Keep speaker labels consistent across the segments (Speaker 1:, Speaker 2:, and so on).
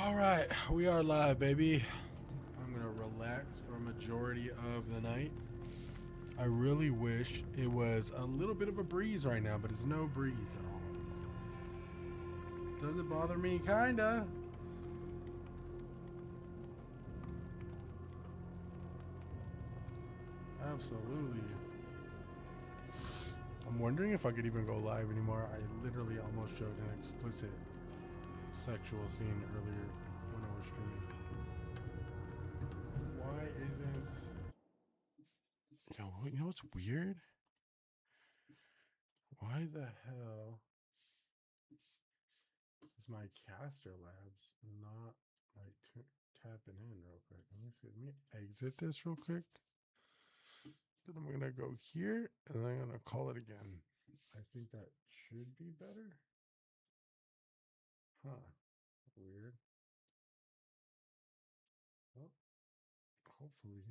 Speaker 1: All right, we are live, baby. I'm gonna relax for a majority of the night. I really wish it was a little bit of a breeze right now, but it's no breeze at all. Does it bother me? Kinda. Absolutely. I'm wondering if I could even go live anymore. I literally almost showed an explicit sexual scene earlier when I was streaming. Why isn't... Yo, you know what's weird? Why the hell is my caster labs not like tapping in real quick? Let me see. Let me exit this real quick. Then I'm gonna go here and then I'm gonna call it again. I think that should be better. Huh. Weird. Well, hopefully.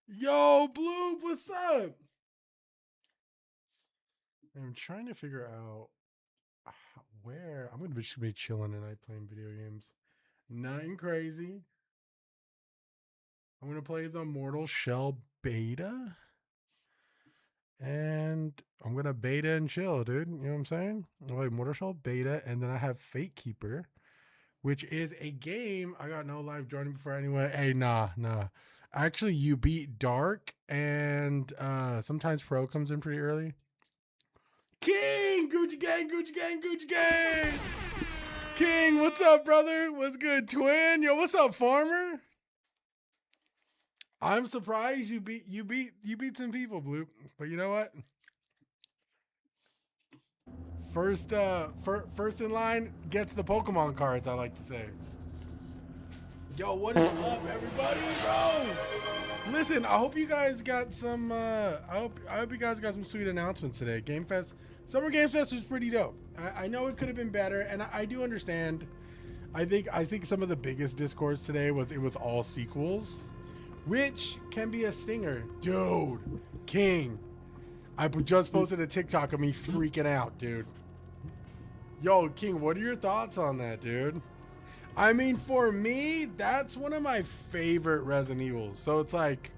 Speaker 1: Yo, Blue, what's up? I'm trying to figure out where I'm gonna be chilling tonight playing video games. Nothing crazy. I'm gonna play the Mortal Shell beta. And I'm gonna beta and chill, dude. You know what I'm saying? I play Mortal Shell beta, and then I have FATEKEEPer, which is a game. I got no live joining before anyway. Hey, nah. Actually, you beat Dark, and sometimes Pro comes in pretty early. King, Gucci gang, Gucci gang, Gucci gang. King, what's up, brother? What's good, twin? Yo, what's up, farmer? I'm surprised you beat some people, Blue. But you know what? First in line gets the Pokemon cards, I like to say. Yo, what is up, everybody, bro? Listen, I hope you guys got some I hope you guys got some sweet announcements today. Game Fest, Summer Games Fest was pretty dope. I know it could have been better, and I do understand. I think some of the biggest discourse today was it was all sequels, which can be a stinger. Dude, King. I just posted a TikTok of me freaking out, dude. Yo, King, what are your thoughts on that, dude? I mean, for me, that's one of my favorite Resident Evils. So it's like,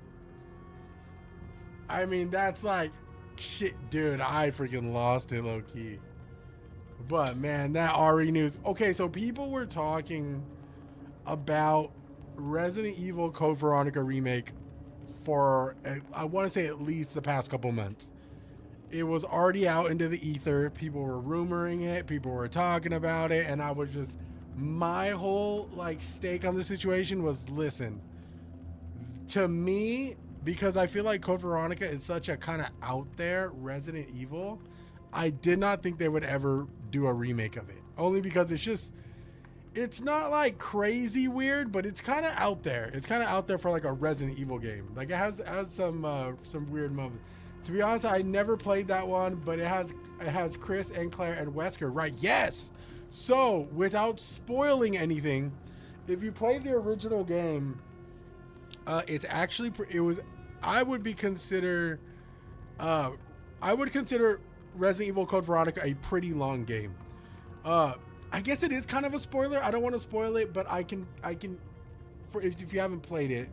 Speaker 1: I mean, that's like, shit, dude, I freaking lost it low key. But man, that RE news. Okay, so people were talking about Resident Evil Code Veronica remake for, I want to say at least the past couple months. It was already out into the ether. People were rumoring it. People were talking about it. And I was just, my whole like stake on the situation was, listen, to me, because I feel like Code Veronica is such a kind of out there Resident Evil, I did not think they would ever do a remake of it. Only because it's not like crazy weird, but it's kind of out there. It's kind of out there for like a Resident Evil game. Like it has some weird moments. To be honest, I never played that one, but it has Chris and Claire and Wesker, right? Yes. So without spoiling anything, if you played the original game, it's actually I would consider Resident Evil Code Veronica a pretty long game. I guess it is kind of a spoiler. I don't want to spoil it, but I can if you haven't played it,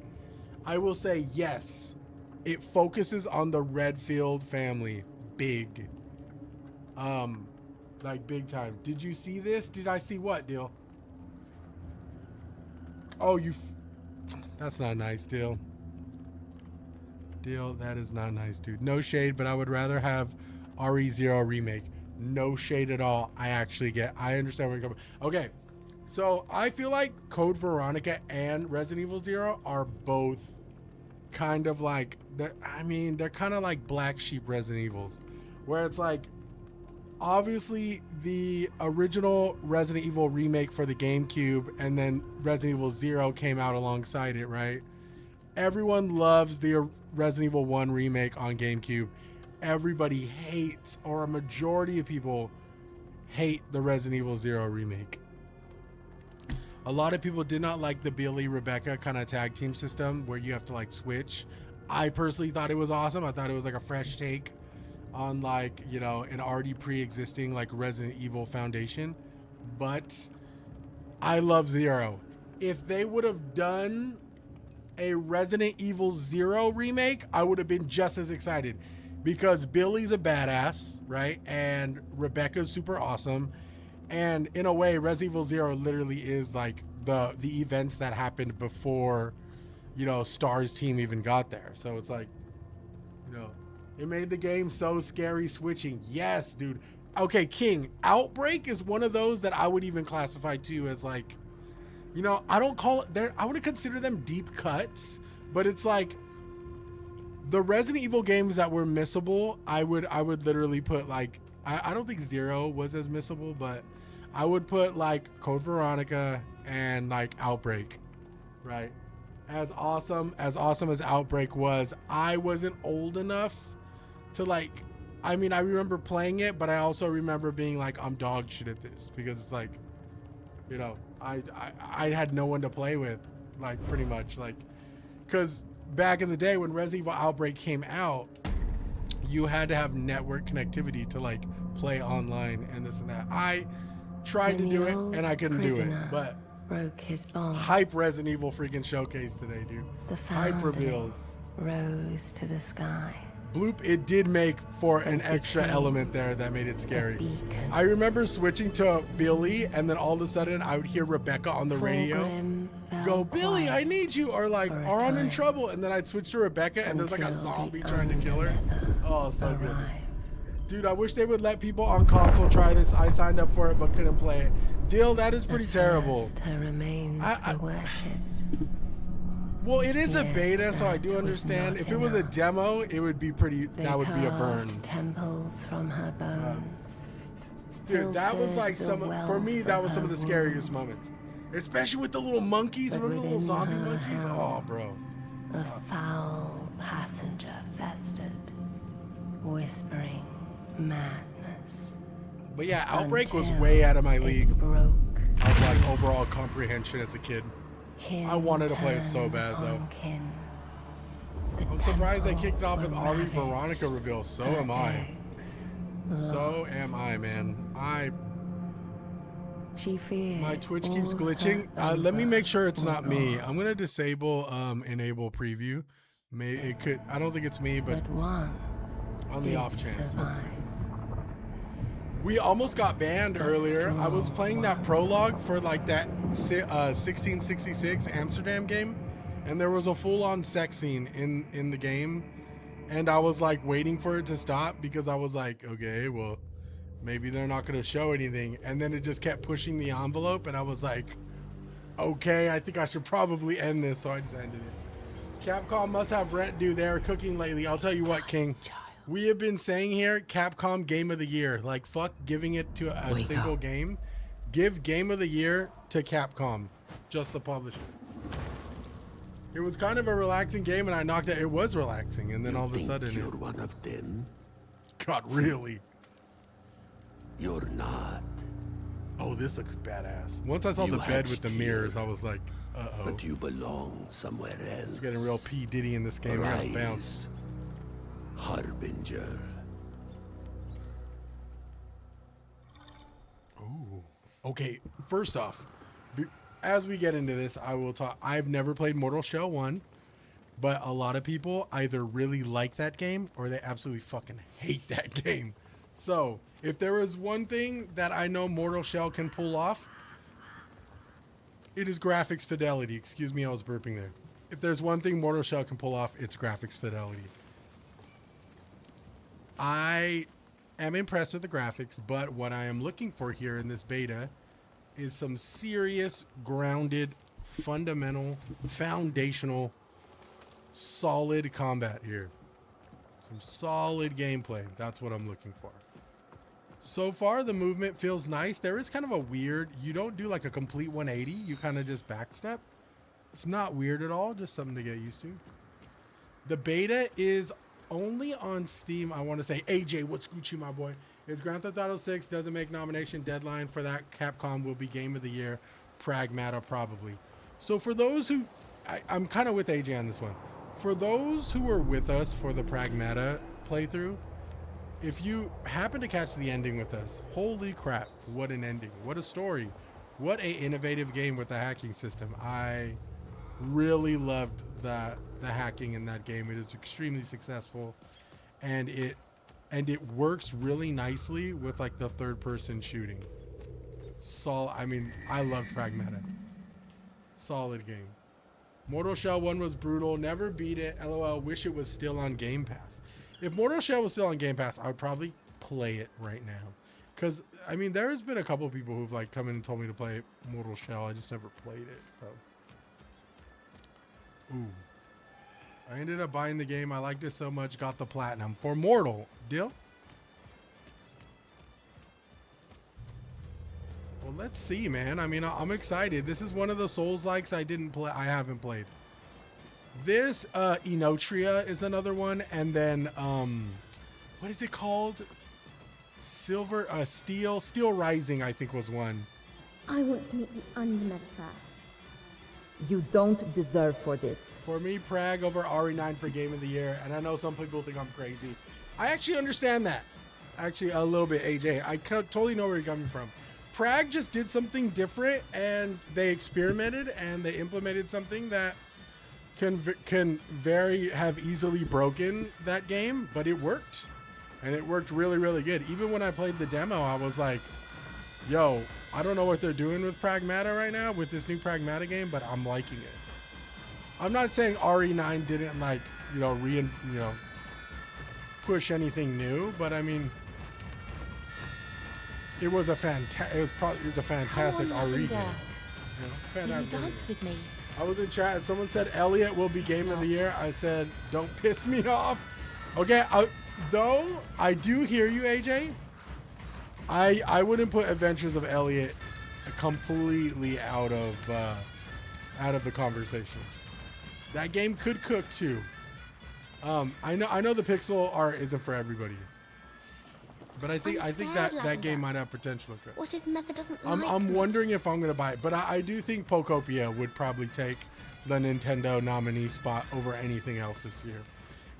Speaker 1: I will say yes. It focuses on the Redfield family, big. Like big time. Did you see this? Did I see what, Deal? Oh, that's not nice, Deal. Deal, that is not nice, dude. No shade, but I would rather have RE0 remake. No shade at all. I understand where you're coming. Okay, so I feel like Code Veronica and Resident Evil 0 are both kind of like, they're kind of like black sheep Resident Evils, where it's like, obviously the original Resident Evil remake for the GameCube and then Resident Evil 0 came out alongside it, right? Everyone loves the Resident Evil 1 remake on GameCube. Everybody hates, or a majority of people hate, the Resident Evil 0 remake. A lot of people did not like the Billy Rebecca kind of tag team system where you have to like switch. I personally thought it was awesome. I thought it was like a fresh take on like, you know, an already pre-existing like Resident Evil foundation. But I love Zero. If they would have done a Resident Evil Zero remake, I would have been just as excited because Billy's a badass, right? And Rebecca's super awesome. And in a way, Resident Evil Zero literally is like the events that happened before, you know, Star's team even got there. So it's like, you know, it made the game so scary switching. Yes, dude. Okay, King, Outbreak is one of those that I would even classify too as like, you know, I don't call it there. I wouldn't consider them deep cuts, but it's like the Resident Evil games that were missable. I would literally put like, I don't think Zero was as missable, but I would put like Code Veronica and like Outbreak, right? As awesome as Outbreak was, I wasn't old enough to like, I mean, I remember playing it, but I also remember being like, I'm dog shit at this because it's like, you know, I had no one to play with, like pretty much like, because back in the day when Resident Evil Outbreak came out, you had to have network connectivity to like play online and this and that. I tried to do it and I couldn't do it, but
Speaker 2: broke his bond.
Speaker 1: Hype Resident Evil freaking showcase today, dude.
Speaker 2: The
Speaker 1: Hype reveals
Speaker 2: rose to the sky.
Speaker 1: Bloop, it did make for an extra element there that made it scary. I remember switching to Billy and then all of a sudden I would hear Rebecca on the radio go, Billy, I need you, or like, are I'm in trouble, and then I'd switch to Rebecca and there's like a zombie trying to kill her. Oh, so good. Dude, I wish they would let people on console try this. I signed up for it but couldn't play it. Dill, that is pretty terrible.
Speaker 2: Her remains were worshipped.
Speaker 1: Well, it is a beta, so I do understand. If it was a demo, it would be pretty, that would be a burn.
Speaker 2: Temples from her bones.
Speaker 1: Dude, that was like for me, that was some of the scariest moments. Especially with the little monkeys, remember the little zombie monkeys? Oh, bro.
Speaker 2: A foul passenger festered, whispering madness.
Speaker 1: But yeah, Outbreak was way out of my league
Speaker 2: Broke.
Speaker 1: of like overall comprehension as a kid. I wanted to play it so bad though. I'm surprised they kicked off with Ari Veronica reveal. So am I. So am I, man. My Twitch keeps glitching. Let me make sure it's not me. I'm gonna disable enable preview. It could. I don't think it's me, but on the off chance. We almost got banned earlier. I was playing that prologue for like that 1666 Amsterdam game, and there was a full-on sex scene in the game, and I was like waiting for it to stop because I was like, okay, well, maybe they're not going to show anything, and then it just kept pushing the envelope, and I was like, okay, I think I should probably end this, so I just ended it. Capcom must have rent due. They're cooking lately. I'll tell you what, King. We have been saying here, Capcom Game of the Year. Like, fuck giving it to a single game. Give Game of the Year to Capcom. Just the publisher. It was kind of a relaxing game, and I knocked it. It was relaxing, and then all of a sudden...
Speaker 3: You're one of them?
Speaker 1: God, really?
Speaker 3: You're not.
Speaker 1: Oh, this looks badass. Once I saw the bed with the mirrors, I was like, uh-oh.
Speaker 3: But you belong somewhere else.
Speaker 1: It's getting real P. Diddy in this game. Out of bounds.
Speaker 3: Harbinger.
Speaker 1: Ooh. Okay, first off, as we get into this, I will talk. I've never played Mortal Shell 1, but a lot of people either really like that game or they absolutely fucking hate that game. So, if there is one thing that I know Mortal Shell can pull off, it is graphics fidelity. Excuse me, I was burping there. If there's one thing Mortal Shell can pull off, it's graphics fidelity. I am impressed with the graphics, but what I am looking for here in this beta is some serious, grounded, fundamental, foundational, solid combat here. Some solid gameplay. That's what I'm looking for. So far, the movement feels nice. There is kind of a weird, you don't do like a complete 180. You kind of just backstep. It's not weird at all, just something to get used to. The beta is only on Steam. I want to say, AJ, what's Gucci, my boy? It's Grand Theft Auto 6 doesn't make nomination. Deadline for that Capcom will be Game of the Year. Pragmata probably. So for those who, I'm kind of with AJ on this one. For those who were with us for the Pragmata playthrough, if you happen to catch the ending with us, holy crap, what an ending. What a story. What a innovative game with the hacking system. I really loved the hacking in that game. It is extremely successful, and it works really nicely with like the third person shooting. I mean, I love Pragmata. Solid game. Mortal Shell 1 was brutal. Never beat it. LOL. Wish it was still on Game Pass. If Mortal Shell was still on Game Pass, I would probably play it right now. Because, I mean, there's been a couple people who've like come in and told me to play Mortal Shell. I just never played it. So, ooh. I ended up buying the game. I liked it so much. Got the platinum for Mortal. Deal? Well, let's see, man. I mean, I'm excited. This is one of the Souls-likes I haven't played. This Enotria is another one, and then what is it called? Steel Rising, I think, was one.
Speaker 4: I want to meet the Undermed first.
Speaker 5: You don't deserve for this.
Speaker 1: For me, Prag over RE9 for Game of the Year, and I know some people think I'm crazy. I actually understand that. Actually, a little bit, AJ. I totally know where you're coming from. Prag just did something different, and they experimented, and they implemented something that can have easily broken that game, but it worked, and it worked really, really good. Even when I played the demo, I was like, yo, I don't know what they're doing with Pragmata right now with this new Pragmata game, but I'm liking it. I'm not saying RE9 didn't like, push anything new, but I mean, it was a fantastic RE game.
Speaker 6: Will you dance with me?
Speaker 1: I was in chat and someone said Elliot will be Game of the Year. I said, don't piss me off. Okay, though I do hear you, AJ. I wouldn't put Adventures of Elliot completely out of the conversation. That game could cook too. I know the pixel art isn't for everybody. But I think that game might have potential to cook.
Speaker 6: What if Mother doesn't like
Speaker 1: I'm
Speaker 6: me?
Speaker 1: wondering if I'm gonna buy it, but I do think Pokopia would probably take the Nintendo nominee spot over anything else this year,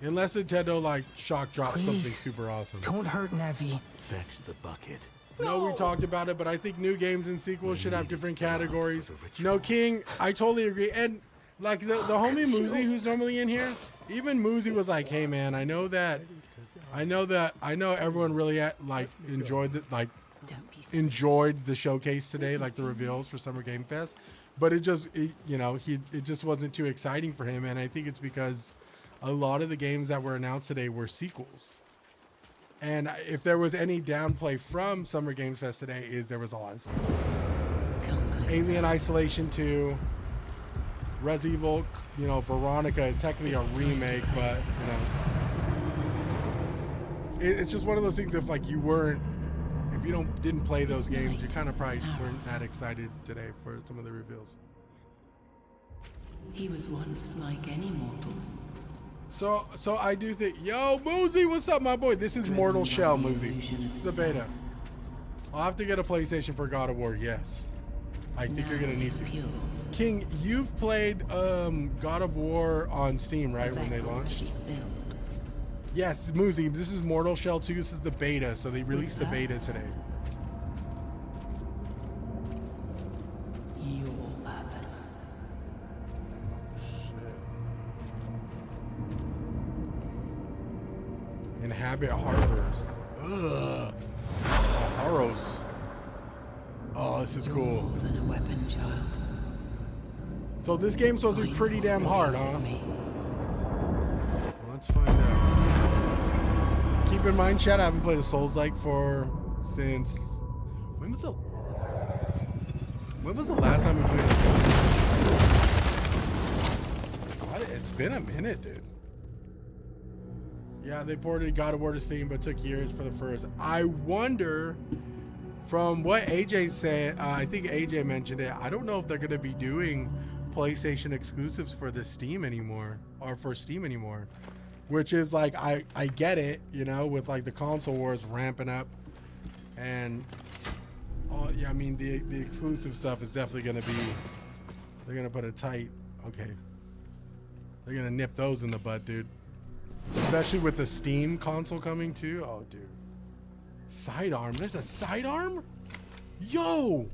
Speaker 1: unless Nintendo like shock drops something super awesome.
Speaker 7: Don't hurt Navi.
Speaker 3: Fetch the bucket.
Speaker 1: No, we talked about it, but I think new games and sequels should have different categories. No, King, I totally agree. And like the homie Muzi, who's normally in here, even Muzi was like, "Hey man, I know everyone really enjoyed the showcase today, like the reveals for Summer Game Fest, but it just wasn't too exciting for him, and I think it's because a lot of the games that were announced today were sequels. And if there was any downplay from Summer Games Fest today, there was a lot of sequels. Alien Isolation 2, Res Evil, Veronica is technically a remake, but it's just one of those things. If you didn't play those games, you kind of probably weren't that excited today for some of the reveals.
Speaker 8: He was once like any mortal.
Speaker 1: So I do think, yo, Muzi, what's up, my boy? This is Mortal Shell, Muzi. This is the beta. I'll have to get a PlayStation for God of War. Yes, I think you're gonna need to. King, you've played God of War on Steam, right? When they launched. Yes, Muzi, this is Mortal Shell 2. This is the beta, so they released the beta today.
Speaker 8: Your purpose.
Speaker 1: Shit. Inhabit harbors. Ugh. Haros. Oh, this is cool.
Speaker 8: More than a weapon, child.
Speaker 1: So this game's supposed to be pretty damn hard, huh? Let's find out. Keep in mind, chat, I haven't played a Souls-like since when was the last time we played a Souls? It's been a minute, dude. Yeah, they ported God of War to Steam, but took years for the first. I wonder, from what AJ said, I think AJ mentioned it, I don't know if they're going to be doing PlayStation exclusives for the Steam anymore, or for Steam anymore. Which is like, I get it, with like the console wars ramping up, and yeah, I mean the exclusive stuff is definitely gonna be, they're gonna put a tight, okay, they're gonna nip those in the bud, dude. Especially with the Steam console coming too. Oh, dude. Sidearm. There's a sidearm? Yo!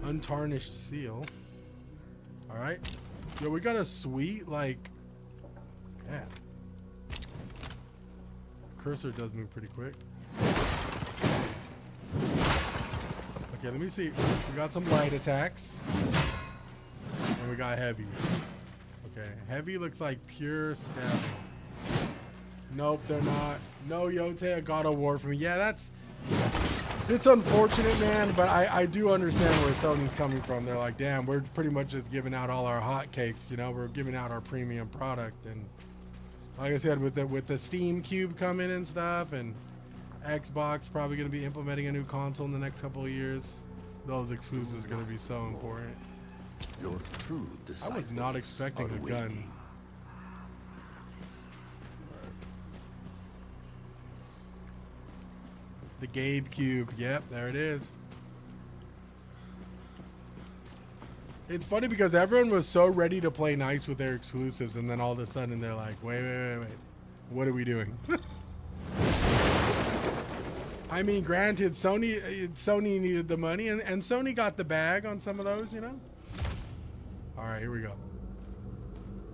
Speaker 1: Untarnished seal. All right. Yo, we got a sweet, like... Yeah. Cursor does move pretty quick. Okay, let me see. We got some light attacks. And we got heavy. Okay, heavy looks like pure stabbing. Nope, they're not. No Yote, God of War for me. Yeah, it's unfortunate, man, but I do understand where Sony's coming from. They're like, damn, we're pretty much just giving out all our hotcakes, you know? We're giving out our premium product. And like I said, with the Steam Cube coming and stuff, and Xbox probably going to be implementing a new console in the next couple of years, those exclusives are going to be so important.
Speaker 3: Your true
Speaker 1: I was not expecting a gun. The Gabe Cube. Yep, there it is. It's funny because everyone was so ready to play nice with their exclusives, and then all of a sudden they're like, wait. What are we doing? I mean, granted, Sony needed the money, and Sony got the bag on some of those, you know? All right, here we go.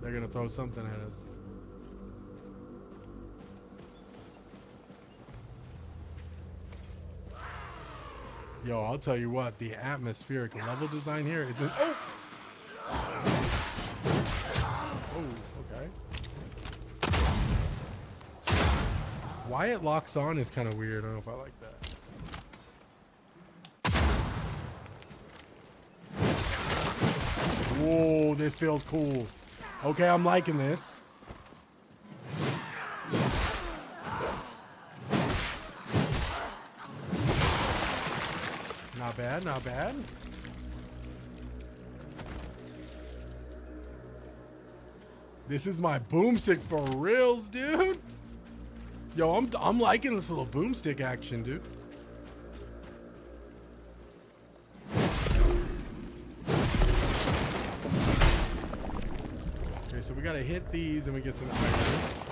Speaker 1: They're going to throw something at us. Yo, I'll tell you what, the atmospheric level design here is just, oh! Oh, okay. Why it locks on is kind of weird. I don't know if I like that. Whoa, this feels cool. Okay, I'm liking this. Not bad, not bad. This is my boomstick for reals, dude. Yo, I'm liking this little boomstick action, dude. Okay, so we gotta hit these and we get some items.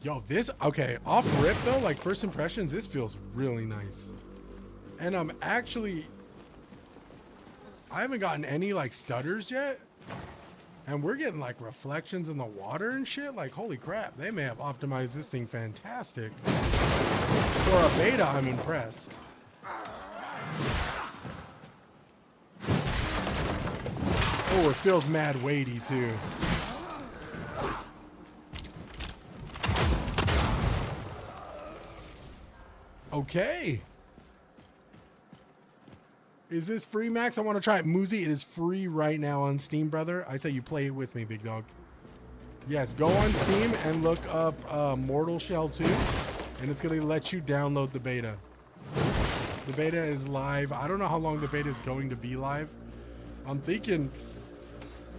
Speaker 1: Yo, this, okay, off rip though, like first impressions, this feels really nice. And I'm actually, I haven't gotten any like stutters yet. And we're getting like reflections in the water and shit. Like, holy crap, they may have optimized this thing fantastic. For a beta, I'm impressed. Oh, it feels mad weighty too. Okay. Is this free, Max? I want to try it. Muzi, it is free right now on Steam, brother. I say you play it with me, big dog. Yes, go on Steam and look up Mortal Shell 2, and it's going to let you download the beta. The beta is live. I don't know how long the beta is going to be live. I'm thinking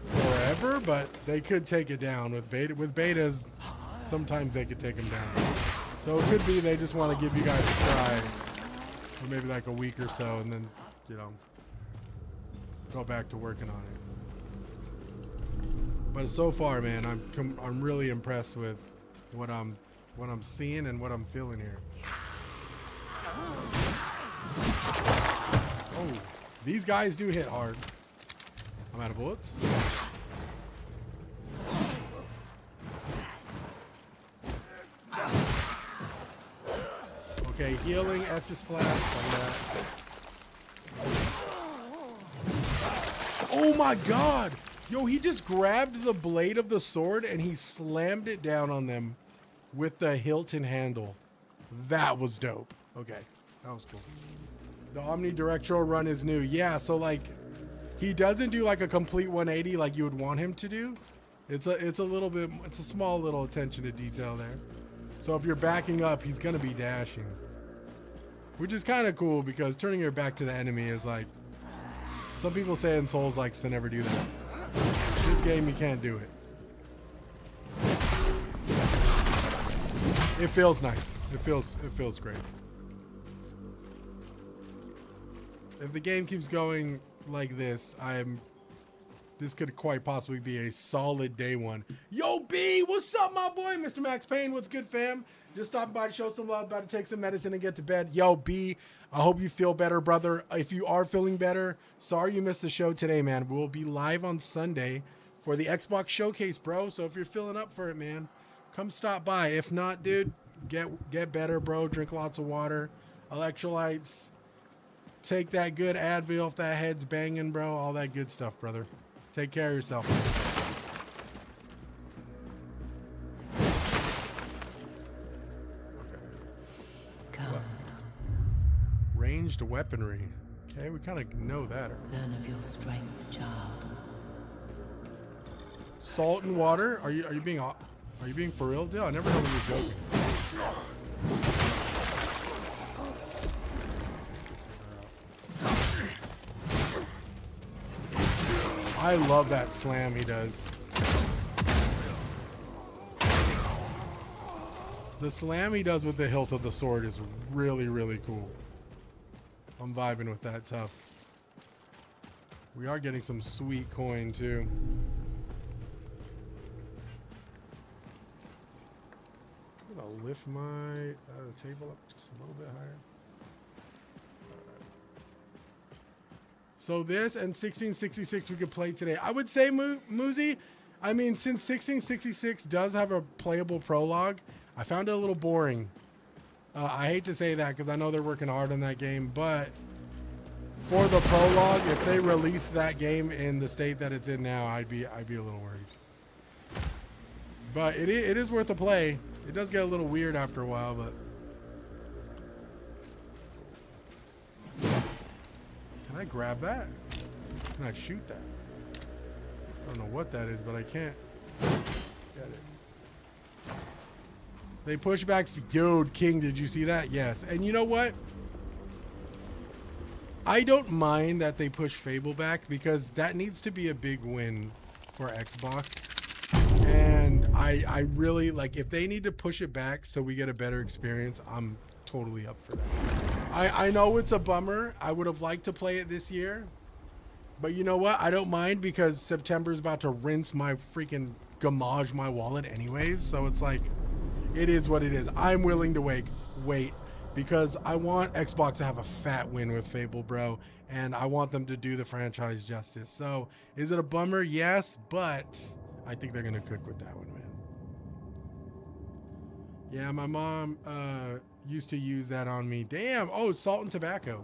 Speaker 1: forever, but they could take it down. With betas, sometimes they could take them down. So it could be they just want to give you guys a try for maybe like a week or so, and then, you know, go back to working on it. But so far, man, I'm really impressed with what I'm seeing and what I'm feeling here. Oh, these guys do hit hard. I'm out of bullets. Okay, healing, S is flat, like that. Oh my god! Yo, he just grabbed the blade of the sword and he slammed it down on them with the hilt and handle. That was dope. Okay, that was cool. The omnidirectional run is new. Yeah, so like, he doesn't do like a complete 180 like you would want him to do. It's a little bit, it's a small little attention to detail there. So if you're backing up, he's gonna be dashing. Which is kind of cool because turning your back to the enemy is like, some people say in Souls likes to never do that. This game, you can't do it. It feels nice. It feels great. If the game keeps going like this, I'm this could quite possibly be a solid day one. Yo, B, what's up, my boy? Mr. Max Payne, what's good, fam? Just stopping by to show some love, about to take some medicine and get to bed. Yo, B, I hope you feel better, brother. If you are feeling better, sorry you missed the show today, man. We'll be live on Sunday for the Xbox Showcase, bro. So if you're feeling up for it, man, come stop by. If not, dude, get better, bro. Drink lots of water, electrolytes. Take that good Advil if that head's banging, bro. All that good stuff, brother. Take care of yourself.
Speaker 8: Come,
Speaker 1: Ranged weaponry. Okay, we kind of know that.
Speaker 8: learn of your strength, child.
Speaker 1: Salt and water. Are you being for real, Dill? I never know when you're joking. I love that slam he does. The slam he does with the hilt of the sword is really, really cool. I'm vibing with that tough. We are getting some sweet coin too. I'm gonna lift my table up just a little bit higher. So this and 1666 we could play today. I would say, Muzi, I mean, since 1666 does have a playable prologue, I found it a little boring. I hate to say that because I know they're working hard on that game, but for the prologue, if they release that game in the state that it's in now, I'd be a little worried. But it is worth a play. It does get a little weird after a while, but... Can I grab that? Can I shoot that? I don't know what that is, but I can't get it. They push back. Dude, King, did you see that? Yes. And you know what? I don't mind that they push Fable back because that needs to be a big win for Xbox. And I really, like, if they need to push it back so we get a better experience, I'm totally up for that. I know it's a bummer. I would have liked to play it this year. But you know what? I don't mind because September is about to rinse my freaking gamage my wallet anyways. So it's like, it is what it is. I'm willing to wait because I want Xbox to have a fat win with Fable, bro. And I want them to do the franchise justice. So is it a bummer? Yes, but I think they're going to cook with that one, man. Yeah, my mom used to use that on me. Damn. Oh, Salt and Tobacco.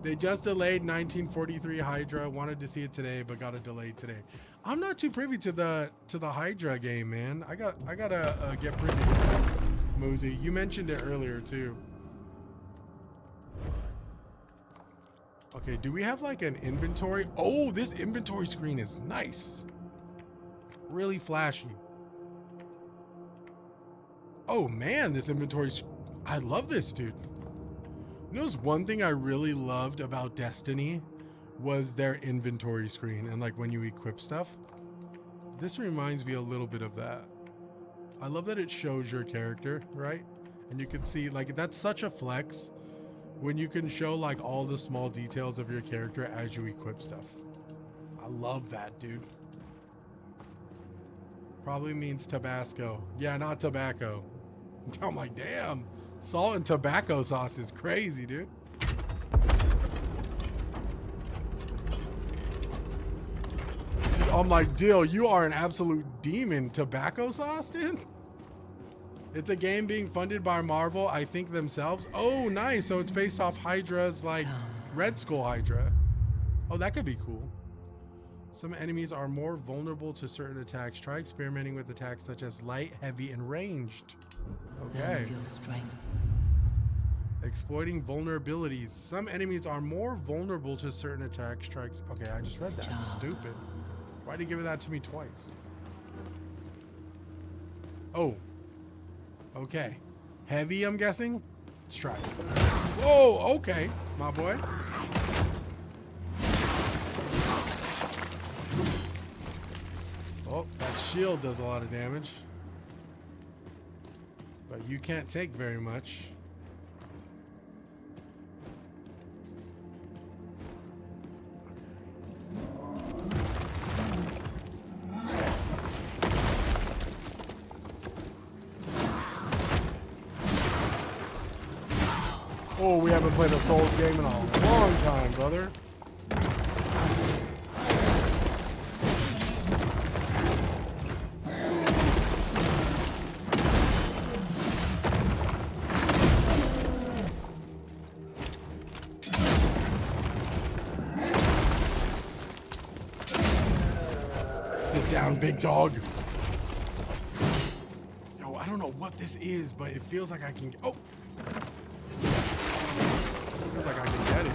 Speaker 1: They just delayed 1943 Hydra. Wanted to see it today, but got it delayed today. I'm not too privy to the Hydra game, man. I gotta get privy to that, Muzi. You mentioned it earlier too. Okay, do we have like an inventory? Oh, this inventory screen is nice. Really flashy. Oh man, this inventory, I love this, dude. You know, one thing I really loved about Destiny was their inventory screen and like when you equip stuff. This reminds me a little bit of that. I love that it shows your character, right? And you can see, like, that's such a flex when you can show like all the small details of your character as you equip stuff. I love that, dude. Probably means Tabasco. Yeah, not tobacco. I'm like, damn, salt and tobacco sauce is crazy, dude. I'm like, Dill, you are an absolute demon. Tobacco sauce, dude? It's a game being funded by Marvel, I think themselves. Oh, nice. So it's based off Hydra's, like, Red Skull Hydra. Oh, that could be cool. Some enemies are more vulnerable to certain attacks. Try experimenting with attacks such as light, heavy, and ranged. Okay. Exploiting vulnerabilities. Some enemies are more vulnerable to certain attacks. Okay, I just read that. Stupid. Why'd he give that to me twice? Oh. Okay. Heavy, I'm guessing? Let's try it. Whoa, okay, my boy. Oh, that shield does a lot of damage. But you can't take very much. Oh, we haven't played a Souls game in a long time, brother. Sit down, big dog. Yo, I don't know what this is, but it feels like I can get... Oh! Feels like I can get it.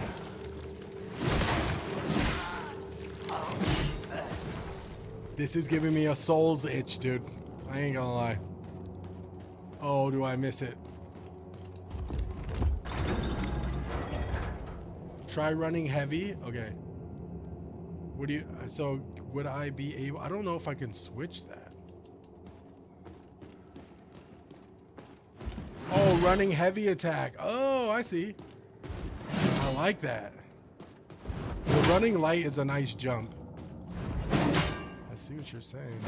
Speaker 1: This is giving me a Souls itch, dude. I ain't gonna lie. Oh, do I miss it? Try running heavy. Okay. What do you... So, would I be able... I don't know if I can switch that. Oh, running heavy attack. Oh, I see. I like that. The running light is a nice jump. I see what you're saying.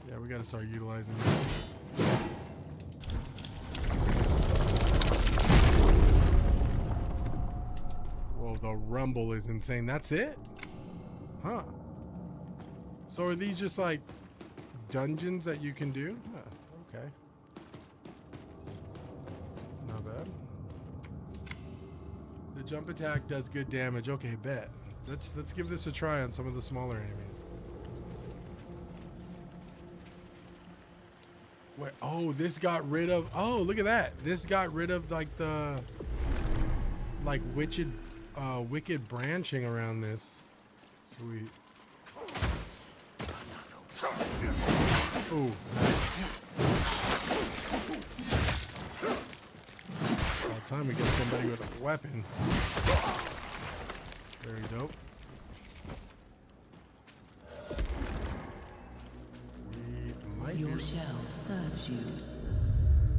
Speaker 1: Yeah, we gotta start utilizing this. Whoa, the rumble is insane. That's it? Huh. So are these just like dungeons that you can do? Huh, okay. Not bad. The jump attack does good damage. Okay, bet. Let's give this a try on some of the smaller enemies. Wait, oh, this got rid of... Oh, look at that. This got rid of like the... Like wicked branching around this. Sweet. Ooh, nice. About time we get somebody with a weapon. Very dope.
Speaker 8: Your shell serves you.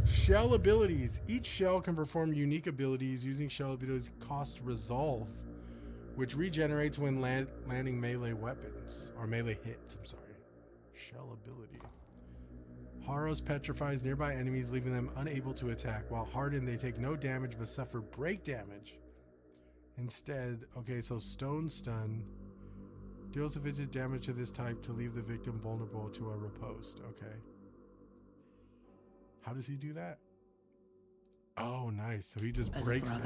Speaker 1: Shell abilities. Each shell can perform unique abilities. Using shell abilities cost resolve, which regenerates when landing melee weapons. Or melee hits, I'm sorry. Shell ability. Haros petrifies nearby enemies, leaving them unable to attack. While hardened, they take no damage but suffer break damage. Instead, okay, so Stone Stun deals sufficient damage to this type to leave the victim vulnerable to a riposte. Okay. How does he do that? Oh, nice. So he just breaks it.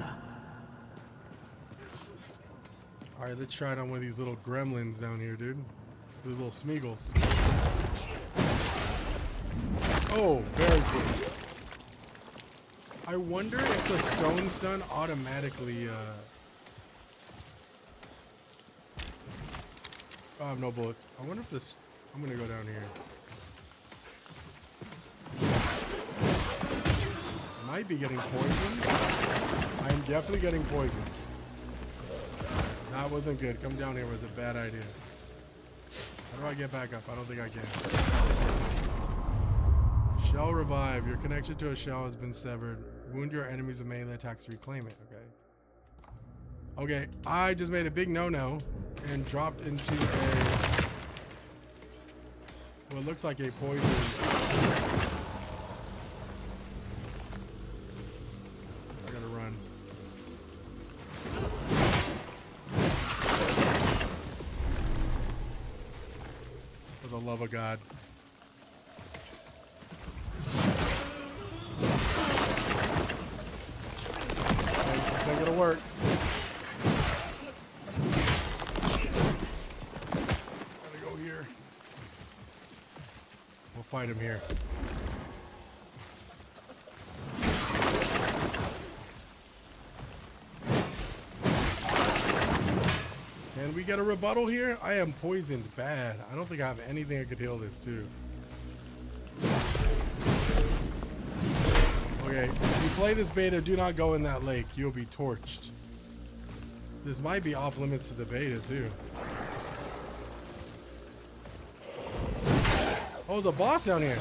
Speaker 1: All right, let's try it on one of these little gremlins down here, dude. These little Smeagol's. Oh, very cool. I wonder if the Stone Stun automatically... Oh, I have no bullets. I wonder if this... I'm gonna go down here. Might be getting poisoned. I am definitely getting poisoned. That wasn't good. Come down here was a bad idea. How do I get back up? I don't think I can. Shell revive. Your connection to a shell has been severed. Wound your enemies with melee attacks to reclaim it. Okay. Okay, I just made a big no-no and dropped into a... What looks like a poison. I gotta run. For the love of God. This ain't gonna work. Gotta go here. We'll fight him here. Can we get a rebuttal here? I am poisoned bad. I don't think I have anything that could heal this too. Okay, if you play this beta, do not go in that lake. You'll be torched. This might be off limits to the beta too. Oh, there's a boss down here.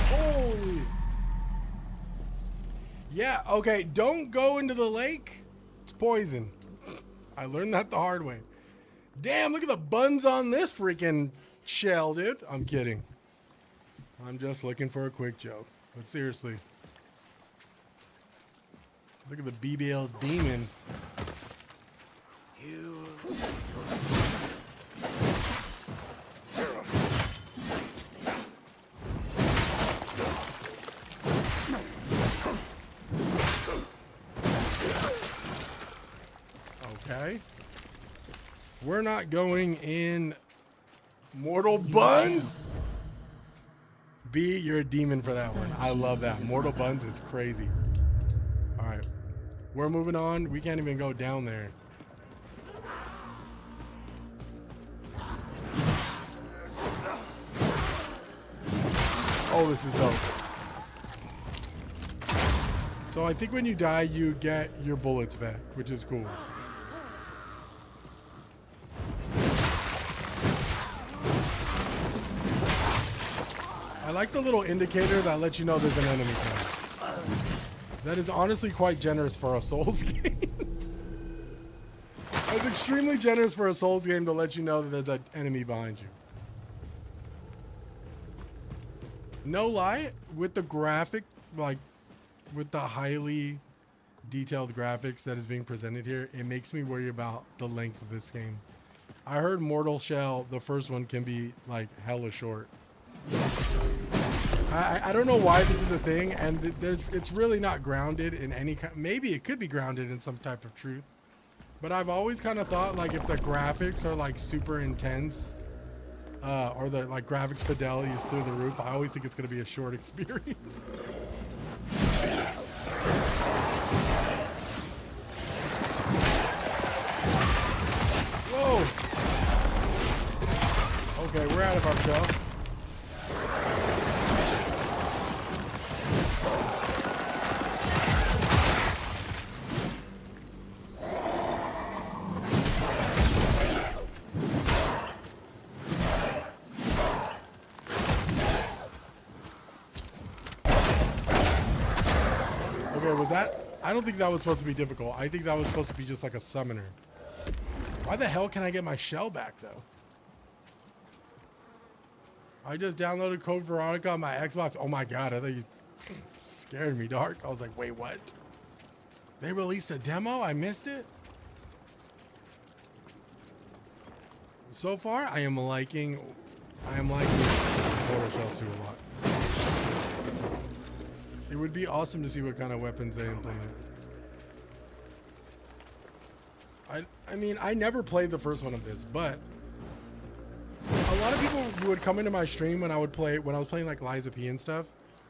Speaker 1: Holy. Yeah, okay, don't go into the lake. It's poison. I learned that the hard way. Damn, look at the buns on this freaking shell, dude. I'm kidding. I'm just looking for a quick joke. But seriously. Look at the BBL demon. Okay. We're not going in Mortal Buns. B, you're a demon for that one. I love that. Mortal Buns is crazy. All right. We're moving on. We can't even go down there. Oh, this is dope. So I think when you die, you get your bullets back, which is cool. I like the little indicator that lets you know there's an enemy coming. That is honestly quite generous for a Souls game. It's extremely generous for a Souls game to let you know that there's an enemy behind you. No lie, with the graphic, like with the highly detailed graphics that is being presented here, it makes me worry about the length of this game. I heard Mortal Shell, the first one, can be like hella short. I don't know why this is a thing, and it's really not grounded in any kind. Maybe it could be grounded in some type of truth, but I've always kind of thought like if the graphics are like super intense, or the like graphics fidelity is through the roof, I always think it's going to be a short experience. Whoa! Okay, we're out of our shell. Was that? I don't think that was supposed to be difficult. I think that was supposed to be just like a summoner. Why the hell can I get my shell back though? I just downloaded Code Veronica on my Xbox. Oh my god, I thought you scared me, Dark. I was like, wait, what? They released a demo? I missed it? So far, I am liking Mortal Shell 2 a lot. It would be awesome to see what kind of weapons they implement. I mean, I never played the first one of this, but a lot of people would come into my stream when I was playing like Liza P and stuff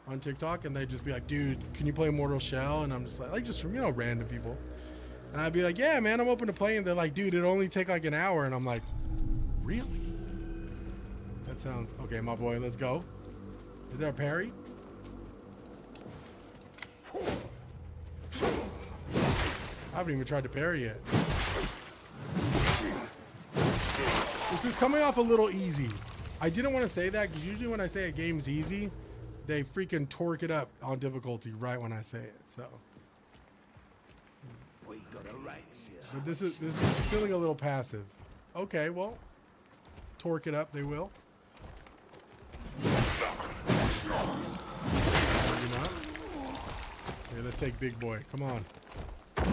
Speaker 1: on TikTok, and they'd just be like, dude, can you play Mortal Shell? And I'm just like just from, random people. And I'd be like, yeah, man, I'm open to playing. They're like, dude, it'd only take like an hour. And I'm like, really? That sounds, okay, my boy, let's go. Is there a parry? I haven't even tried to parry yet. This is coming off a little easy. I didn't want to say that because usually when I say a game's easy, they freaking torque it up on difficulty right when I say it. So, but this is feeling a little passive. Okay, well, torque it up. They will. Maybe not. Okay, let's take Big Boy. Come on. Oh,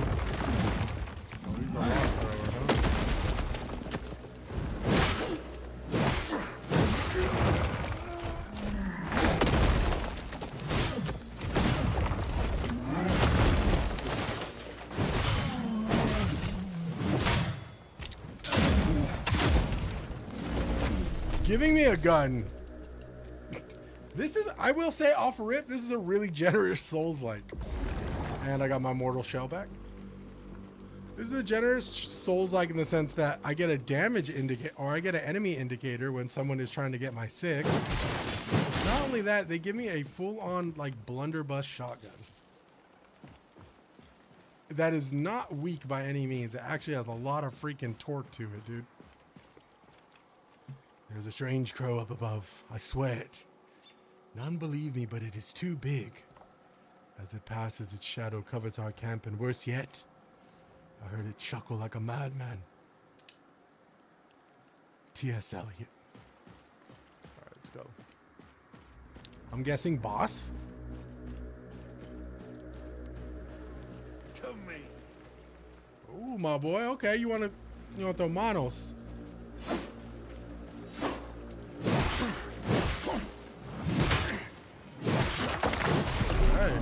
Speaker 1: he's a rock thrower, huh? Giving me a gun. This is, I will say off rip, this is a really generous Souls-like. And I got my Mortal Shell back. This is a generous Souls-like in the sense that I get a damage indicator, or I get an enemy indicator when someone is trying to get my 6. Not only that, they give me a full-on like blunderbuss shotgun. That is not weak by any means. It actually has a lot of freaking torque to it, dude. There's a strange crow up above. I swear it. None believe me, but it is too big. As it passes, its shadow covers our camp, and worse yet, I heard it chuckle like a madman. T.S. Eliot. Let's go. I'm guessing boss.
Speaker 3: To me.
Speaker 1: Ooh, my boy. Okay, you want throw Manos? Hey.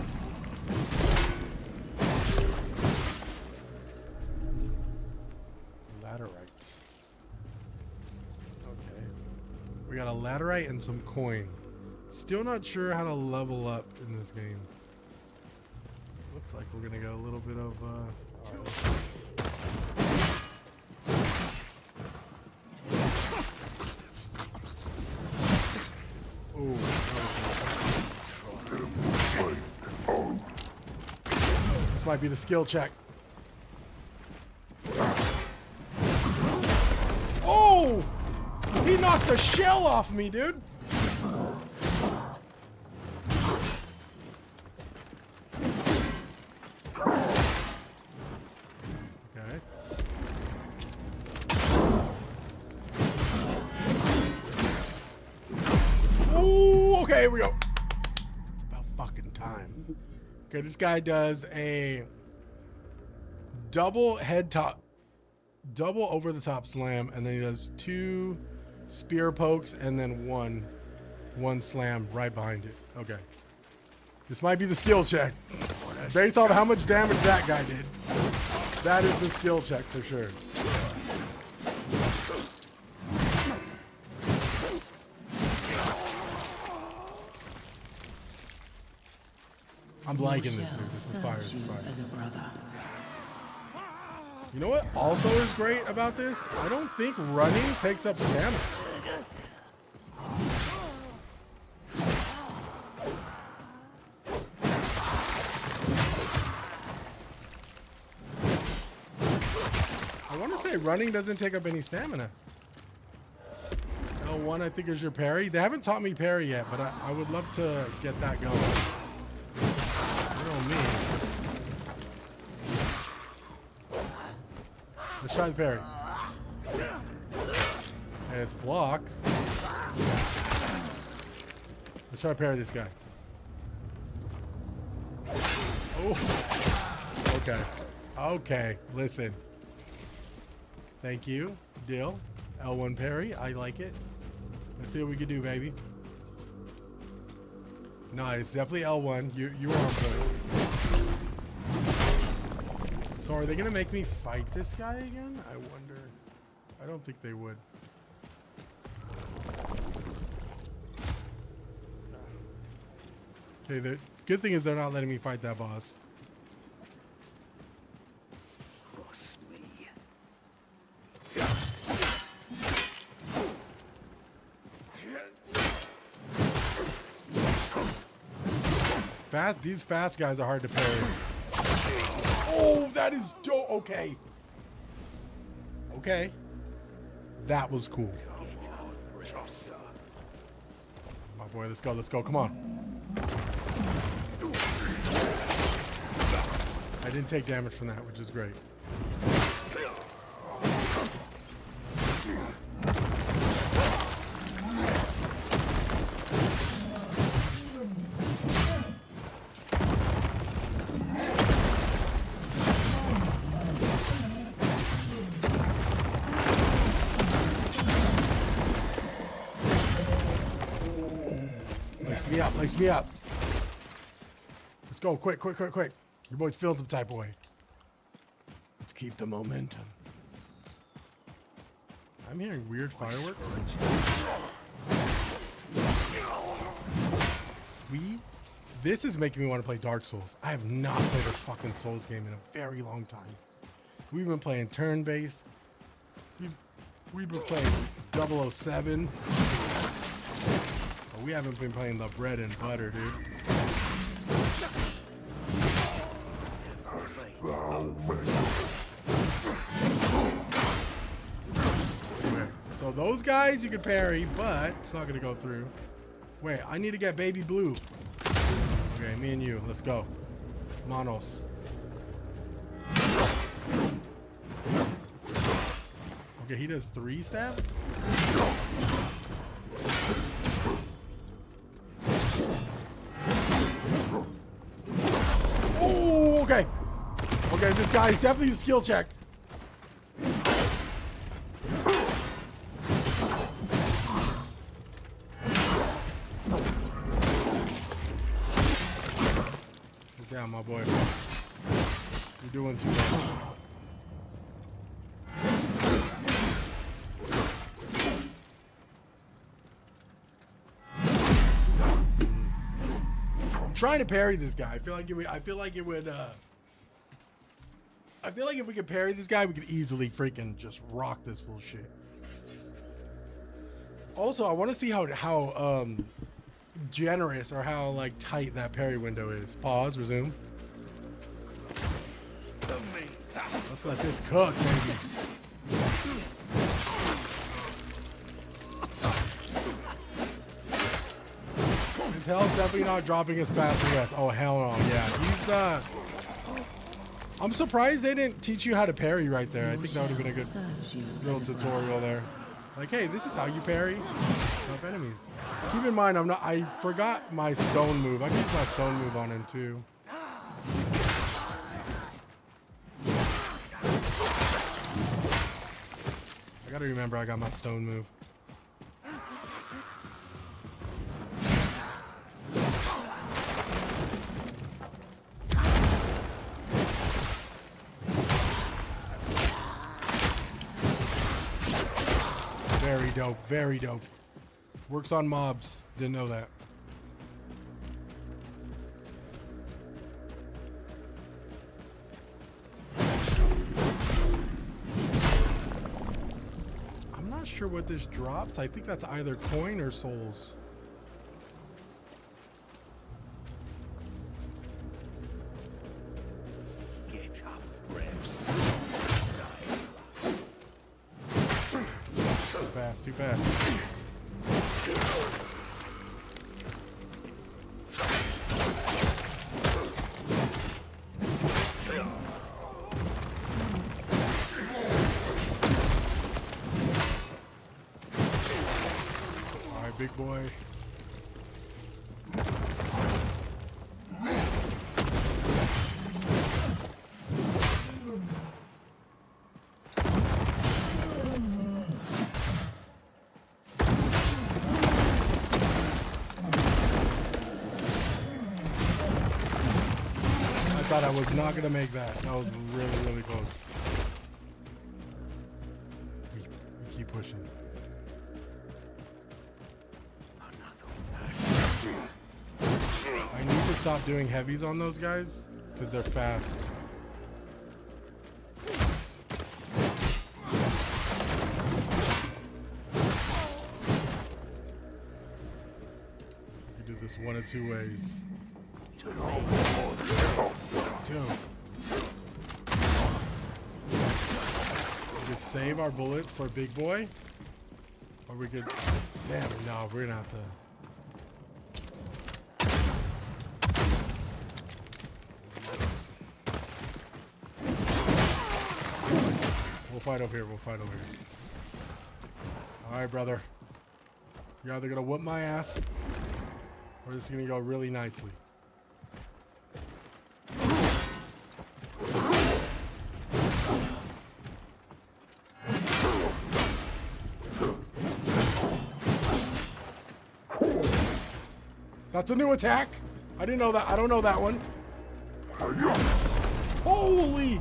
Speaker 1: Laterite. Okay. We got a laterite and some coin. Still not sure how to level up in this game. Looks like we're gonna get a little bit of this might be the skill check. Oh! He knocked the shell off me, dude. Okay. Oh, okay, here we go. About fucking time. Okay, this guy does a double over the top slam, and then he does 2 spear pokes and then one slam right behind it. Okay. This might be the skill check. Based on how much damage that guy did. That is the skill check for sure. I'm liking this, dude. This is fire. This is fire.
Speaker 8: As a brother.
Speaker 1: You know what also is great about this? I don't think running takes up stamina. I want to say running doesn't take up any stamina. L1 I think is your parry. They haven't taught me parry yet, but I would love to get that going. You know me. Let's try the parry. And it's block. Let's try to parry this guy. Oh. Okay. Okay. Listen. Thank you, Dill. L1 parry. I like it. Let's see what we can do, baby. No, it's definitely L1. You are on point. So are they gonna make me fight this guy again? I wonder. I don't think they would. Okay, the good thing is they're not letting me fight that boss.
Speaker 3: Cross me.
Speaker 1: These fast guys are hard to parry. Oh, that is dope. Okay. Okay. That was cool. My boy, let's go. Let's go. Come on. I didn't take damage from that, which is great. Lace me up. Let's go. Quick. Your boy's feeling some type of way. Let's keep the momentum. I'm hearing weird fireworks. This is making me want to play Dark Souls. I have not played a fucking Souls game in a very long time. We've been playing turn-based. We've been playing 007. We haven't been playing the bread and butter, dude. Okay, so those guys you can parry, but it's not gonna go through. Wait, I need to get baby blue. Okay, me and you, let's go. Manos. Okay, he does 3 stabs? this guy is definitely a skill check. Get down, my boy. You're doing too much. I'm trying to parry this guy. I feel like if we could parry this guy, we could easily freaking just rock this full shit. Also, I want to see how generous or how like tight that parry window is. Pause, resume. Let's let this cook, baby. His health definitely not dropping as fast as us. Oh hell no, yeah. He's I'm surprised they didn't teach you how to parry right there. I think that would have been a good little tutorial there. Like, hey, this is how you parry tough enemies. Keep in mind, I forgot my stone move. I can use my stone move on him too. I gotta remember I got my stone move. Very dope, very dope. Works on mobs. Didn't know that. I'm not sure what this drops. I think that's either coin or souls.
Speaker 3: Get up, Revs.
Speaker 1: Too fast, too fast. All right, big boy. I was not gonna make that. That was really, really close. We keep pushing. I need to stop doing heavies on those guys because they're fast. You can do this one of two ways. Two. We could save our bullets for big boy, or we could. Damn it! No, we're gonna have to. We'll fight over here. We'll fight over here. All right, brother. You're either gonna whoop my ass, or this is gonna go really nicely. That's a new attack. I didn't know that. I don't know that one. Holy!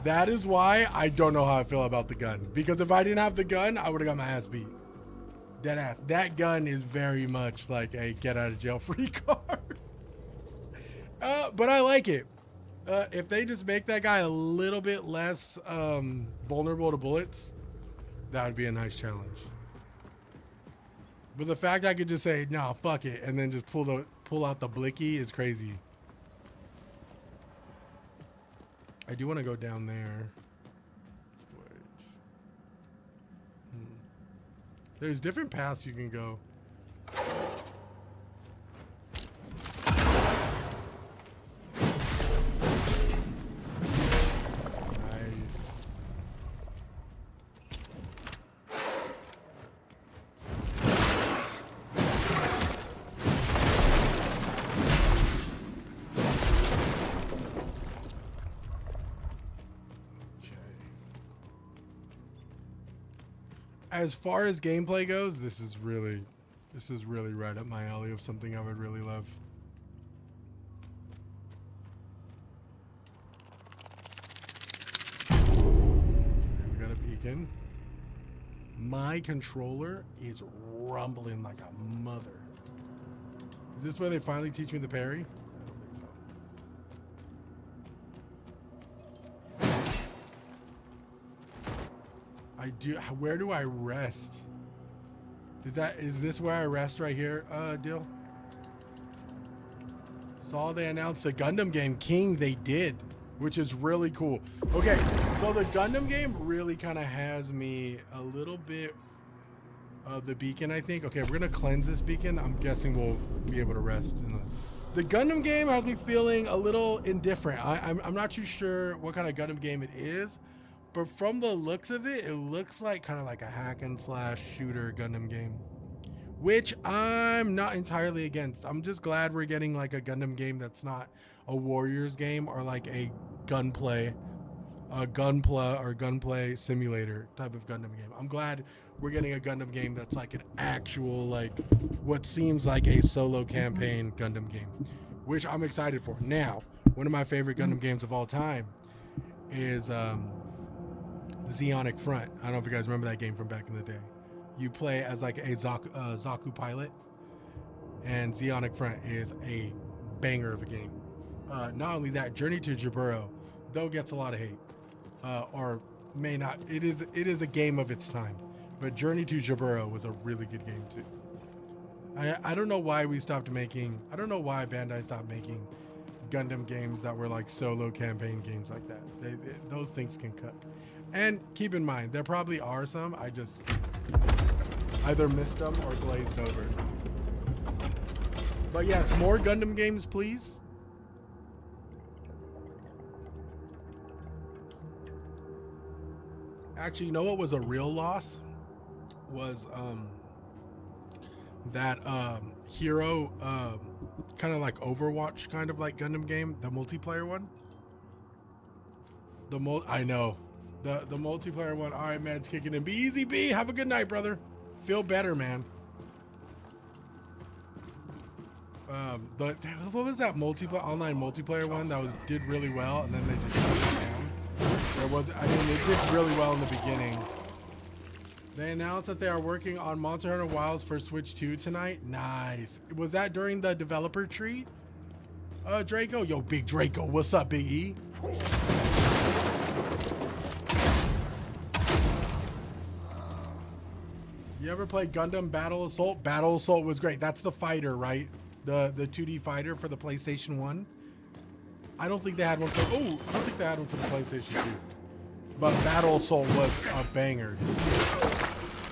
Speaker 1: That is why I don't know how I feel about the gun. Because if I didn't have the gun, I would have got my ass beat. Dead ass. That gun is very much like a get out of jail free card. But I like it. If they just make that guy a little bit less vulnerable to bullets, that would be a nice challenge. But the fact I could just say, no, fuck it, and then just pull out the blicky is crazy. I do want to go down there. There's different paths you can go. as far as gameplay goes, this is really right up my alley of something I would really love. We got a beacon. My controller is rumbling like a mother. Is this where they finally teach me the parry? I do. Where do I rest? Is this where I rest right here, Dill? Saw they announced a Gundam game, King. They did, which is really cool. Okay, so the Gundam game really kind of has me a little bit of the beacon, I think. Okay, we're gonna cleanse this beacon. I'm guessing we'll be able to rest. The Gundam game has me feeling a little indifferent. I'm not too sure what kind of Gundam game it is, but from the looks of it, it looks like kind of like a hack and slash shooter Gundam game, which I'm not entirely against. I'm just glad we're getting like a Gundam game that's not a Warriors game or like a gunplay simulator type of Gundam game. I'm glad we're getting a Gundam game that's like an actual, like what seems like a solo campaign Gundam game, which I'm excited for. Now, one of my favorite Gundam games of all time is Zeonic Front. I don't know if you guys remember that game from back in the day. You play as like a Zaku pilot, and Zeonic Front is a banger of a game. Not only that, Journey to Jaburo, though, gets a lot of hate, or may not. It is a game of its time, but Journey to Jaburo was a really good game too. I don't know why we stopped making. I don't know why Bandai stopped making Gundam games that were like solo campaign games like that. Those things can cook. And keep in mind, there probably are some. I just either missed them or glazed over. But yes, more Gundam games, please. Actually, you know what was a real loss? Was that Hero kind of like Overwatch kind of like Gundam game, the multiplayer one. I know. The multiplayer one. All right, man, it's kicking in. Be easy, B. Have a good night, brother. Feel better, man. What was that online multiplayer one that did really well, and then they just shut it down? It did really well in the beginning. They announced that they are working on Monster Hunter Wilds for Switch 2 tonight. Nice. Was that during the developer treat? Draco? Yo, Big Draco. What's up, Big E? You ever play Gundam Battle Assault? Battle Assault was great. That's the fighter, right? The 2D fighter for the PlayStation 1. I don't think they had one for I don't think they had one for the PlayStation 2. But Battle Assault was a banger.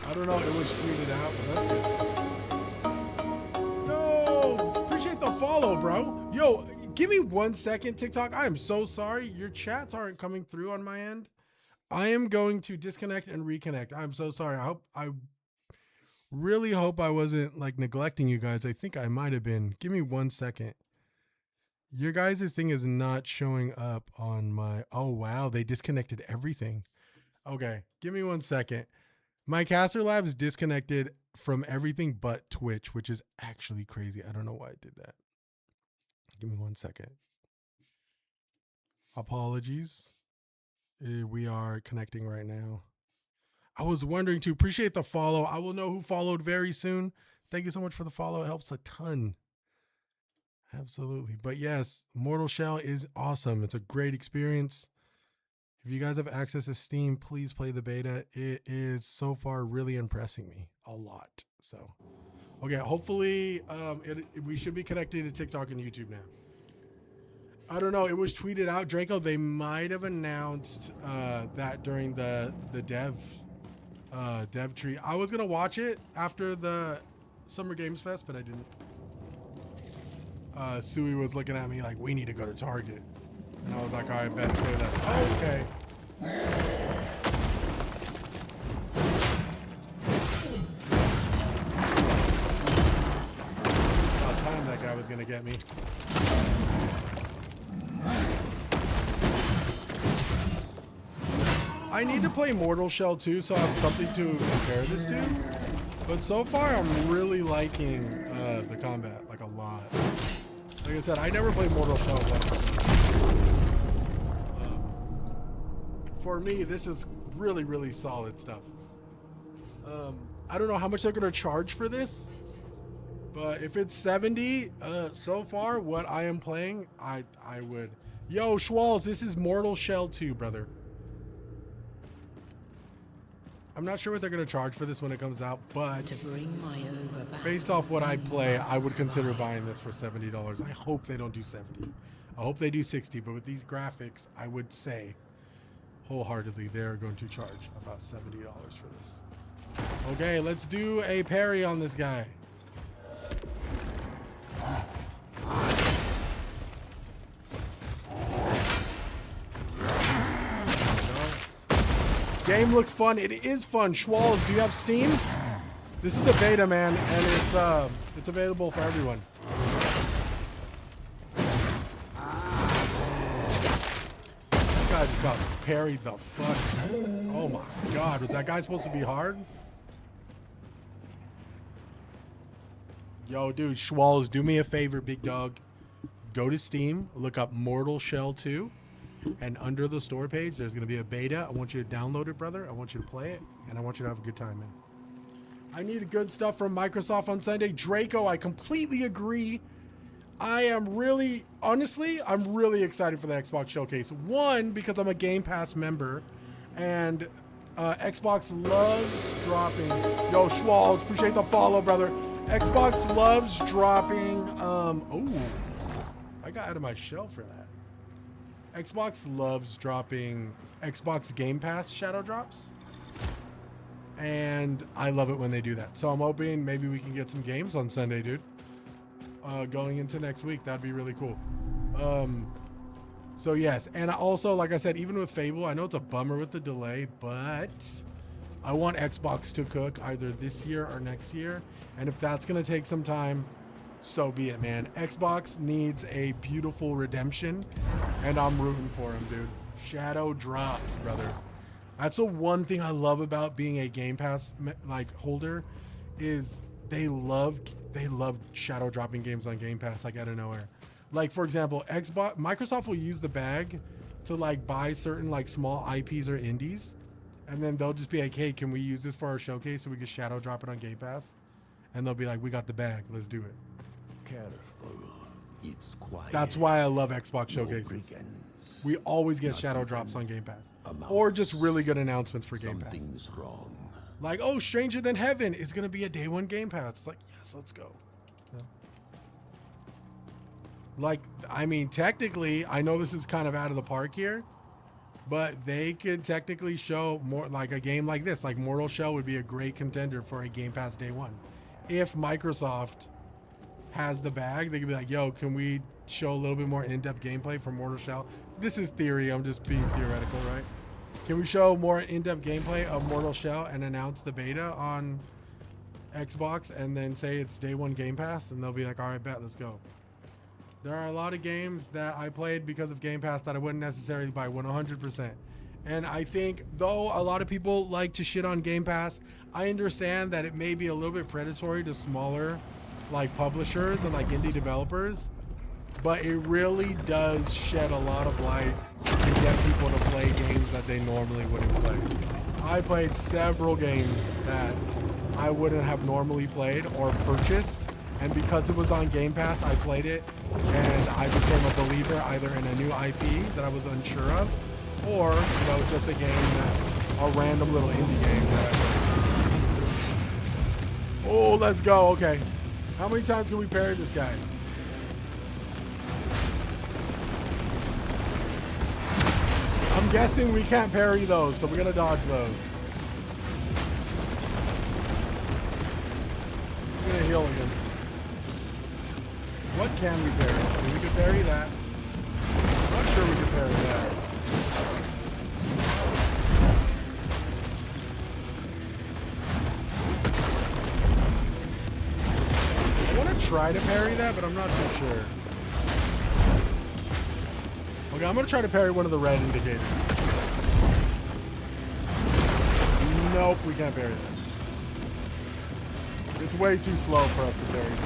Speaker 1: I don't know if it was tweeted out, but that's good. Yo, appreciate the follow, bro. Yo, give me 1 second, TikTok. I am so sorry. Your chats aren't coming through on my end. I am going to disconnect and reconnect. I'm so sorry. I really hope I wasn't like neglecting you guys. I think I might have been. Give me 1 second. Your guys' thing is not showing up on my... Oh, wow. They disconnected everything. Okay. Give me 1 second. My Caster Lab is disconnected from everything but Twitch, which is actually crazy. I don't know why I did that. Give me 1 second. Apologies. We are connecting right now. I was wondering to appreciate the follow. I will know who followed very soon. Thank you so much for the follow. It helps a ton. Absolutely. But yes, Mortal Shell is awesome. It's a great experience. If you guys have access to Steam, please play the beta. It is so far really impressing me a lot. So, okay, hopefully we should be connected to TikTok and YouTube now. I don't know. It was tweeted out, Draco. They might have announced that during the dev tree. I was gonna watch it after the Summer Games Fest, but I didn't. Sui was looking at me like, we need to go to Target. And I was like, all right, bet, say that. Oh, okay. About time that guy was gonna get me. I need to play Mortal Shell 2 so I have something to compare this to. But so far, I'm really liking the combat, like a lot. Like I said, I never played Mortal Shell 1. For me, this is really, really solid stuff. I don't know how much they're going to charge for this. But if it's 70, so far, what I am playing, I would... Yo, Schwalls, this is Mortal Shell 2, brother. I'm not sure what they're going to charge for this when it comes out, but based off what I play, I would consider buying this for $70. I hope they don't do 70. I hope they do 60, but with these graphics, I would say wholeheartedly they're going to charge about $70 for this. Okay, let's do a parry on this guy. Game looks fun. It is fun. Schwalls, do you have Steam? This is a beta, man, and it's available for everyone. This guy just got parried the fuck. Oh my god, was that guy supposed to be hard? Yo, dude, Schwalls, do me a favor, big dog. Go to Steam, look up Mortal Shell 2, and under the store page, there's going to be a beta. I want you to download it, brother. I want you to play it, and I want you to have a good time, man. I need good stuff from Microsoft on Sunday. Draco, I completely agree. I am really, honestly, I'm really excited for the Xbox Showcase. One, because I'm a Game Pass member, and Xbox loves dropping. Yo, Schwalls, appreciate the follow, brother. Xbox loves dropping, oh, I got out of my shell for that. Xbox loves dropping Xbox Game Pass shadow drops. And I love it when they do that. So I'm hoping maybe we can get some games on Sunday, dude. Going into next week, that'd be really cool. So yes, and also, like I said, even with Fable, I know it's a bummer with the delay, but I want Xbox to cook either this year or next year. And if that's going to take some time, so be it, man. Xbox needs a beautiful redemption, and I'm rooting for him, dude. Shadow drops, brother. That's the one thing I love about being a Game Pass holder, is they love shadow dropping games on Game Pass like out of nowhere. Like, for example, Microsoft will use the bag to like buy certain like small IPs or indies, and then they'll just be like, hey, can we use this for our showcase so we can shadow drop it on Game Pass? And they'll be like, we got the bag, let's do it.
Speaker 7: Careful, it's quiet.
Speaker 1: That's why I love Xbox showcases. We always get shadow drops on Game Pass, or just really good announcements for Game Pass.
Speaker 7: Something's wrong.
Speaker 1: Like, oh, Stranger Than Heaven is gonna be a day one Game Pass. It's like, yes, let's go. Yeah. Like, I mean, technically, I know this is kind of out of the park here, but they could technically show more like a game like this, like Mortal Shell would be a great contender for a Game Pass day one. If Microsoft has the bag, they could be like, yo, can we show a little bit more in-depth gameplay for Mortal Shell? This is theory, I'm just being theoretical, right? Can we show more in-depth gameplay of Mortal Shell and announce the beta on Xbox and then say it's day one Game Pass? And they'll be like, all right, bet, let's go. There are a lot of games that I played because of Game Pass that I wouldn't necessarily buy 100%. And I think, though a lot of people like to shit on Game Pass, I understand that it may be a little bit predatory to smaller like publishers and like indie developers, but it really does shed a lot of light to get people to play games that they normally wouldn't play. I played several games that I wouldn't have normally played or purchased, and because it was on Game Pass, I played it, and I became a believer either in a new IP that I was unsure of, or just a game a random little indie game that I played. Oh, let's go. Okay. How many times can we parry this guy? I'm guessing we can't parry those, so we're gonna dodge those. I'm gonna heal again. What can we parry? We can parry that. I'm not sure we can parry that. I want to try to parry that, but I'm not too sure. Okay, I'm going to try to parry one of the red indicators. Nope, we can't bury it. It's way too slow for us to bury it.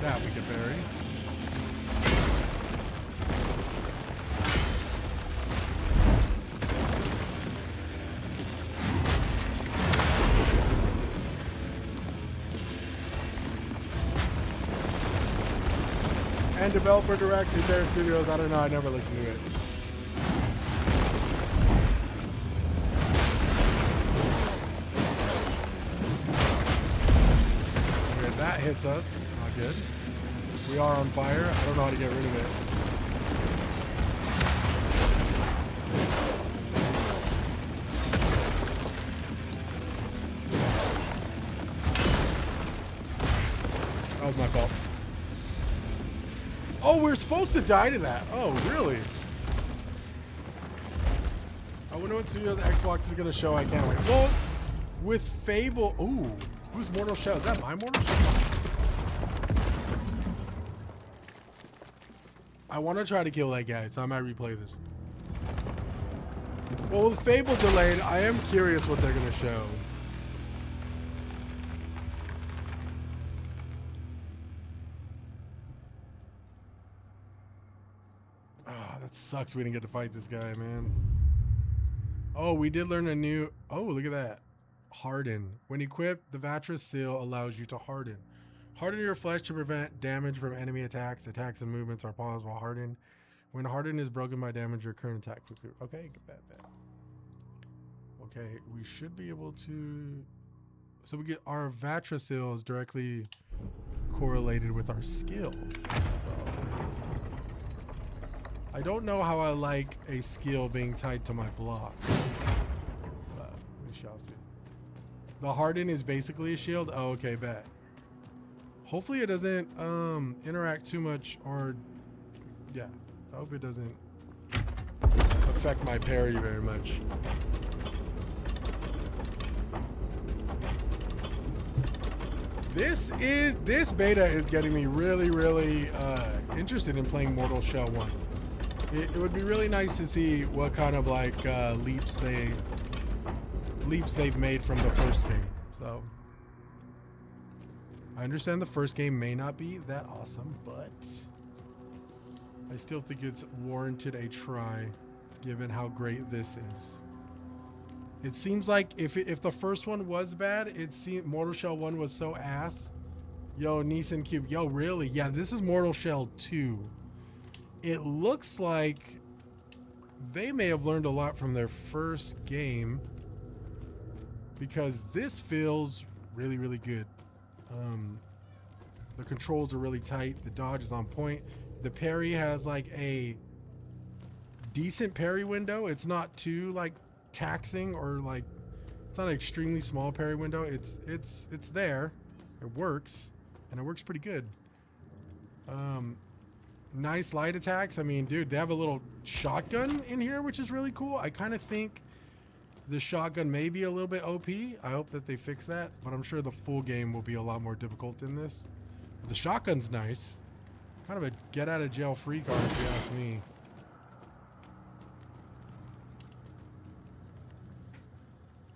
Speaker 1: That we can bury. And developer directed their studios. I don't know. I never looked into it. Okay, that hits us. Not good. We are on fire. I don't know how to get rid of it. That was my fault. Oh, we're supposed to die to that. Oh, really? I wonder what studio the Xbox is going to show. I can't wait. Well, with Fable. Ooh, who's Mortal Shell? Is that my Mortal Shell? I want to try to kill that guy, so I might replay this. Well, with Fable delayed, I am curious what they're going to show. That sucks we didn't get to fight this guy, man. Oh, we did learn a new... Oh, look at that. Harden. When equipped, the Vatras seal allows you to harden. Harden your flesh to prevent damage from enemy attacks. Attacks and movements are paused while hardened. When harden is broken by damage, your current attack quickly... Okay, get that back. Okay, we should be able to... So we get our Vatras seal is directly correlated with our skill. I don't know how I like a skill being tied to my block. But we shall see. The harden is basically a shield. Oh, okay, bet. Hopefully it doesn't interact too much, or yeah, I hope it doesn't affect my parry very much. This beta is getting me really interested in playing Mortal Shell 1. It would be really nice to see what kind of like leaps they've made from the first game. So I understand the first game may not be that awesome, but I still think it's warranted a try given how great this is. It seems like if the first one was bad, it seemed Mortal Shell 1 was so ass. Yo, Nissan Cube. Yo, really? Yeah, this is Mortal Shell 2. It looks like they may have learned a lot from their first game, because this feels really good. The controls are really tight. The dodge is on point. The parry has like a decent parry window. It's not too like taxing, or like it's not an extremely small parry window. It's there. It works, and it works pretty good. Nice light attacks. I mean, dude, they have a little shotgun in here, which is really cool. I kind of think the shotgun may be a little bit OP. I hope that they fix that, but I'm sure the full game will be a lot more difficult in this. But the shotgun's nice. Kind of a get out of jail free card, if you ask me.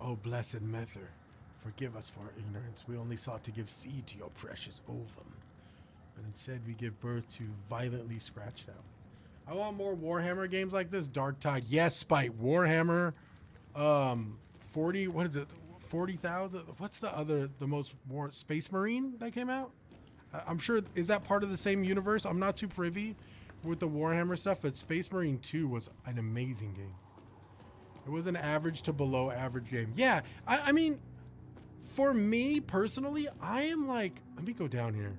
Speaker 1: Oh, blessed Mether, forgive us for our ignorance. We only sought to give seed to your precious ovum, but instead we give birth to violently scratched out. I want more Warhammer games like this. Dark Tide, yes, Spite. Warhammer, 40. What is it? 40,000. What's the most more Space Marine that came out? I'm sure, is that part of the same universe? I'm not too privy with the Warhammer stuff, but Space Marine 2 was an amazing game. It was an average to below average game. Yeah, I mean, for me personally, I am like, let me go down here.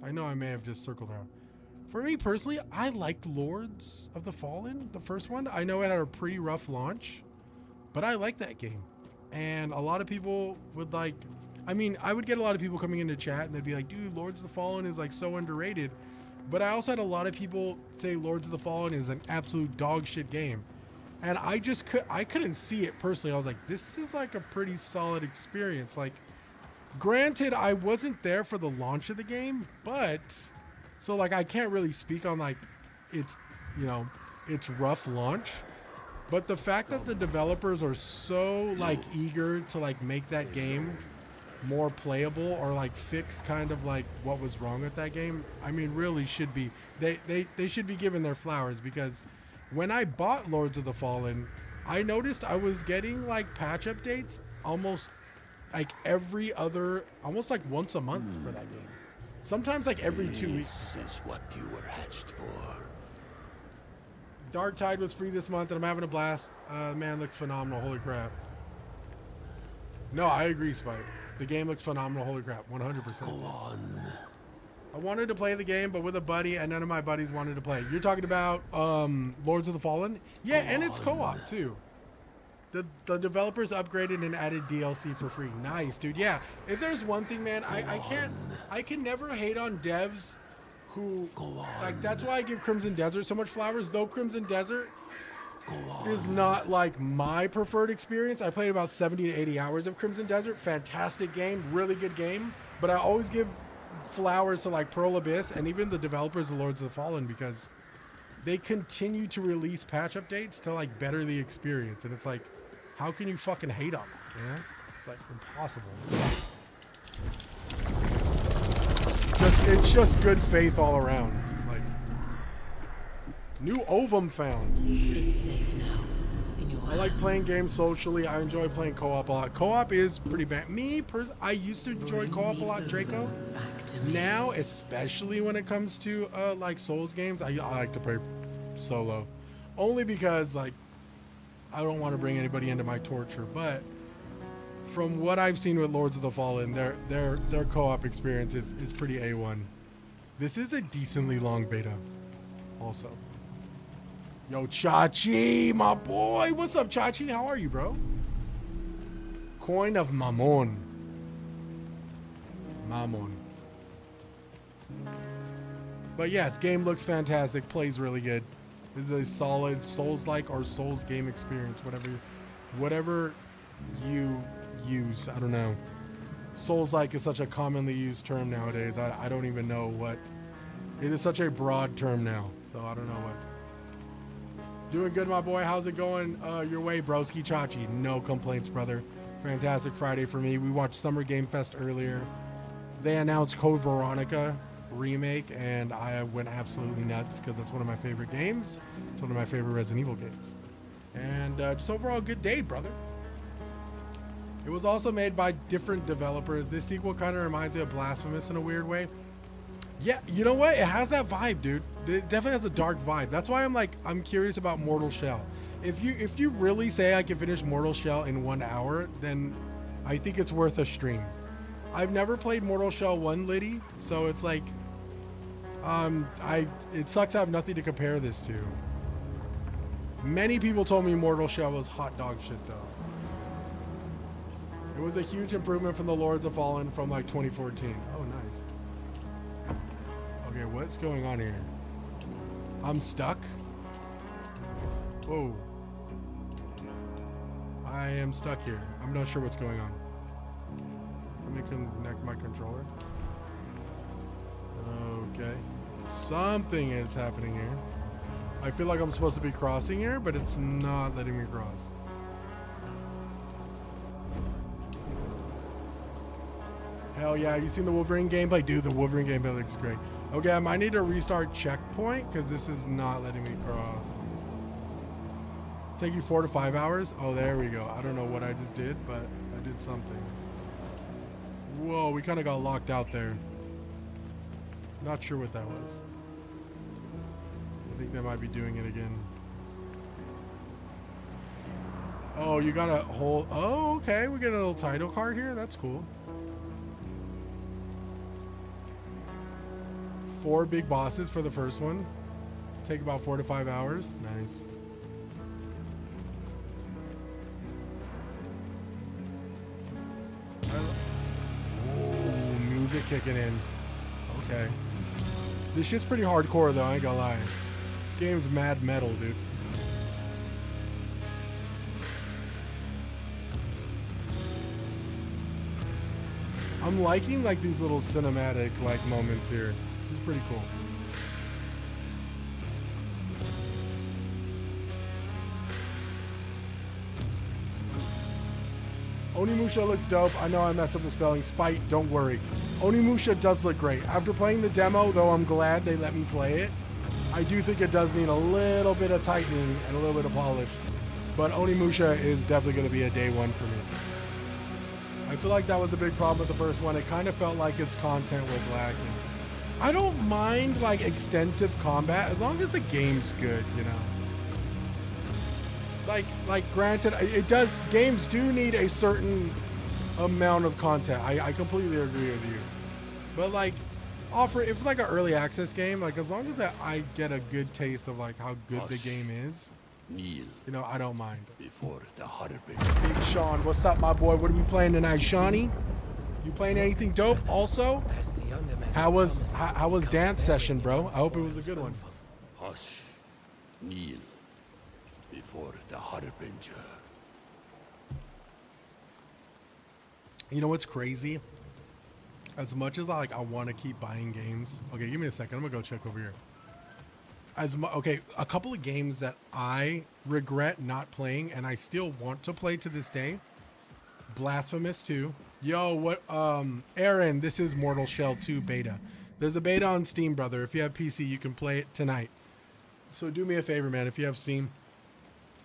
Speaker 1: I know I may have just circled around. For me personally, I liked Lords of the Fallen, the first one. I know it had a pretty rough launch, but I like that game. And a lot of people would like, I mean, I would get a lot of people coming into chat and they'd be like, dude, Lords of the Fallen is like so underrated. But I also had a lot of people say Lords of the Fallen is an absolute dog shit game. And I couldn't see it personally. I was like, this is like a pretty solid experience. Like, Granted, I wasn't there for the launch of the game, but so like I can't really speak on like its, you know, its rough launch. But the fact that the developers are so like eager to like make that game more playable or like fix kind of like what was wrong with that game, I mean, really should be they should be given their flowers, because when I bought Lords of the Fallen, I noticed I was getting like patch updates almost like every other, almost like once a month for that game. Sometimes like every 2 weeks.
Speaker 7: This is what you were hatched for.
Speaker 1: Dark Tide was free this month and I'm having a blast. Man, looks phenomenal. Holy crap. No, I agree, Spike. The game looks phenomenal. Holy crap. 100%.
Speaker 7: Go on.
Speaker 1: I wanted to play the game, but with a buddy, and none of my buddies wanted to play. You're talking about Lords of the Fallen? Yeah, and it's co-op too. The developers upgraded and added DLC for free. Nice, dude. Yeah, if there's one thing, man, I can never hate on devs who, like, that's why I give Crimson Desert so much flowers, though Crimson Desert is not like my preferred experience. I played about 70 to 80 hours of Crimson Desert. Fantastic game, really good game, but I always give flowers to like Pearl Abyss and even the developers of Lords of the Fallen, because they continue to release patch updates to like better the experience, and it's like, how can you fucking hate on that? You know? It's like impossible. It's just good faith all around. Like, new ovum found.
Speaker 8: It's safe now. In your
Speaker 1: I like playing games socially. I enjoy playing co-op a lot. Co-op is pretty bad. I used to enjoy co-op a lot, Draco.
Speaker 8: back to me.
Speaker 1: Now, especially when it comes to like Souls games, I like to play solo, only because like I don't want to bring anybody into my torture. But from what I've seen with Lords of the Fallen, their co-op experience is pretty A1. This is a decently long beta, also. Yo, Chachi, my boy, what's up, Chachi? How are you, bro? Coin of Mammon. Mammon. But yes, game looks fantastic, plays really good. This is a solid Souls-like or Souls game experience, whatever you use. I don't know. Souls-like is such a commonly used term nowadays. I don't even know what. It is such a broad term now, so I don't know what. Doing good, my boy. How's it going your way, broski Chachi? No complaints, brother. Fantastic Friday for me. We watched Summer Game Fest earlier. They announced Code Veronica remake, and I went absolutely nuts because that's one of my favorite games. It's one of my favorite Resident Evil games. And just overall good day, brother. It was also made by different developers. This sequel kind of reminds me of Blasphemous in a weird way. Yeah, you know what? It has that vibe, dude. It definitely has a dark vibe. That's why I'm curious about Mortal Shell. If you really say I can finish Mortal Shell in 1 hour, then I think it's worth a stream. I've never played Mortal Shell 1, Liddy, so it's like it sucks I have nothing to compare this to. Many people told me Mortal Shell was hot dog shit though. It was a huge improvement from the Lords of Fallen from like 2014. Oh, nice. Okay, what's going on here? I'm stuck. Whoa. I am stuck here. I'm not sure what's going on. Let me connect my controller. Okay. Something is happening here. I feel like I'm supposed to be crossing here, but it's not letting me cross. Hell yeah, you seen the Wolverine gameplay? Dude, the Wolverine gameplay looks great. Okay, I might need to restart checkpoint because this is not letting me cross. Take you 4 to 5 hours? Oh, there we go. I don't know what I just did, but I did something. Whoa, we kind of got locked out there. Not sure what that was. I think they might be doing it again. Oh, you gotta hold. Oh, okay. We get a little title card here. That's cool. 4 big bosses for the first one. Take about 4 to 5 hours. Nice. Oh, music kicking in. Okay. This shit's pretty hardcore though, I ain't gonna lie. This game's mad metal, dude. I'm liking like these little cinematic like moments here. This is pretty cool. Onimusha looks dope. I know I messed up the spelling. Spite, don't worry. Onimusha does look great. After playing the demo, though I'm glad they let me play it, I do think it does need a little bit of tightening and a little bit of polish. But Onimusha is definitely going to be a day one for me. I feel like that was a big problem with the first one. It kind of felt like its content was lacking. I don't mind like extensive combat as long as the game's good, you know. Like granted, it does, games do need a certain amount of content. I completely agree with you. But like if it's like an early access game, like as long as I get a good taste of like how good the game is,
Speaker 7: Kneel
Speaker 1: you know, I don't mind.
Speaker 7: before the Harbinger.
Speaker 1: Big Sean, what's up, my boy? What are we playing tonight, Shawnee? You playing anything dope? Also, how was dance session, bro? I hope it was a good one.
Speaker 7: Hush. Kneel before the Harbinger.
Speaker 1: You know what's crazy? As much as I want to keep buying games. Okay, give me a second. I'm gonna go check over here. Okay, a couple of games that I regret not playing and I still want to play to this day. Blasphemous 2. Yo, what? Aaron, this is Mortal Shell 2 beta. There's a beta on Steam, brother. If you have PC, you can play it tonight. So do me a favor, man. If you have Steam,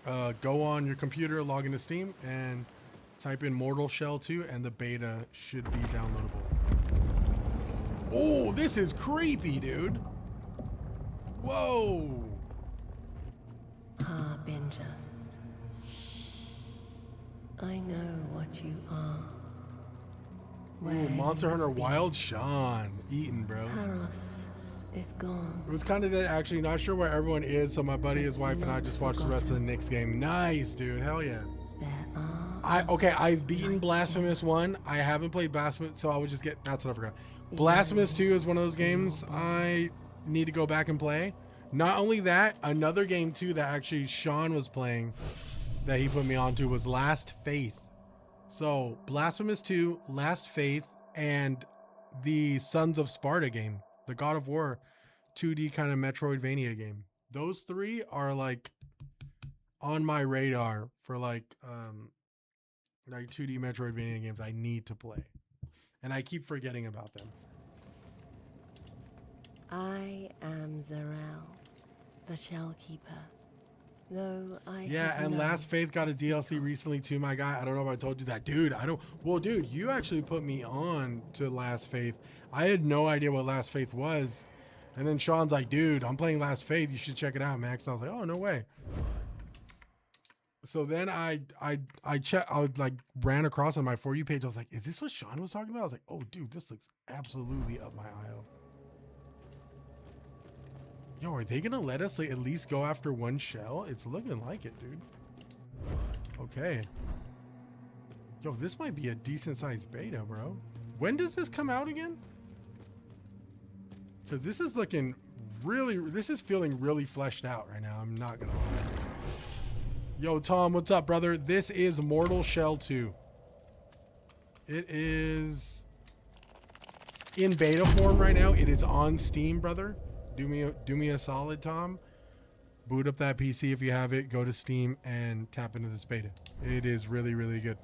Speaker 1: go on your computer, log into Steam, and type in Mortal Shell 2, and the beta should be downloadable. Oh, this is creepy, dude. Whoa.
Speaker 2: Harbinger. I know what you are.
Speaker 1: Ooh, Monster Hunter Wild Sean. Eaten, bro.
Speaker 2: Paros is gone.
Speaker 1: It was kind of dead, actually. Not sure where everyone is, so my buddy, his wife, and I just watched the rest of the Knicks game. Nice, dude. Hell yeah. I've beaten Blasphemous 1. I haven't played Blasphemous, so I would just get... That's what I forgot. Blasphemous 2 is one of those games I need to go back and play. Not only that, another game, too, that actually Sean was playing that he put me onto was Last Faith. So, Blasphemous 2, Last Faith, and the Sons of Sparta game. The God of War 2D kind of Metroidvania game. Those three are like on my radar for like 2D Metroidvania games I need to play. And I keep forgetting about them.
Speaker 2: I am Zarel, the Shell Keeper. Though
Speaker 1: and Last Faith got a DLC recently too, my guy. I don't know if I told you that. Dude, dude, you actually put me on to Last Faith. I had no idea what Last Faith was. And then Sean's like, dude, I'm playing Last Faith. You should check it out, Max. And I was like, oh, no way. So then I like ran across on my For You page. I was like, is this what Sean was talking about? I was like, oh, dude, this looks absolutely up my aisle. Yo, are they gonna let us like at least go after one shell? It's looking like it, dude. Okay. Yo, this might be a decent sized beta, bro. When does this come out again? Because this is looking really, this is feeling really fleshed out right now. I'm not gonna lie. Yo, Tom, what's up, brother? This is Mortal Shell 2. It is in beta form right now. It is on Steam, brother. Do me a solid, Tom. Boot up that PC if you have it. Go to Steam and tap into this beta. It is really, really good.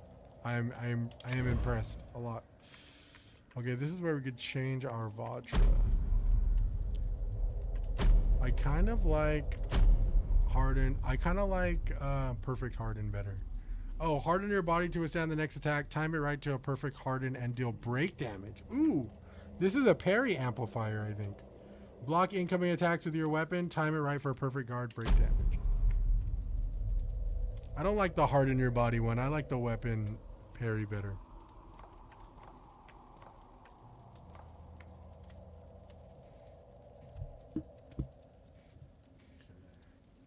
Speaker 1: I am impressed a lot. Okay, this is where we could change our Vajra. I kind of like Harden. I kind of like Perfect Harden better. Oh, harden your body to withstand the next attack. Time it right to a perfect harden and deal break damage. Ooh, this is a parry amplifier, I think. Block incoming attacks with your weapon. Time it right for a perfect guard break damage. I don't like the harden your body one. I like the weapon parry better.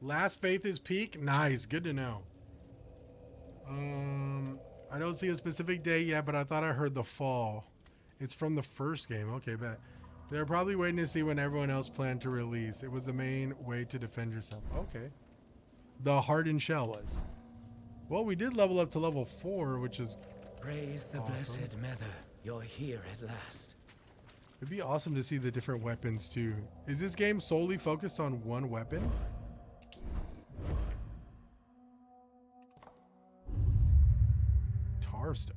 Speaker 1: Last Faith is peak. Nice. Good to know. I don't see a specific date yet, but I thought I heard the fall. It's from the first game. Okay, bet. They're probably waiting to see when everyone else planned to release. It was the main way to defend yourself. Okay. The hardened shell was. Well, we did level up to level 4, which is
Speaker 3: Praise the
Speaker 1: awesome.
Speaker 3: Blessed Mother. You're here at last.
Speaker 1: It'd be awesome to see the different weapons too. Is this game solely focused on one weapon?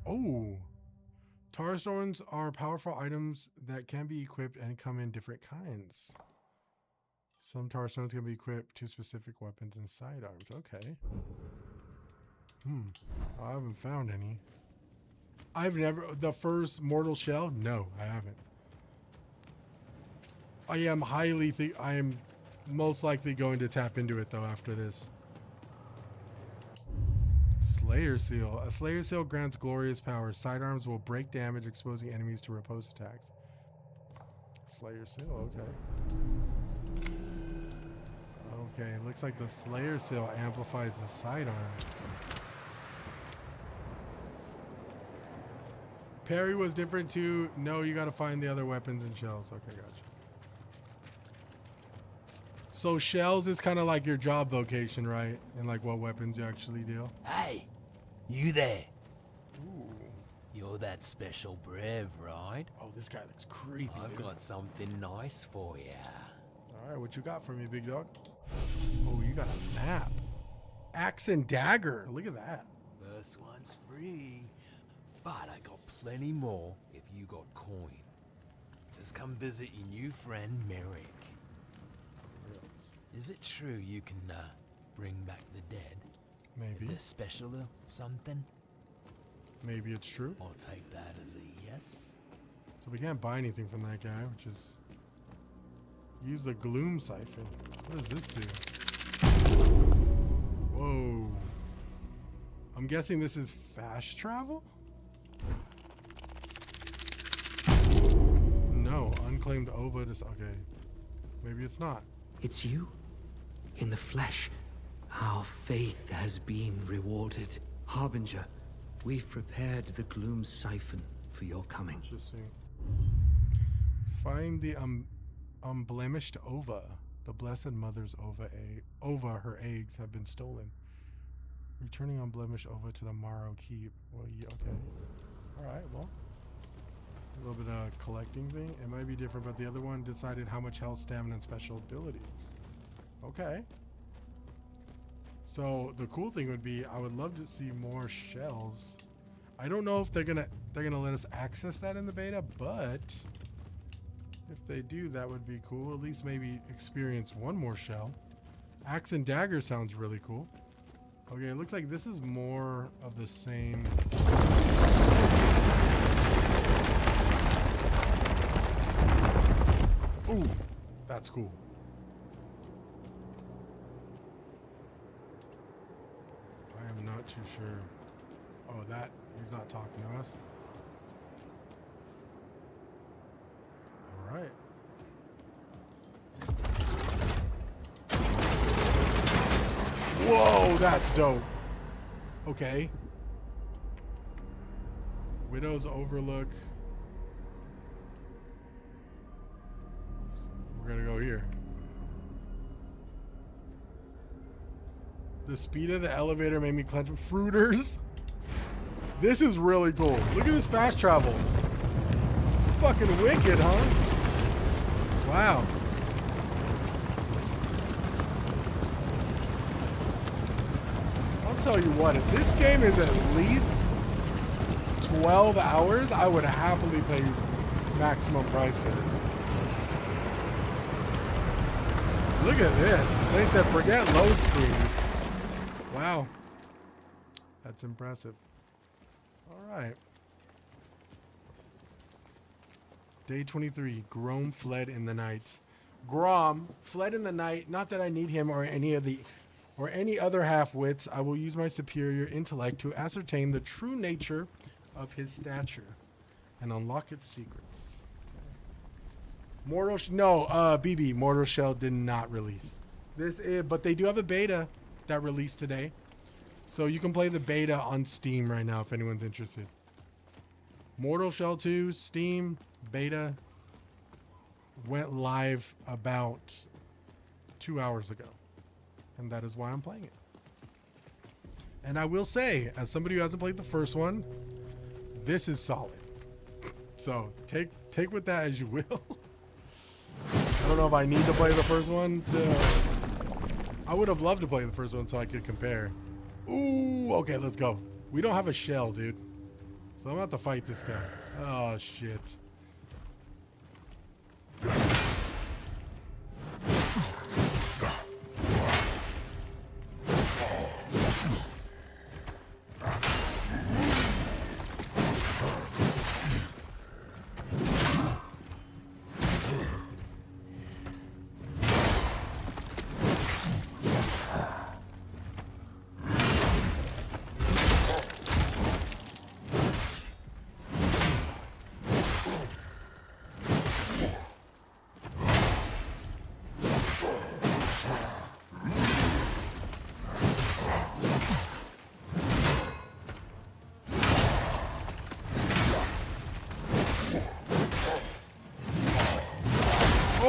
Speaker 1: Oh, tar stones are powerful items that can be equipped and come in different kinds. Some tar stones can be equipped to specific weapons and sidearms. Okay. I haven't found any. The first mortal shell? No, I haven't. I am most likely going to tap into it though after this. Slayer Seal. A Slayer Seal grants glorious power. Sidearms will break damage, exposing enemies to riposte attacks. Slayer Seal, okay. Okay, it looks like the Slayer Seal amplifies the sidearm. Parry was different too. No, you gotta find the other weapons and shells. Okay, gotcha. So shells is kind of like your job vocation, right? And like what weapons you actually deal.
Speaker 3: Hey, you there?
Speaker 1: Ooh.
Speaker 3: You're that special brev, right?
Speaker 1: Oh, this guy looks creepy.
Speaker 3: I've got something nice for ya.
Speaker 1: All right, what you got for me, big dog? Oh, you got a map. Axe and dagger. Look at that.
Speaker 3: First one's free, but I got plenty more if you got coin. Just come visit your new friend, Merrick. Is it true you can bring back the dead?
Speaker 1: Maybe.
Speaker 3: Is this special or something?
Speaker 1: Maybe it's true.
Speaker 3: I'll take that as a yes.
Speaker 1: So we can't buy anything from that guy, which is... Use the gloom siphon. What does this do? Whoa. I'm guessing this is fast travel? No, unclaimed Ova. Okay. Maybe it's not.
Speaker 9: It's you? In the flesh. Our faith has been rewarded. Harbinger, we've prepared the gloom siphon for your coming.
Speaker 1: Interesting. Find the unblemished Ova. The Blessed Mother's Ova, her eggs have been stolen. Returning unblemished Ova to the Morrow Keep. Well, yeah, okay. Alright, well. A little bit of collecting thing. It might be different, but the other one decided how much health, stamina, and special ability. Okay. So the cool thing would be, I would love to see more shells. I don't know if they're gonna let us access that in the beta, but if they do, that would be cool. At least maybe experience one more shell. Axe and dagger sounds really cool. Okay, it looks like this is more of the same. Ooh, that's cool. I am not too sure. Oh, that, he's not talking to us. All right. Whoa, that's dope. Okay. Widow's Overlook. We're gonna go here. The speed of the elevator made me clench. Fruiters. This is really cool. Look at this fast travel. Fucking wicked, huh? Wow. I'll tell you what, if this game is at least 12 hours, I would happily pay maximum price for it. Look at this. They said forget load screens. Wow. That's impressive. All right. Day 23. Grom fled in the night. Grom fled in the night. Not that I need him or any other half-wits. I will use my superior intellect to ascertain the true nature of his stature and unlock its secrets. BB, Mortal Shell did not release. But they do have a beta that released today. So you can play the beta on Steam right now if anyone's interested. Mortal Shell 2, Steam, beta, went live about 2 hours ago. And that is why I'm playing it. And I will say, as somebody who hasn't played the first one, this is solid. So take with that as you will. I don't know if I need to play the first one I would have loved to play the first one so I could compare. Ooh, okay, let's go. We don't have a shell, dude. So I'm about to fight this guy. Oh, shit.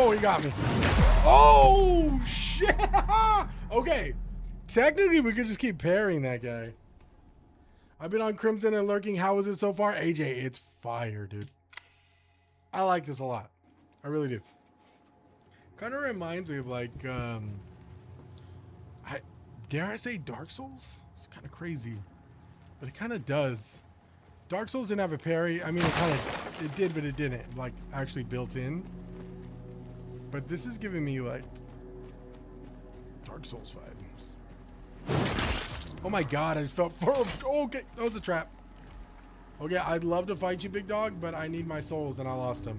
Speaker 1: Oh, he got me. Oh, shit. Okay. Technically, we could just keep parrying that guy. I've been on Crimson and Lurking. How is it so far? AJ, it's fire, dude. I like this a lot. I really do. Kind of reminds me of like, dare I say Dark Souls? It's kind of crazy, but it kind of does. Dark Souls didn't have a parry. I mean, it did, but it didn't. Like, actually built in. But this is giving me like Dark Souls vibes. Oh my god, I just felt for okay, that was a trap. Okay, I'd love to fight you, big dog, but I need my souls and I lost them.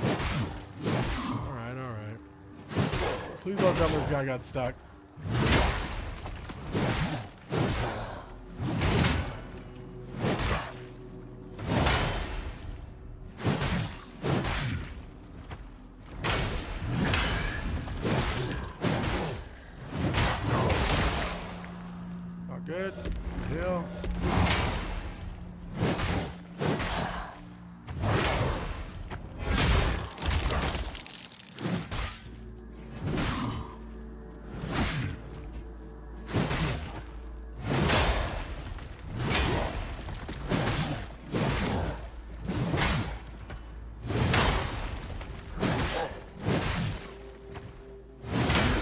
Speaker 1: Alright, alright. Please don't tell me this guy got stuck. Good. Heal.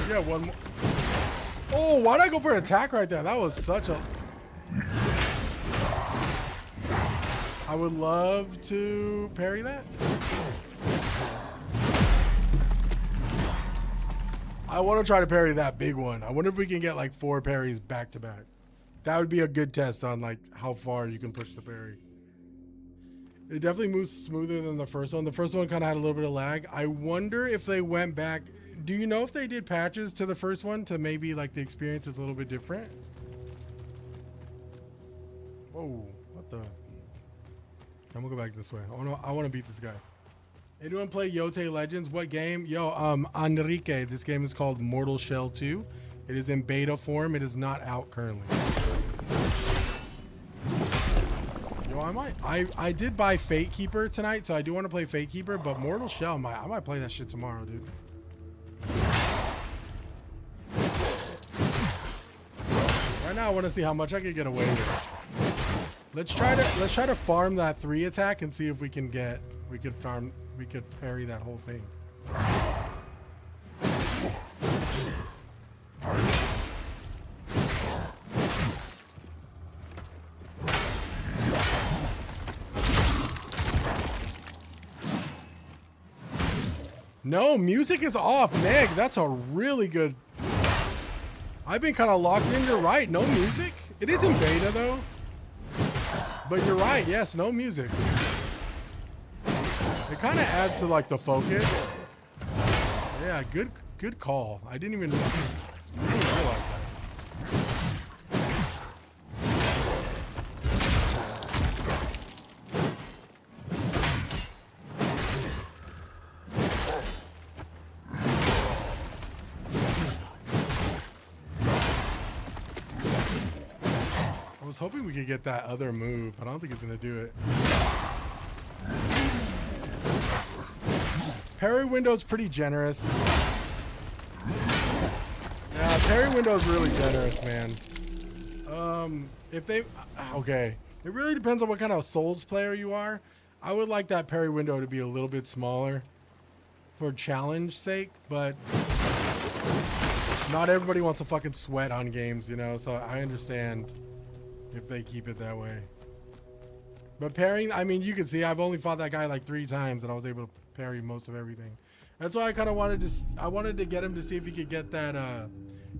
Speaker 1: Yeah, one more. Oh, why'd I go for an attack right there? That was such a... I would love to parry that. I want to try to parry that big one. I wonder if we can get like 4 parries back to back. That would be a good test on like how far you can push the parry. It definitely moves smoother than the first one. The first one kind of had a little bit of lag. I wonder if they went back... Do you know if they did patches to the first one to maybe like the experience is a little bit different? Whoa, what the? I'm gonna go back this way. I want to beat this guy. Anyone play Yote Legends? What game? Yo, Enrique, this game is called Mortal Shell 2. It is in beta form. It is not out currently. Yo, I did buy FATEKEEPER tonight, so I do want to play FATEKEEPER, but Mortal Shell, I might play that shit tomorrow, dude. Right now I want to see how much I can get away with. Let's try to farm that 3 attack and see if we can we could parry that whole thing. No, music is off, Meg. That's a really good... I've been kind of locked in. You're right. No music. It is in beta, though. But you're right. Yes, no music. It kind of adds to, like, the focus. Yeah, good call. I didn't even realize that. I was hoping we could get that other move, but I don't think it's gonna do it. Parry window's pretty generous. Yeah, parry window's really generous, man. If they... Okay. It really depends on what kind of Souls player you are. I would like that parry window to be a little bit smaller for challenge sake, but not everybody wants to fucking sweat on games, you know, so I understand if they keep it that way. But parrying, I mean, you can see I've only fought that guy like 3 times and I was able to parry most of everything. That's why I kind of wanted to get him to see if he could get that,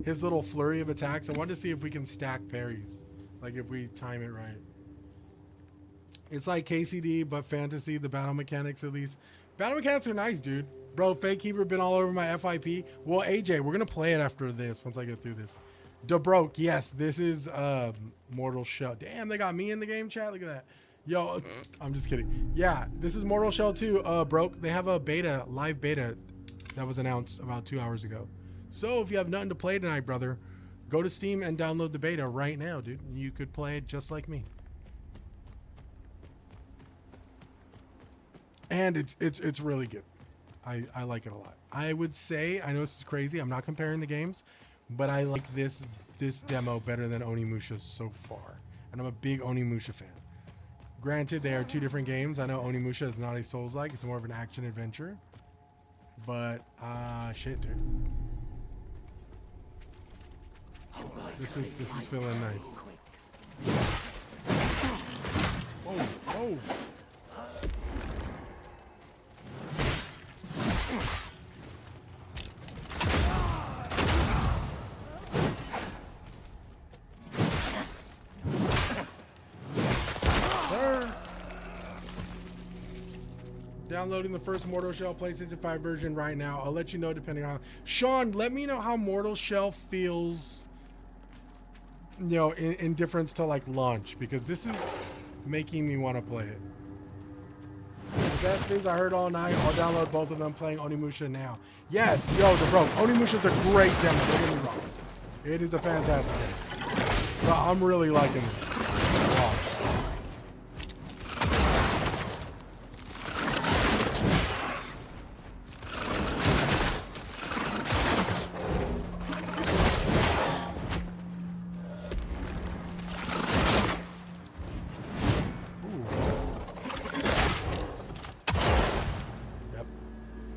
Speaker 1: his little flurry of attacks. I wanted to see if we can stack parries, like if we time it right. It's like KCD, but fantasy, the battle mechanics at least. Battle mechanics are nice, dude. Bro, FATEKEEPER been all over my FIP. Well, AJ, we're going to play it after this, once I get through this. DeBroke, yes, this is Mortal Shell. Damn, they got me in the game chat. Look at that. Yo, I'm just kidding. Yeah, this is Mortal Shell 2, Broke. They have a beta, live beta that was announced about 2 hours ago. So if you have nothing to play tonight, brother, go to Steam and download the beta right now, dude. You could play it just like me. And it's really good. I like it a lot. I would say, I know this is crazy, I'm not comparing the games, but I like this demo better than Onimusha so far. And I'm a big Onimusha fan. Granted, they are 2 different games. I know Onimusha is not a Souls-like, it's more of an action adventure. But shit, dude. This is feeling nice. Oh. Downloading the first Mortal Shell PlayStation 5 version right now. I'll let you know depending on... Sean, let me know how Mortal Shell feels, you know, in difference to like launch, because this is making me want to play it. The best news I heard all night. I'll download both of them playing Onimusha now. Yes, yo, the bro. Onimusha's a great demo. Don't get me wrong. It is a fantastic game. But I'm really liking it. Wow.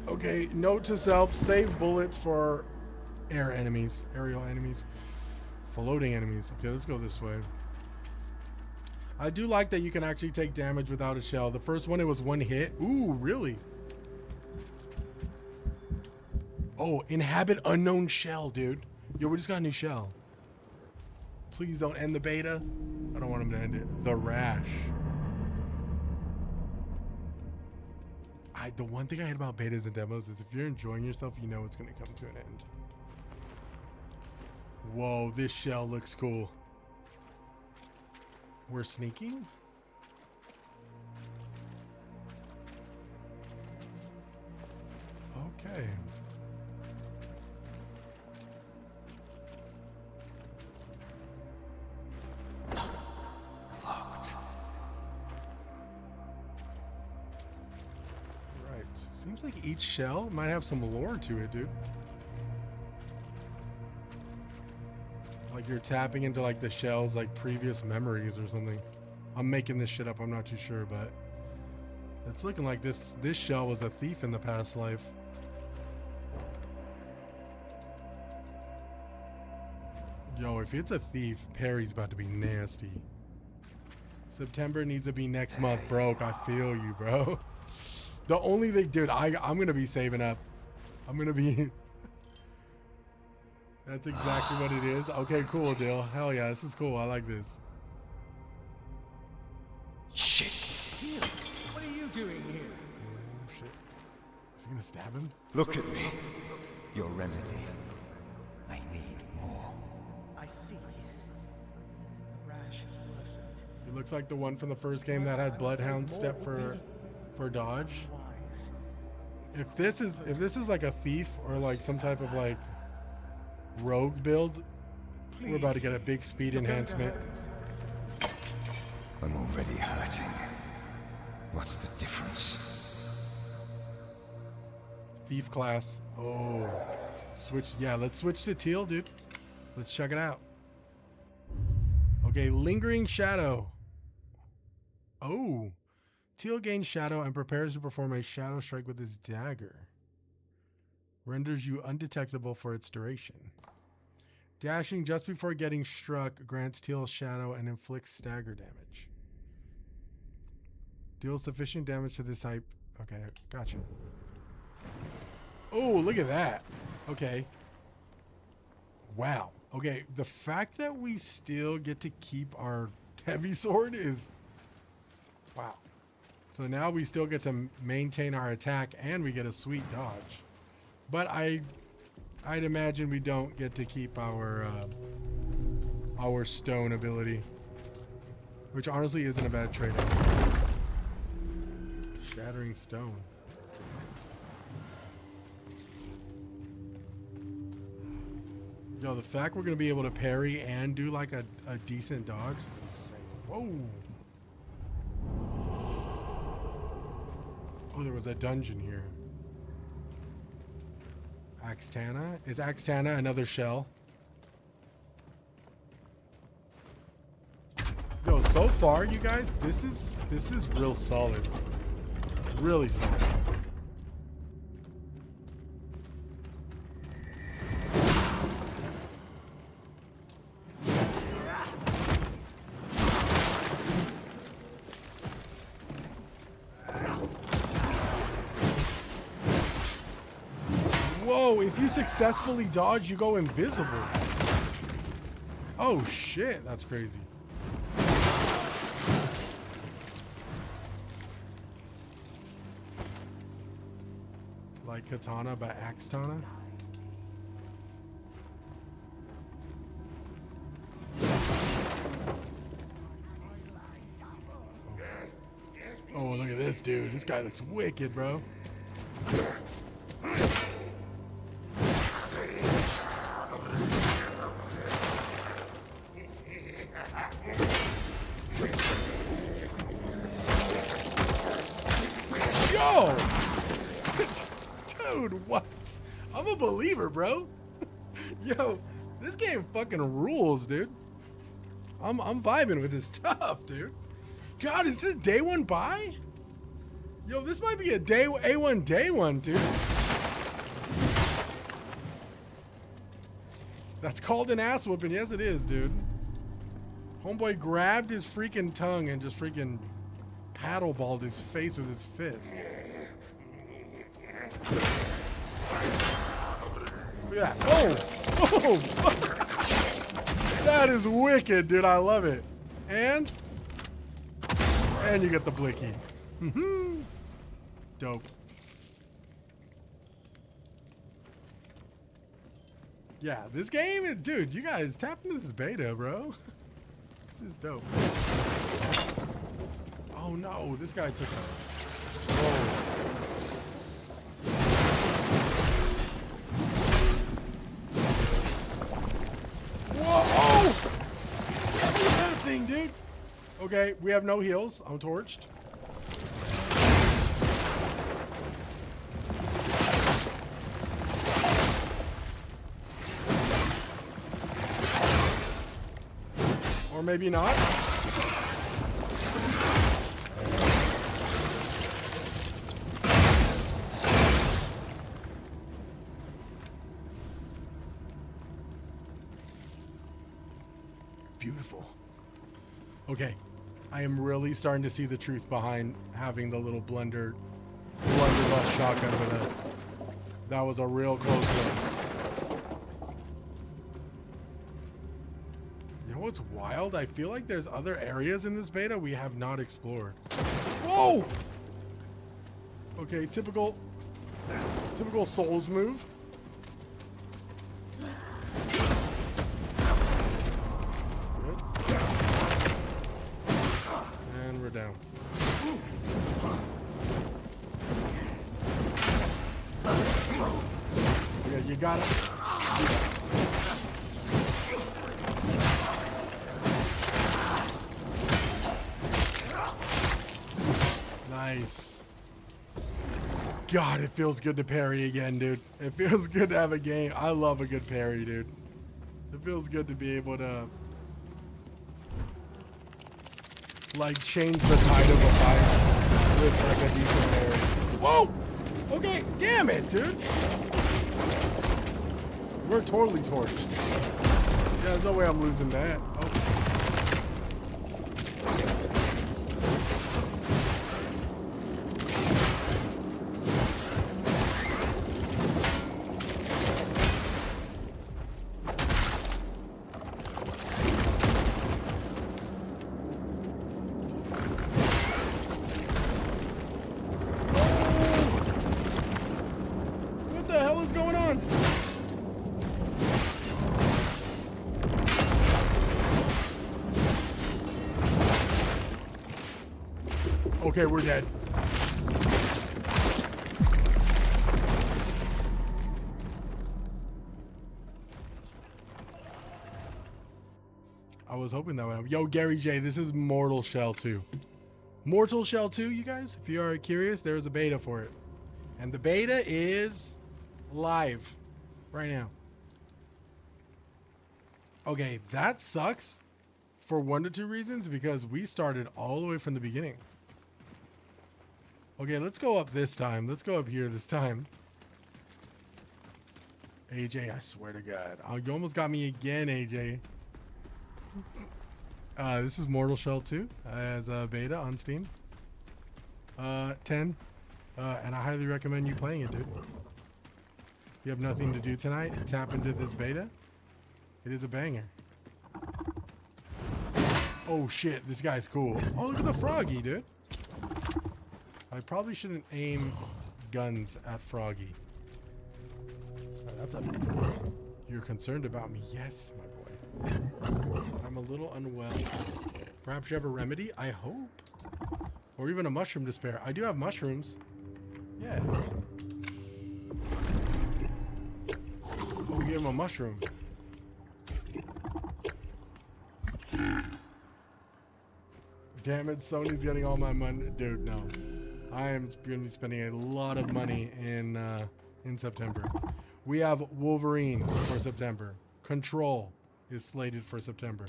Speaker 1: Okay, note to self, save bullets for aerial enemies, floating enemies. Okay, let's go this way. I do like that you can actually take damage without a shell. The first one, it was 1 hit. Ooh, really? Oh, inhabit unknown shell, dude. Yo, we just got a new shell. Please don't end the beta. I don't want him to end it. The Rash. The one thing I hate about betas and demos is if you're enjoying yourself, you know it's going to come to an end. Whoa, this shell looks cool. We're sneaking? Okay.
Speaker 3: Locked.
Speaker 1: Seems like each shell might have some lore to it, dude. Like you're tapping into like the shell's like previous memories or something. I'm making this shit up, I'm not too sure, but it's looking like this shell was a thief in the past life. Yo, if it's a thief, Perry's about to be nasty. September needs to be next month, Broke. I feel you, bro. The only thing, dude, I'm going to be saving up. I'm going to be... That's exactly what it is. Okay, cool, Dill. Hell yeah, this is cool. I like this.
Speaker 3: Shit. Teal, what are you doing here?
Speaker 1: Oh, shit. Is he going to stab him?
Speaker 3: Look at me. Your remedy. I need more.
Speaker 10: I see. The rash has worsened.
Speaker 1: It looks like the one from the first game that had Bloodhound step for dodge. If this is like a thief or like some type of like rogue build, we're about to get a big speed enhancement.
Speaker 3: I'm already hurting. What's the difference?
Speaker 1: Thief class. Oh, switch. Yeah, let's switch to teal, dude. Let's check it out. Okay, lingering shadow. Oh, Teal gains shadow and prepares to perform a shadow strike with his dagger. Renders you undetectable for its duration. Dashing just before getting struck grants Teal shadow and inflicts stagger damage. Deals sufficient damage to this type. Okay, gotcha. Oh, look at that. Okay. Wow. Okay, the fact that we still get to keep our heavy sword is... Wow. So now we still get to maintain our attack and we get a sweet dodge. But I'd imagine we don't get to keep our stone ability. Which honestly isn't a bad trade-off. Shattering stone. Yo, the fact we're going to be able to parry and do like a decent dodge is insane. Whoa. Oh, there was a dungeon here. Axtana? Is Axtana another shell? Yo, so far, you guys, this is real solid. Really solid. Whoa, if you successfully dodge, you go invisible. Oh shit, that's crazy. Like Katana by Axtana. Oh, look at this dude. This guy looks wicked, bro. Yo! Dude, what? I'm a believer, bro. Yo, this game fucking rules, dude. I'm vibing with this stuff, dude. God, is this day one buy? Yo, this might be a A1 day one, dude. That's called an ass whooping. Yes, it is, dude. Homeboy grabbed his freaking tongue and just freaking paddleballed his face with his fist. Look at that. Oh! Oh! That is wicked, dude. I love it. And you get the blicky. Dope. Yeah, this game is, dude, you guys tap into this beta, bro. This is dope. Oh no, this guy took a... Whoa. Whoa! Look at that thing, dude. Okay, we have no heals. I'm torched. Or maybe not. Beautiful. Okay. I am really starting to see the truth behind having the little blunderbuss shotgun with us. That was a real close one. You know what's wild? I feel like there's other areas in this beta we have not explored. Whoa! Okay, typical Souls move. And we're down. Yeah, you got it. Nice. God, it feels good to parry again, dude. It feels good to have a game. I love a good parry, dude. It feels good to be able to like change the tide of a fight. with like a decent parry. Whoa! Okay, damn it, dude. We're totally torched. Yeah, there's no way I'm losing that. Oh. What the hell is going on? Okay, we're dead. I was hoping that would happen. Yo, Gary J, this is Mortal Shell 2. Mortal Shell 2, you guys? If you are curious, there's a beta for it. And the beta is live right now. Okay, that sucks for 1 to 2 reasons because we started all the way from the beginning. Okay, let's go up this time. Let's go up here this time. AJ, I swear to God. Oh, you almost got me again, AJ. This is Mortal Shell 2 as a beta on Steam. 10. And I highly recommend you playing it, dude. If you have nothing to do tonight, tap into this beta. It is a banger. Oh shit, this guy's cool. Oh, look at the froggy, dude. I probably shouldn't aim guns at Froggy. That's a... You're concerned about me? Yes, my boy. I'm a little unwell. Perhaps you have a remedy? I hope. Or even a mushroom to spare. I do have mushrooms. Yeah. Oh, give him a mushroom. Damn it, Sony's getting all my money. Dude, no. I am going to be spending a lot of money in September. We have Wolverine for September. Control is slated for September.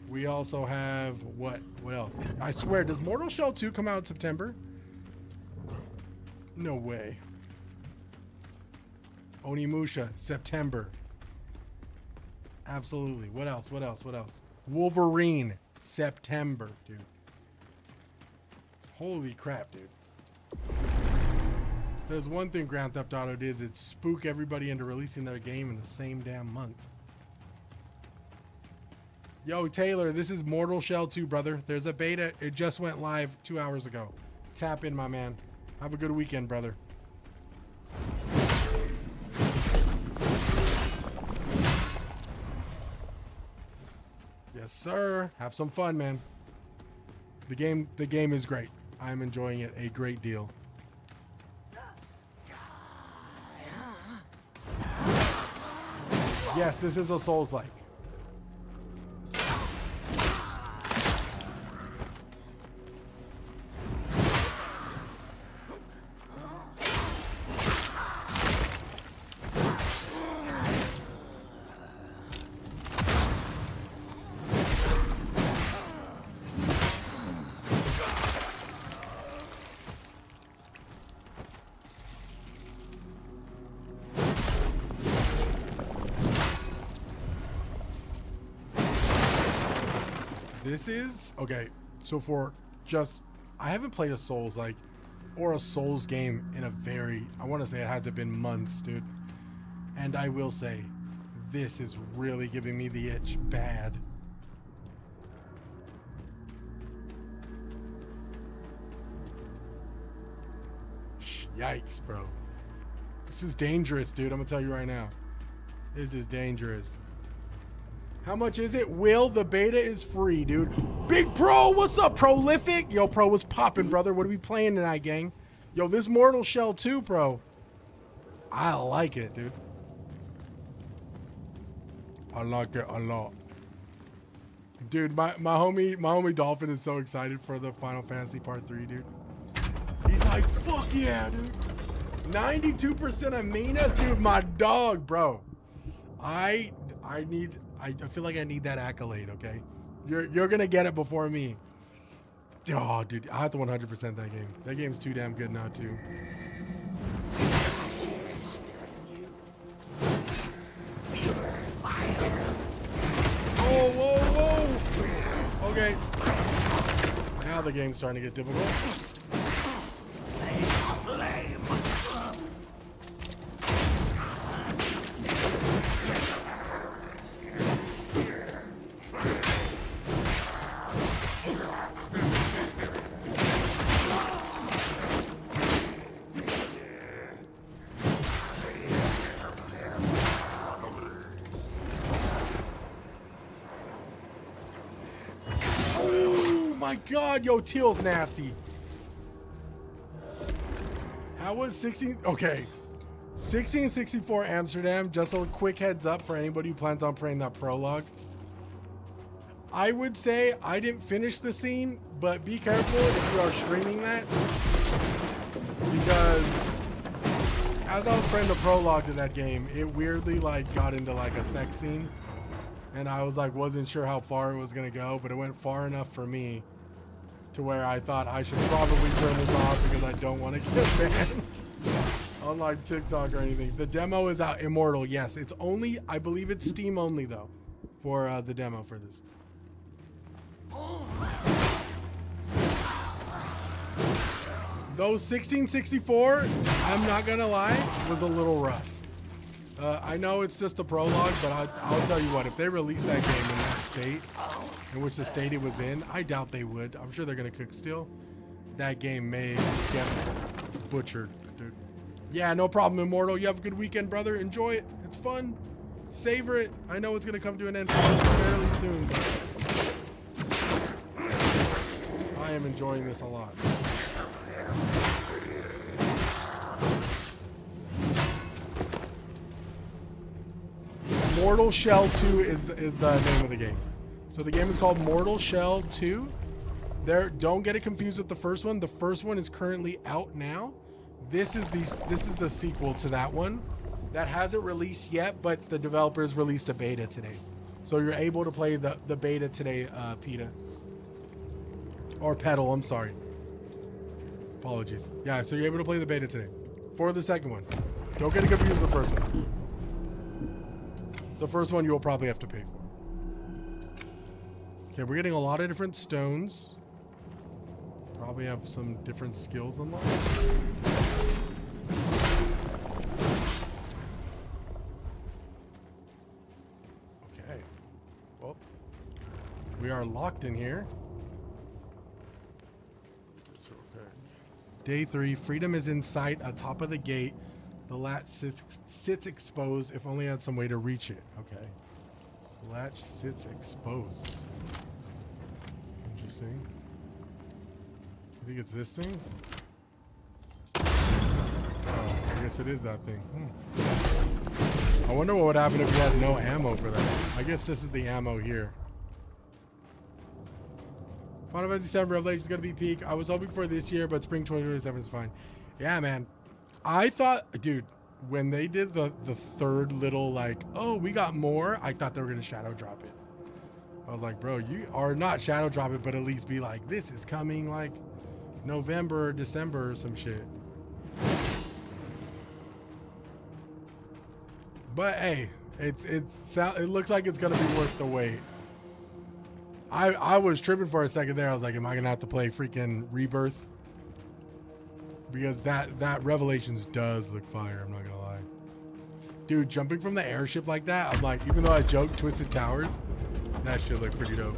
Speaker 1: We also have what else? I swear, does Mortal Shell 2 come out in September? No way. Onimusha, September. Absolutely. What else? What else? What else? Wolverine, September, dude. Holy crap, dude. There's one thing Grand Theft Auto did is it spook everybody into releasing their game in the same damn month. Yo, Taylor, this is Mortal Shell 2, brother. There's a beta. It just went live 2 hours ago. Tap in, my man. Have a good weekend, brother. Yes, sir. Have some fun, man. The game is great. I'm enjoying it a great deal. Yes, this is a Souls-like. This is okay. So for just, I haven't played a Souls-like or a Souls game in a very, I want to say it hasn't been months, dude. And I will say, this is really giving me the itch bad. Yikes, bro. This is dangerous, dude. I'm gonna tell you right now. This is dangerous. How much is it? Will, the beta is free, dude. Big Pro, what's up, Prolific? Yo, Pro, what's popping, brother? What are we playing tonight, gang? Yo, this Mortal Shell 2, Pro. I like it, dude. I like it a lot. Dude, my homie Dolphin is so excited for the Final Fantasy Part 3, dude. He's like, fuck yeah, dude. 92% of Minas, dude, my dog, bro. I feel like I need that accolade, okay? You're gonna get it before me. Oh, dude, I have to 100% that game. That game's too damn good now, too. Whoa, whoa, whoa! Okay. Now the game's starting to get difficult. My God, yo, Teal's nasty. How was 16? Okay. 1664 Amsterdam. Just a quick heads up for anybody who plans on playing that prologue. I would say I didn't finish the scene, but be careful if you are streaming that. Because as I was playing the prologue to that game, it weirdly like got into like a sex scene. And I was like, wasn't sure how far it was going to go, but it went far enough for me to where I thought I should probably turn this off because I don't want to get banned on like TikTok or anything. The demo is out. Immortal, yes. It's only, I believe it's Steam only though, for the demo for this. Those 1664, I'm not going to lie, was a little rough. I know it's just a prologue, but I'll tell you what, if they release that game in that state, in which the state it was in, I doubt they would. I'm sure they're going to cook still. That game may get butchered, dude. Yeah, no problem, Immortal. You have a good weekend, brother. Enjoy it. It's fun. Savor it. I know it's going to come to an end fairly soon, but I am enjoying this a lot. Mortal Shell 2 is the name of the game. So the game is called Mortal Shell 2. Don't get it confused with the first one. The first one is currently out now. This is the sequel to that one that hasn't released yet, but the developers released a beta today. So you're able to play the beta today, PETA. Or Pedal, I'm sorry. Apologies. Yeah, so you're able to play the beta today for the second one. Don't get it confused with the first one. The first one you will probably have to pay for. Okay, we're getting a lot of different stones. Probably have some different skills unlocked. Okay. Well, we are locked in here. Day 3, freedom is in sight atop of the gate. The latch sits exposed if only had some way to reach it. Okay. The latch sits exposed. Interesting. I think it's this thing? Oh, I guess it is that thing. I wonder what would happen if you had no ammo for that. I guess this is the ammo here. Final Fantasy VII Revelation is going to be peak. I was hoping for this year, but spring 2027 is fine. Yeah, man. I thought, dude, when they did the third little, like, oh, we got more, I thought they were going to shadow drop it. I was like, bro, you are not shadow drop it, but at least be like, this is coming, like, November or December or some shit. But, hey, it looks like it's going to be worth the wait. I was tripping for a second there. I was like, am I going to have to play freaking Rebirth? Because that Revelations does look fire, I'm not going to lie. Dude, jumping from the airship like that, I'm like, even though I joked Twisted Towers, that shit look pretty dope.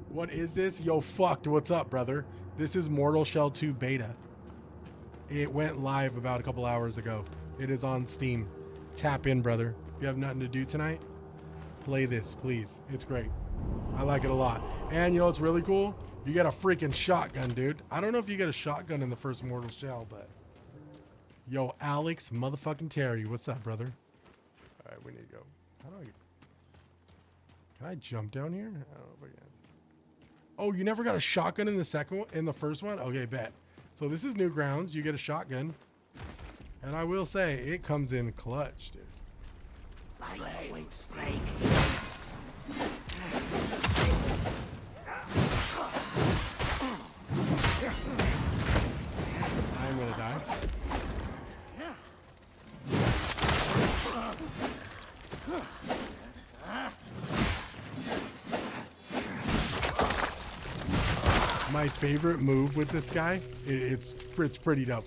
Speaker 1: What is this? Yo, fucked. What's up, brother? This is Mortal Shell 2 Beta. It went live about a couple hours ago. It is on Steam. Tap in, brother. If you have nothing to do tonight, play this, please. It's great. I like it a lot. And you know what's really cool? You get a freaking shotgun, dude. I don't know if you get a shotgun in the first Mortal Shell, but... Yo, Alex motherfucking Terry. What's up, brother? All right, we need to go. How do I... Can I jump down here? I don't know if I can. Oh, you never got a shotgun in the second one? In the first one? Okay, bet. So this is Newgrounds. You get a shotgun. And I will say, it comes in clutch, dude. gonna die. My favorite move with this guy, it's pretty dope.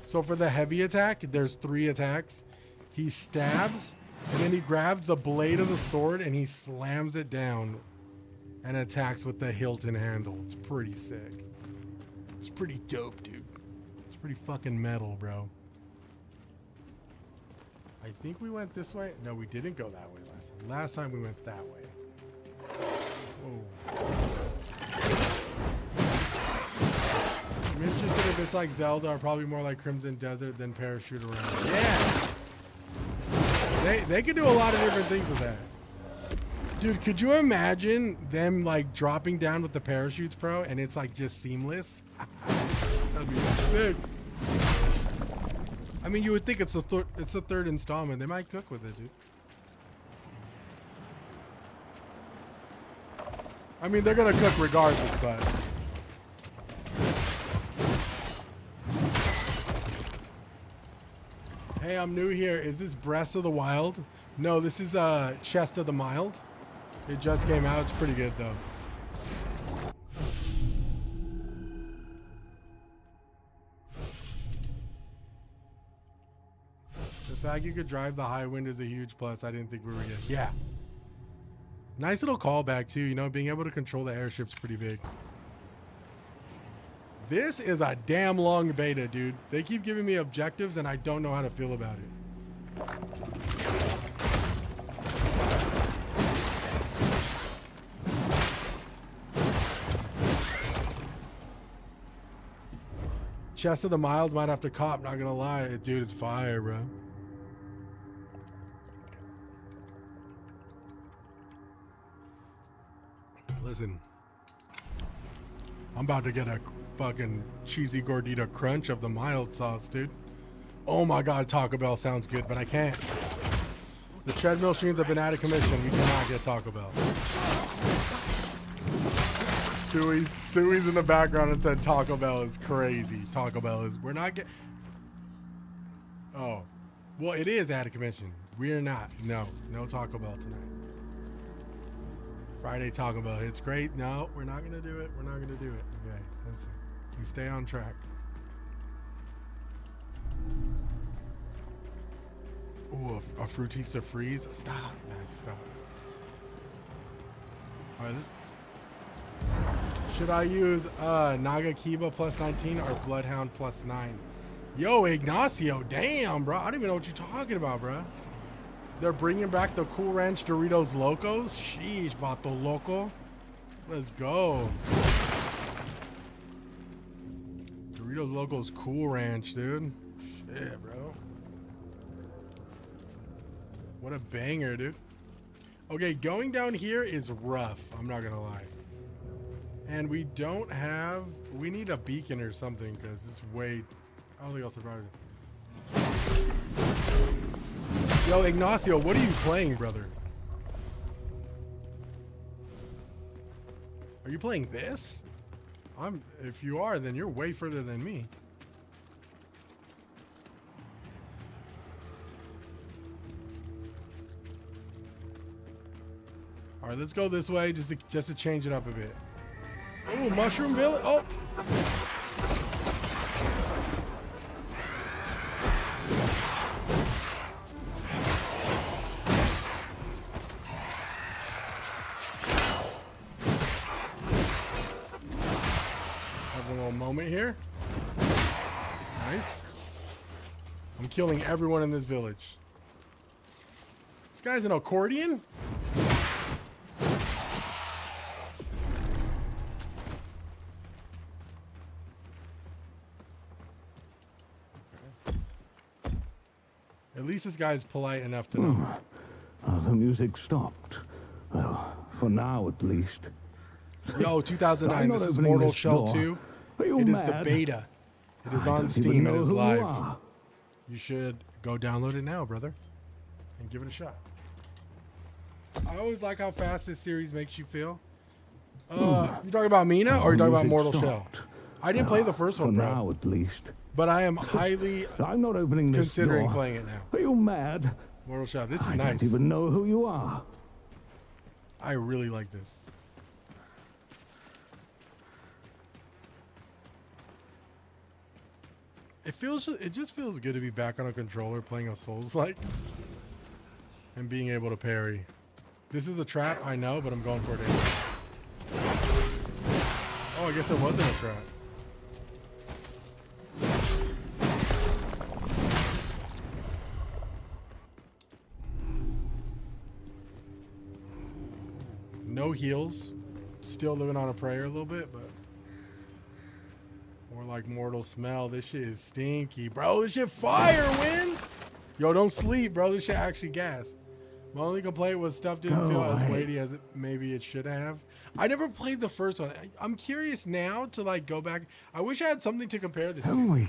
Speaker 1: So for the heavy attack, there's 3 attacks. He stabs, and then he grabs the blade of the sword and he slams it down and attacks with the hilt and handle. It's pretty sick. It's pretty dope, dude. It's pretty fucking metal, bro. I think we went this way. No, we didn't go that way last time. Last time we went that way. Whoa. I'm interested if it's like Zelda or probably more like Crimson Desert than Parachute Around. Yeah! They could do a lot of different things with that. Dude, could you imagine them like dropping down with the parachutes, bro, and it's like just seamless? That'd be sick. I mean, you would think it's the third installment. They might cook with it, dude. I mean, they're gonna cook regardless, but. Hey, I'm new here. Is this Breath of the Wild? No, this is Chest of the Mild. It just came out. It's pretty good, though. The fact you could drive the high wind is a huge plus. I didn't think we were good. Yeah. Nice little callback, too. You know, being able to control the airship's pretty big. This is a damn long beta, dude. They keep giving me objectives, and I don't know how to feel about it. Chest of the Mild might have to cop, not gonna lie. Dude, it's fire, bro. Listen. I'm about to get a fucking cheesy gordita crunch of the mild sauce, dude. Oh my god, Taco Bell sounds good, but I can't. The treadmill streams have been out of commission. We cannot get Taco Bell. Suey's in the background and said Taco Bell is crazy. Taco Bell is, we're not getting. Oh, well, it is out of commission. We're not. No Taco Bell tonight. Friday Taco Bell. It's great. No, we're not gonna do it. We're not gonna do it. Okay, listen. We stay on track. Ooh, a Fruitista freeze. Stop, man. Stop. All right, this. Should I use Naga Kiba plus 19 or Bloodhound plus 9? Yo, Ignacio, damn, bro. I don't even know what you're talking about, bro. They're bringing back the Cool Ranch Doritos Locos. Sheesh, Vato Loco. Let's go. Doritos Locos Cool Ranch, dude. Shit, bro. What a banger, dude. Okay, going down here is rough. I'm not gonna lie. And we don't have... We need a beacon or something, because it's way... I don't think I'll survive it. Yo, Ignacio, what are you playing, brother? Are you playing this? If you are, then you're way further than me. All right, let's go this way just to change it up a bit. Oh, Mushroom Village. Oh. Have a little moment here. Nice. I'm killing everyone in this village. This guy's an accordion? At least this guy's polite enough to know.
Speaker 11: The music stopped. Well, for now at least.
Speaker 1: Yo, 2009, this is Mortal Shell 2. It is the beta. It is on Steam. It is live. You should go download it now, brother, and give it a shot. I always like how fast this series makes you feel. You talking about Mina or you talking about Mortal Shell? I didn't play the first one, bro.
Speaker 11: For now at least.
Speaker 1: But I am highly
Speaker 11: I'm not opening this
Speaker 1: considering
Speaker 11: door.
Speaker 1: playing it now.
Speaker 11: Are you mad?
Speaker 1: Mortal Shell. This is
Speaker 11: I
Speaker 1: nice.
Speaker 11: don't even know who you are.
Speaker 1: I really like this. It just feels good to be back on a controller playing a Souls-like and being able to parry. This is a trap, I know, but I'm going for it anyway. Oh, I guess it wasn't a trap. No heals. Still living on a prayer a little bit, but more like mortal smell. This shit is stinky, bro. This shit fire, Win. Yo, don't sleep, bro. This shit actually gas. My only complaint was stuff didn't feel as weighty as maybe it should have. I never played the first one. I'm curious now to like go back. I wish I had something to compare this to.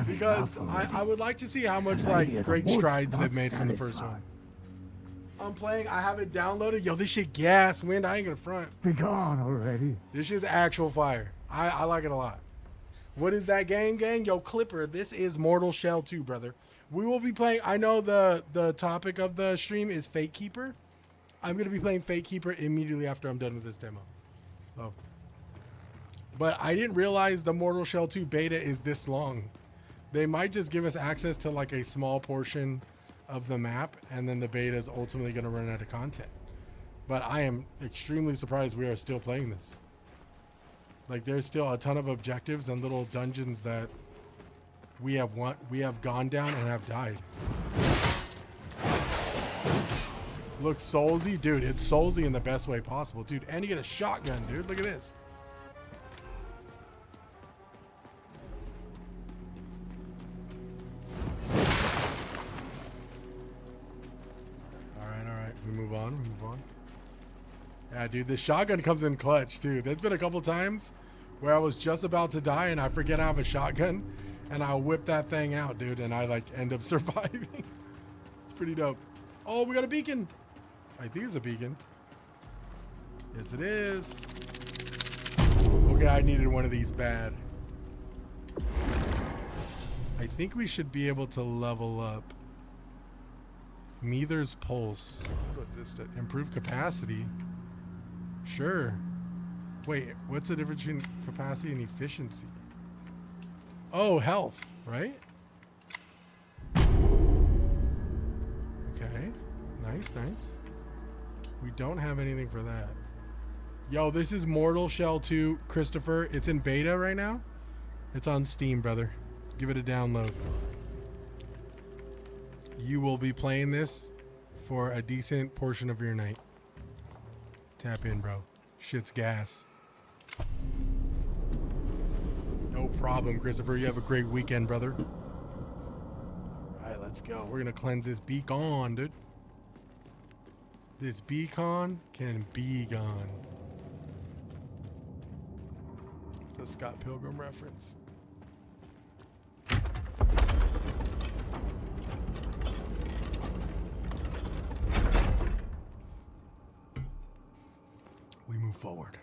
Speaker 1: Because I would like to see how much like great strides they've made from the first one. I'm playing. I have it downloaded. Yo, this shit gas, Wind. I ain't gonna front.
Speaker 11: Be gone already.
Speaker 1: This shit's actual fire. I like it a lot. What is that game, gang? Yo, Clipper, this is Mortal Shell 2, brother. We will be playing. I know the topic of the stream is FATEKEEPER. I'm gonna be playing FATEKEEPER immediately after I'm done with this demo. Oh. But I didn't realize the Mortal Shell 2 beta is this long. They might just give us access to like a small portion of the map, and then the beta is ultimately going to run out of content. But I am extremely surprised we are still playing this. Like, there's still a ton of objectives and little dungeons that we have gone down and have died. Looks Soulsy, dude. It's Soulsy in the best way possible, dude. And you get a shotgun, dude. Look at this. We move on. Yeah, dude, the shotgun comes in clutch, too. There's been a couple times where I was just about to die and I forget I have a shotgun and I'll whip that thing out, dude, and I, like, end up surviving. It's pretty dope. Oh, we got a beacon. I think it's a beacon. Yes, it is. Okay, I needed one of these bad. I think we should be able to level up. Meter's pulse. What this to improve capacity? Sure. Wait, what's the difference between capacity and efficiency? Oh, health, right? Okay. Nice. We don't have anything for that. Yo, this is Mortal Shell 2, Christopher. It's in beta right now. It's on Steam, brother. Give it a download. You will be playing this for a decent portion of your night. Tap in, bro. Shit's gas. No problem, Christopher. You have a great weekend, brother. All right, let's go. We're going to cleanse this beacon, dude. This beacon can be gone. It's a Scott Pilgrim reference. We move forward.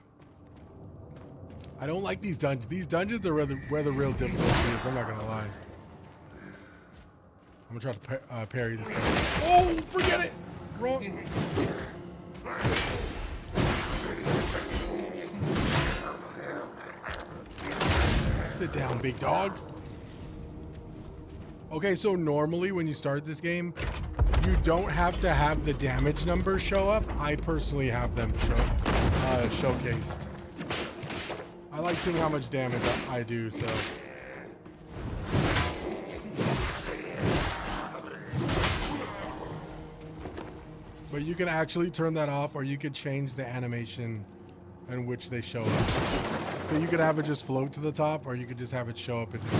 Speaker 1: I don't like these dungeons. These dungeons are where the real difficulty is. I'm not gonna lie. I'm gonna try to parry this thing. Oh, forget it! Wrong. Sit down, big dog. Okay, so normally when you start this game, you don't have to have the damage numbers show up. I personally have them showcased. I like seeing how much damage I do, so. But you can actually turn that off, or you could change the animation in which they show up. So you could have it just float to the top, or you could just have it show up and just...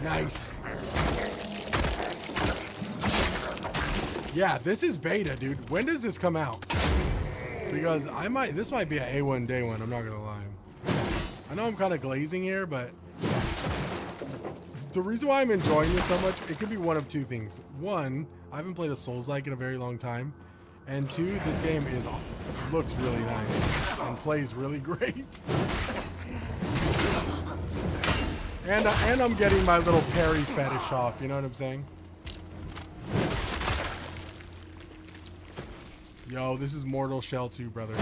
Speaker 1: Nice. Yeah, this is beta, dude. When does this come out? Because this might be an A1 day one, I'm not gonna lie. I know I'm kind of glazing here, but the reason why I'm enjoying this so much, it could be one of two things. One, I haven't played a Souls-like in a very long time. And two, this game is looks really nice and plays really great. And I'm getting my little parry fetish off, you know what I'm saying? Yo, this is Mortal Shell 2, brother.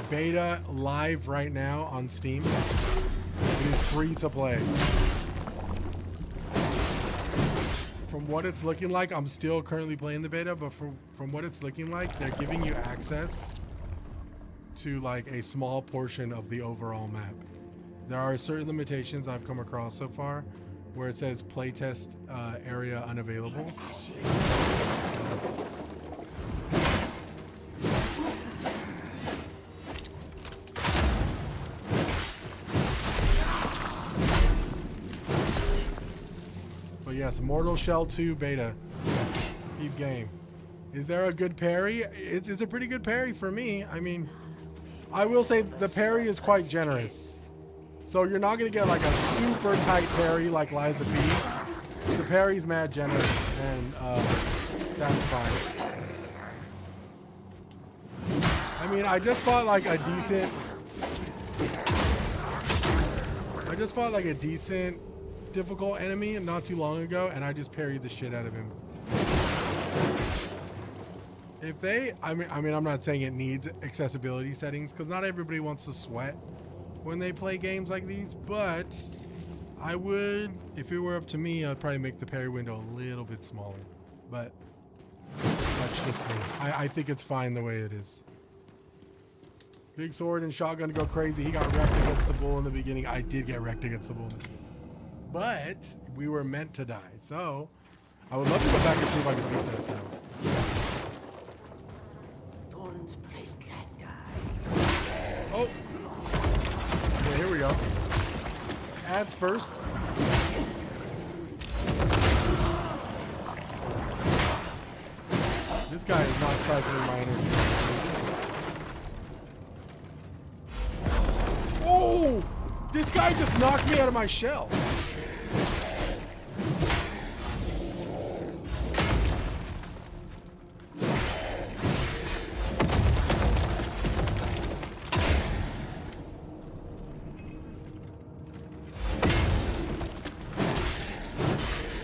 Speaker 1: Beta live right now on Steam. It is free to play. From what it's looking like, I'm still currently playing the beta, but from what it's looking like, they're giving you access to like a small portion of the overall map. There are certain limitations I've come across so far where it says playtest area unavailable. But yes, Mortal Shell 2 beta. Keep game. Is there a good parry? It's a pretty good parry for me. I mean, I will say the parry is quite generous. So you're not going to get like a super tight parry like Liza P. The parry's mad generous and satisfying. I mean, I just fought like a decent difficult enemy not too long ago, and I just parried the shit out of him. If they, I mean, I'm not saying it needs accessibility settings because not everybody wants to sweat when they play games like these, but I would, if it were up to me, I'd probably make the parry window a little bit smaller. But that's just me. I think it's fine the way it is. Big sword and shotgun to go crazy. He got wrecked against the bull in the beginning. I did get wrecked against the bull. But we were meant to die. So I would love to go back and see if I can beat that now. Oh. Okay, here we go. Ads first. This guy is not cycling my energy. Oh! This guy just knocked me out of my shell.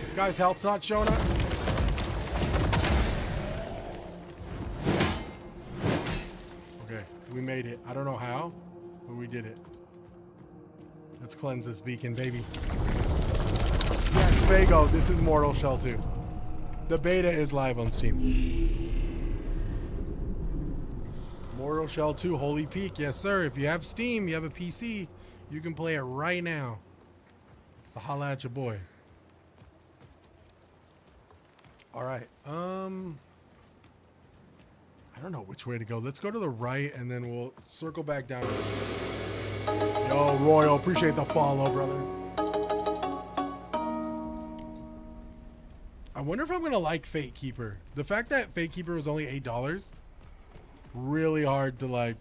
Speaker 1: This guy's health's not showing up. Okay, we made it. I don't know how, but we did it. Let's cleanse this beacon, baby. Yes, Fago, this is Mortal Shell 2. The beta is live on Steam. Mortal Shell 2, Holy Peak. Yes, sir. If you have Steam, you have a PC, you can play it right now. So holla at your boy. All right. I don't know which way to go. Let's go to the right, and then we'll circle back down. Yo, Royal, appreciate the follow, brother. I wonder if I'm going to like FATEKEEPER. The fact that FATEKEEPER was only $8, really hard to, like,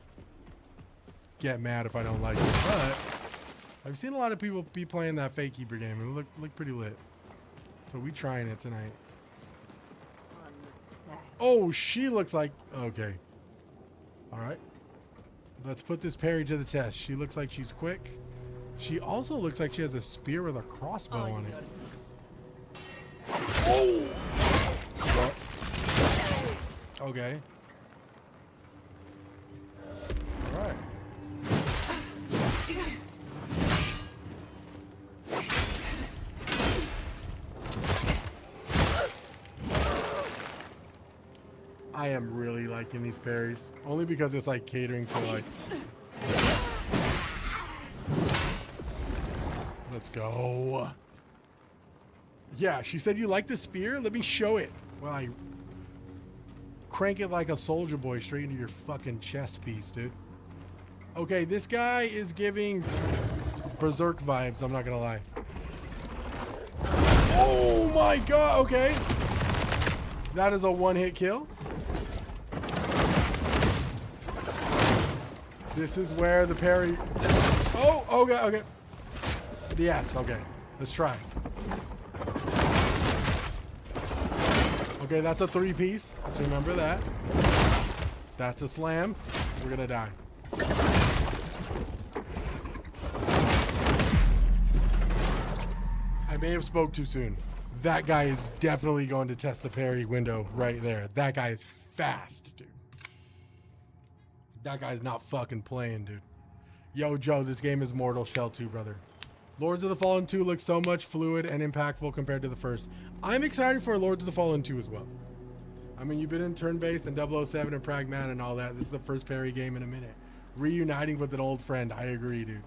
Speaker 1: get mad if I don't like it. But I've seen a lot of people be playing that FATEKEEPER game, and it look pretty lit. So we trying it tonight. Oh, she looks like... Okay. All right. Let's put this parry to the test. She looks like she's quick. She also looks like she has a spear with a crossbow on it. Oh! What? Okay. All right. I am really liking these parries. Only because it's like catering to like... Let's go. Yeah, she said you like the spear? Let me show it. Well, I crank it like a soldier boy straight into your fucking chest piece, dude. Okay, this guy is giving Berserk vibes, I'm not gonna lie. Oh my god, okay. That is a one-hit kill. This is where the parry... Oh, okay, okay. Yes, okay. Let's try. Okay, that's a 3-piece. Let's remember that. That's a slam. We're gonna die. I may have spoke too soon. That guy is definitely going to test the parry window right there. That guy is fast, dude. That guy's not fucking playing, dude. Yo, Joe, this game is Mortal Shell 2, brother. Lords of the Fallen 2 looks so much fluid and impactful compared to the first. I'm excited for Lords of the Fallen 2 as well. I mean, you've been in turn-based and 007 and Pragman and all that. This is the first parry game in a minute. Reuniting with an old friend. I agree, dude.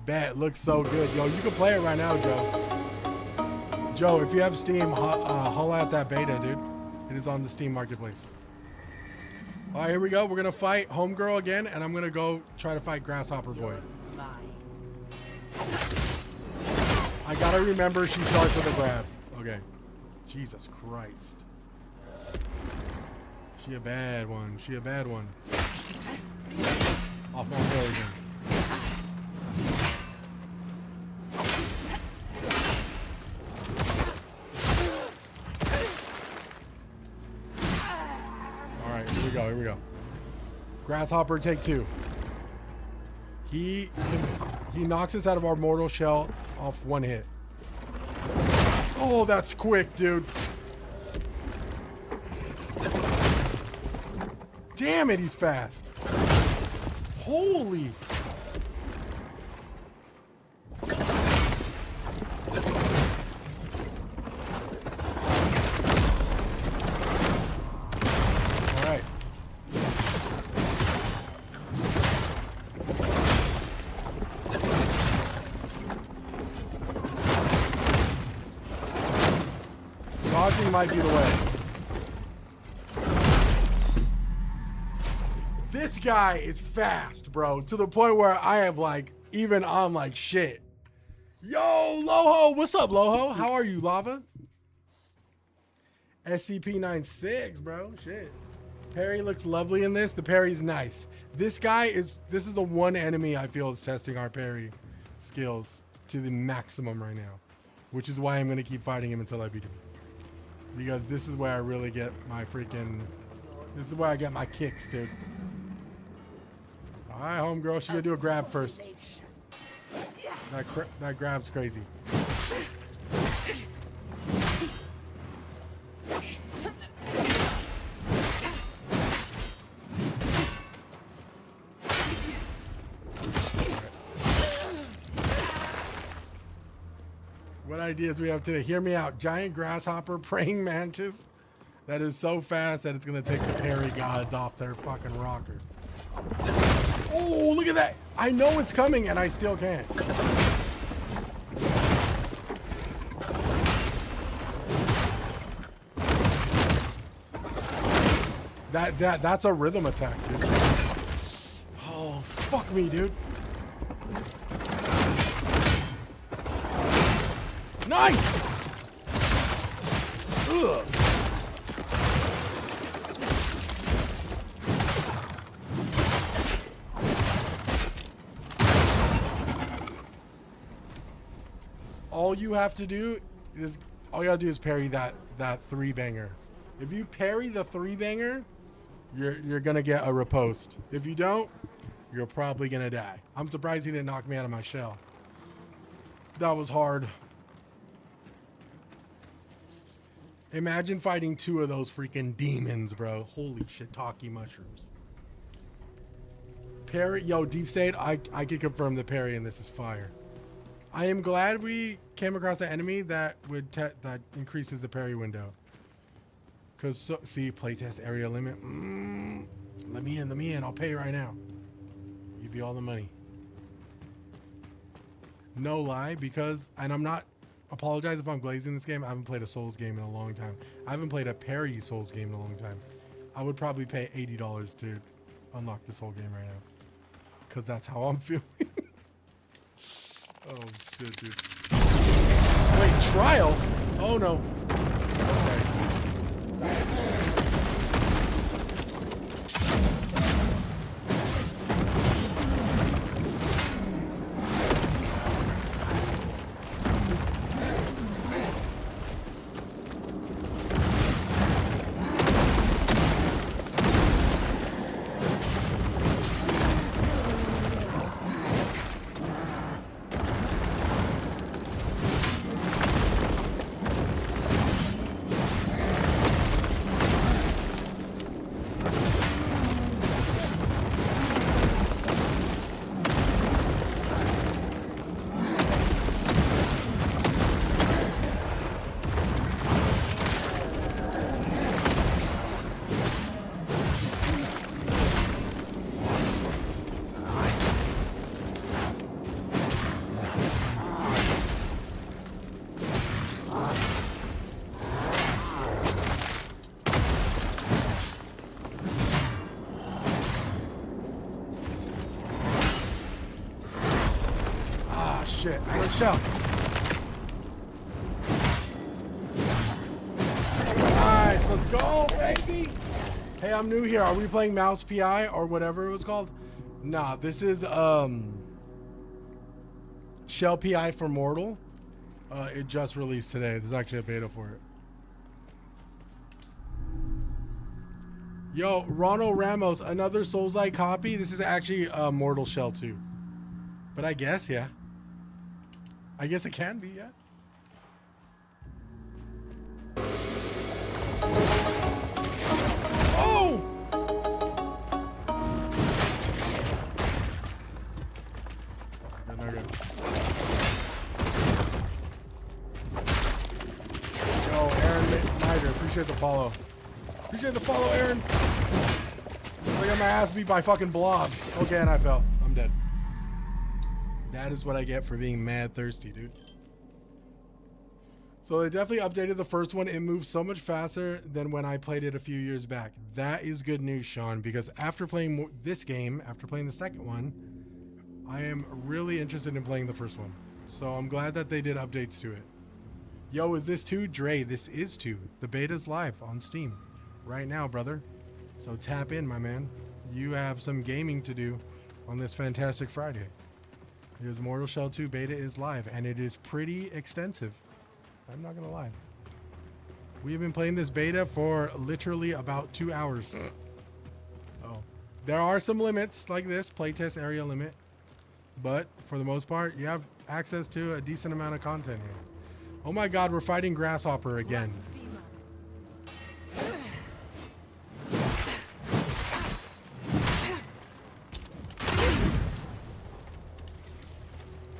Speaker 1: Bet. Looks so good. Yo, you can play it right now, Joe. Joe, if you have Steam, holla at that beta, dude. It is on the Steam Marketplace. All right, here we go. We're going to fight Homegirl again, and I'm going to go try to fight Grasshopper Boy. I got to remember she starts with a grab. Okay. Jesus Christ. She a bad one. She a bad one. Off my tail again. Alright, here we go, here we go. Grasshopper, take 2. He knocks us out of our mortal shell off 1 hit. Oh, that's quick, dude. Damn it, he's fast. Holy. All right. Dodging might be the way. This guy is fast, bro, to the point where I have like, even I'm like, shit. Yo, Loho, what's up, Loho? How are you, Lava? SCP-96, bro, shit. Parry looks lovely in this. The parry's nice. This is the one enemy I feel is testing our parry skills to the maximum right now, which is why I'm going to keep fighting him until I beat him. Because this is where I really get my freaking, this is where I get my kicks, dude. All right, homegirl, she gonna do a grab first. That grab's crazy. What ideas we have today? Hear me out. Giant grasshopper, praying mantis. That is so fast that it's gonna take the parry gods off their fucking rocker. Oh, look at that. I know it's coming and I still can't. That's a rhythm attack, dude. Oh, fuck me, dude. Nice. Ugh. All you have to do is, all you gotta do is parry that 3-banger. If you parry the 3-banger, you're gonna get a riposte. If you don't, you're probably gonna die. I'm surprised he didn't knock me out of my shell. That was hard. Imagine fighting 2 of those freaking demons, bro. Holy shiitake mushrooms. Parry, yo, Deep State, I can confirm the parry in this is fire. I am glad we came across an enemy that that increases the parry window. Cause see, playtest area limit. Let me in. I'll pay right now. Give you all the money. No lie, because, and I'm not, apologize if I'm glazing this game. I haven't played a Souls game in a long time. I haven't played a parry Souls game in a long time. I would probably pay $80 to unlock this whole game right now. Cause that's how I'm feeling. Oh shit, dude. Wait, trial? Oh no. Okay. shit. Let's shell. Nice. Let's go, baby. Hey, I'm new here. Are we playing Mouse PI or whatever it was called? Nah, this is Shell PI for Mortal. It just released today. There's actually a beta for it. Yo, Ronald Ramos, another Souls-like copy. This is actually Mortal Shell 2. But I guess, yeah. I guess it can be, yeah. Oh! Good, good. Yo, Aaron Snyder, appreciate the follow. Appreciate the follow, Aaron. I got my ass beat by fucking blobs. Okay, and I fell. I'm dead. That is what I get for being mad thirsty, dude. So they definitely updated the first one. It moves so much faster than when I played it a few years back. That is good news, Sean, because after playing this game, after playing the second one, I am really interested in playing the first one. So I'm glad that they did updates to it. Yo, is this 2? Dre, this is 2. The beta's live on Steam right now, brother. So tap in, my man. You have some gaming to do on this fantastic Friday. Because Mortal Shell 2 beta is live, and it is pretty extensive. I'm not gonna lie. We have been playing this beta for literally about 2 hours. Oh, there are some limits like this playtest area limit, but for the most part, you have access to a decent amount of content here. Oh my God, we're fighting Grasshopper again.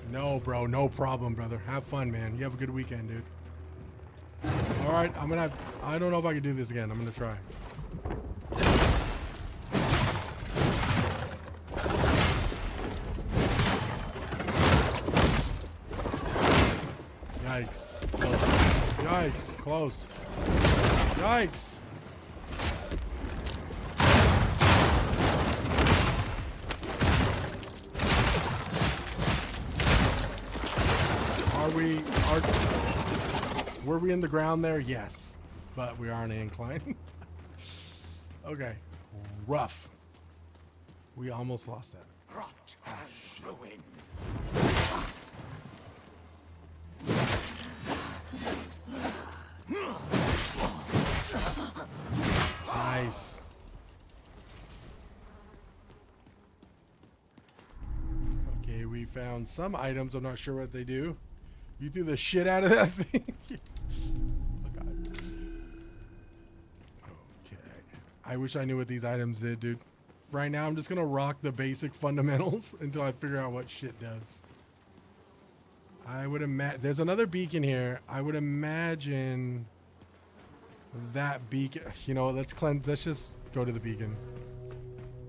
Speaker 1: No, bro, no problem, brother. Have fun, man. You have a good weekend, dude. All right, I don't know if I can do this again. I'm gonna try. Yikes. Close. Yikes. Close. Yikes. Were we in the ground there? Yes, but we are on an incline. Okay, rough. We almost lost that.
Speaker 7: Rot and ruin.
Speaker 1: Nice. Okay, we found some items. I'm not sure what they do. You threw the shit out of that thing. Oh God. Okay. I wish I knew what these items did, dude. Right now, I'm just gonna rock the basic fundamentals until I figure out what shit does. I would imagine there's another beacon here. I would imagine that beacon. You know, let's cleanse. Let's just go to the beacon.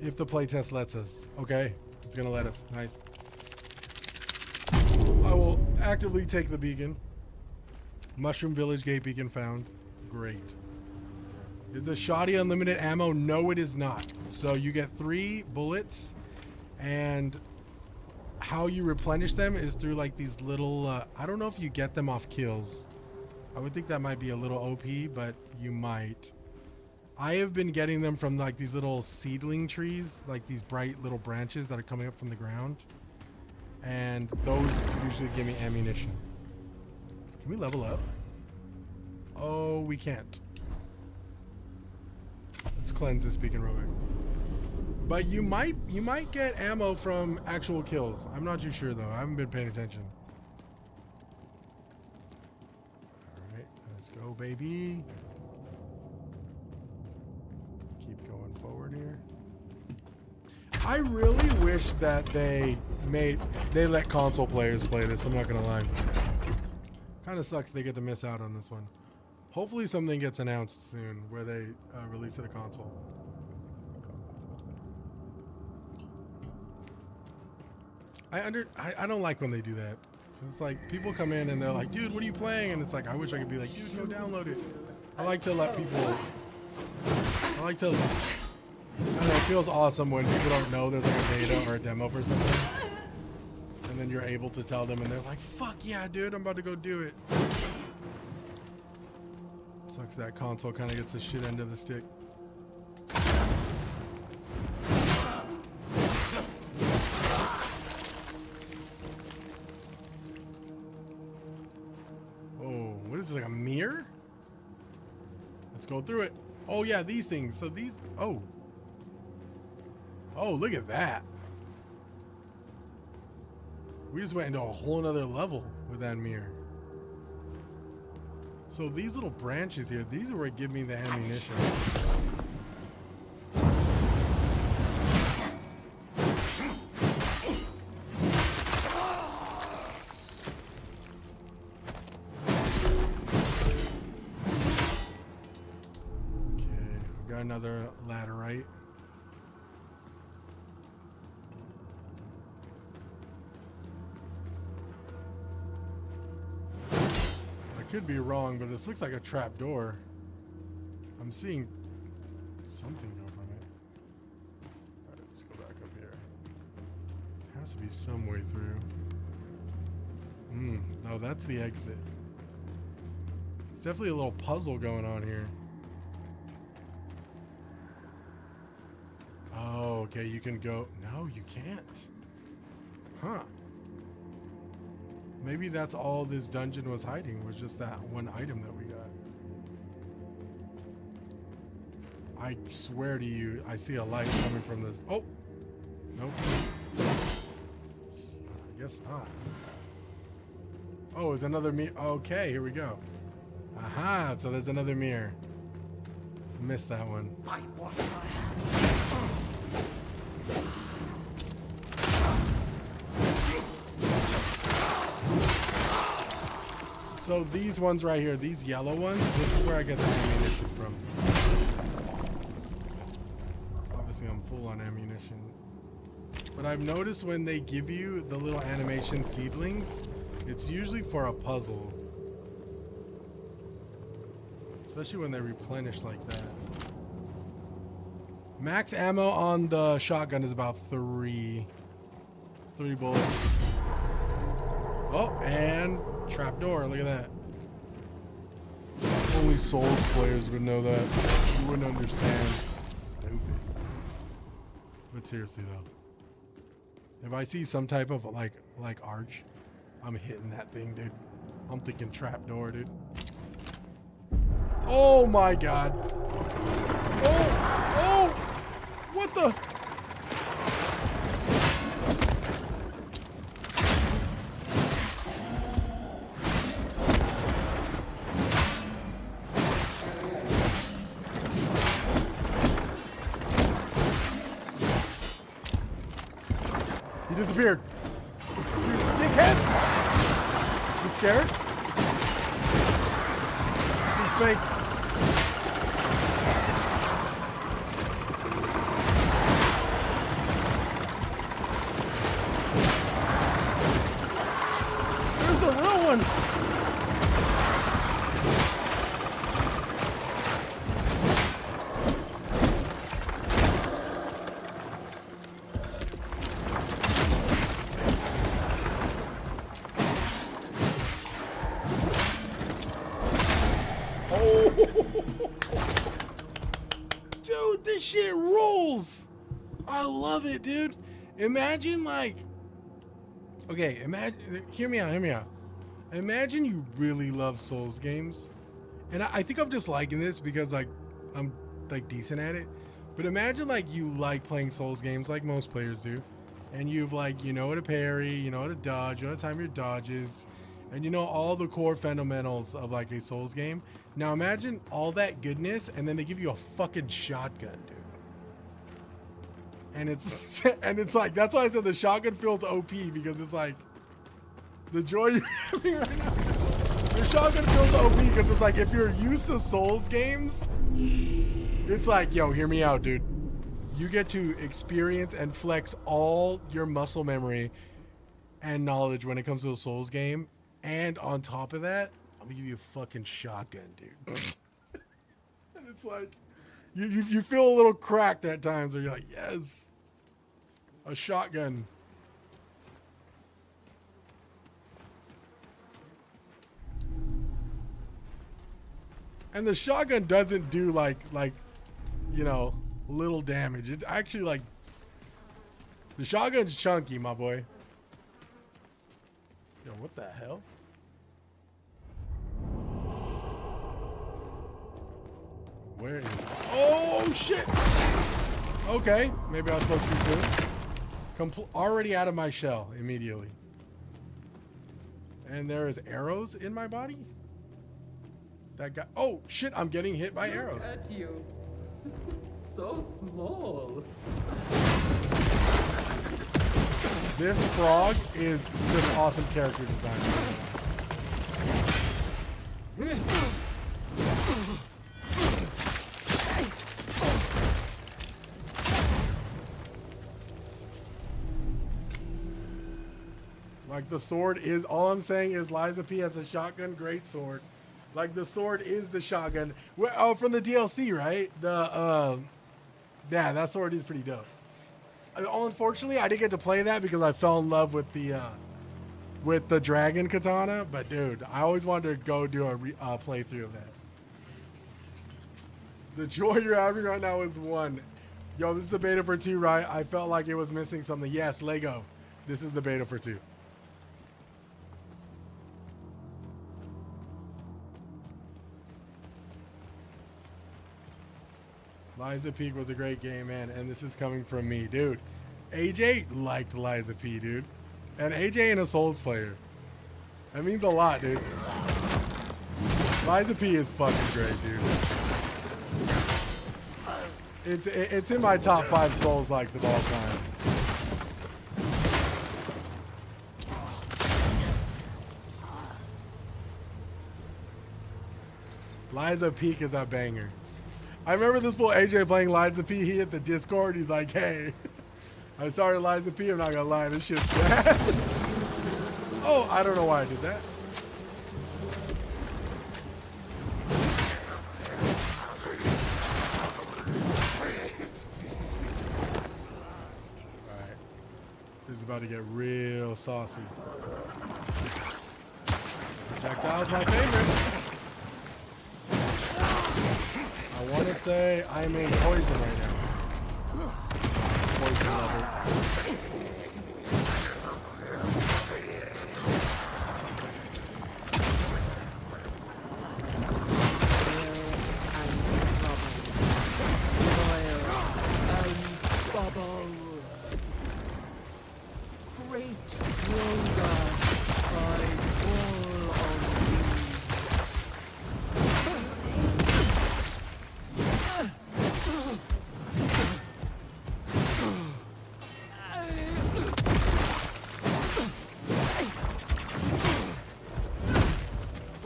Speaker 1: If the playtest lets us. Okay, it's gonna let us. Nice. I will actively take the beacon. Mushroom Village Gate beacon found. Great. Is the shoddy unlimited ammo? No, it is not. So you get 3 bullets, and how you replenish them is through like these little, I don't know if you get them off kills. I would think that might be a little OP, but you might. I have been getting them from like these little seedling trees, like these bright little branches that are coming up from the ground. And those usually give me ammunition. Can we level up? Oh, we can't. Let's cleanse this beacon real quick. But you might get ammo from actual kills. I'm not too sure though. I haven't been paying attention. Alright, let's go, baby. Keep going forward here. I really wish that they let console players play this. I'm not gonna lie. Kind of sucks they get to miss out on this one. Hopefully something gets announced soon where they release it a console. I don't like when they do that. It's like people come in and they're like, dude, what are you playing? And it's like, I wish I could be like, dude, go download it. I like to let people. I don't know, it feels awesome when people don't know there's like a beta or a demo for something. And And then you're able to tell them and they're like, fuck yeah, dude, I'm about to go do it. Sucks that console kind of gets the shit end of the stick. Oh, what is it, like a mirror? Let's go through it. Oh yeah, these things. So these, oh. Oh, look at that. We just went into a whole nother level with that mirror. So these little branches here, these are where give me the ammunition. Okay, we got another laterite. Could be wrong, but this looks like a trap door. I'm seeing something go from it. Alright, let's go back up here. There has to be some way through. No, that's the exit. It's definitely a little puzzle going on here. Oh, okay, you can go. No, you can't. Huh. Maybe that's all this dungeon was hiding, was just that one item that we got. I swear to you, I see a light coming from this. Oh! Nope. I guess not. Oh, it's another mirror. Okay, here we go. Aha, so there's another mirror. Missed that one.
Speaker 7: I want my hand.
Speaker 1: So these ones right here, these yellow ones, this is where I get the ammunition from. Obviously I'm full on ammunition. But I've noticed when they give you the little animation seedlings, it's usually for a puzzle. Especially when they replenish like that. Max ammo on the shotgun is about 3 bullets. Oh, and trapdoor, look at that. Only Souls players would know that. You wouldn't understand. Stupid. But seriously though, if I see some type of like arch, I'm hitting that thing, dude. I'm thinking trapdoor, dude. Oh my god. Oh! What the? He disappeared. Dickhead! You scared? This thing's fake. There's the real one. Dude, this shit rules. I love it, dude. Imagine like, okay, imagine, hear me out. Imagine you really love Souls games. And I think I'm just liking this because like, I'm like decent at it. But imagine like you like playing Souls games like most players do. And you've like, you know how to parry, you know how to dodge, you know how to time your dodges. And you know all the core fundamentals of like a Souls game. Now imagine all that goodness and then they give you a fucking shotgun, dude. And it's and it's like, that's why I said the shotgun feels OP, because it's like the joy you're having right now. The shotgun feels OP because it's like if you're used to Souls games, it's like, yo, hear me out, dude. You get to experience and flex all your muscle memory and knowledge when it comes to a Souls game. And on top of that, I'm gonna give you a fucking shotgun, dude. And it's like, you feel a little cracked at times where you're like, yes, a shotgun. And the shotgun doesn't do like you know, little damage. It actually like the shotgun's chunky, my boy. Yo, what the hell? Where is it? Oh shit! Okay, maybe I spoke too soon. Already out of my shell immediately. And there is arrows in my body? That guy. Oh shit, I'm getting hit by arrows.
Speaker 12: Look at you. So small.
Speaker 1: This frog is just awesome character design. Like the sword is, all I'm saying is Liza P has a shotgun, great sword. Like the sword is the shotgun. Oh, from the DLC, right? Yeah, that sword is pretty dope. Unfortunately, I didn't get to play that because I fell in love with the dragon katana. But dude, I always wanted to go do a playthrough of that. The joy you're having right now is 1. Yo, this is the beta for 2, right? I felt like it was missing something. Yes, Lego. This is the beta for 2. Liza P was a great game, man, and this is coming from me, dude. AJ liked Liza P, dude, and AJ ain't a Souls player. That means a lot, dude. Liza P is fucking great, dude. It's in my top 5 Souls likes of all time. Liza Peak is a banger. I remember this fool AJ playing Liza P. He hit the Discord. He's like, hey, I started Liza P. I'm not gonna lie, this shit's bad. Oh, I don't know why I did that. Alright. This is about to get real saucy. Projectile's my favorite. I want to say I'm in poison right now. Poison level.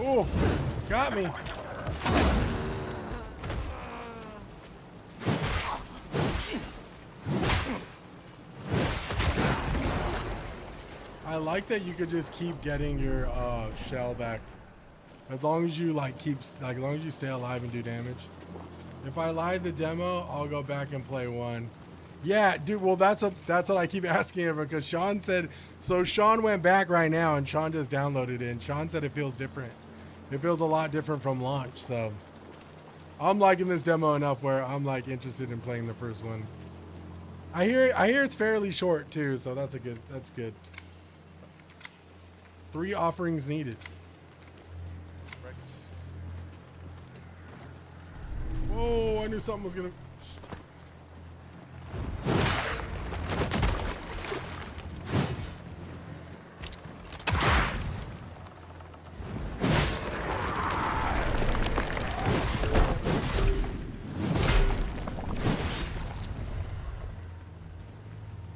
Speaker 1: Oh, got me. I like that you could just keep getting your shell back as long as you as long as you stay alive and do damage. If I lied the demo, I'll go back and play 1. Yeah, dude. Well, that's what I keep asking him because Sean said. So Sean went back right now and Sean just downloaded it. And Sean said it feels different. It feels a lot different from launch. So I'm liking this demo enough where I'm like interested in playing the first one. I hear it's fairly short too, so that's good. 3 offerings needed. Right. Whoa! I knew something was gonna.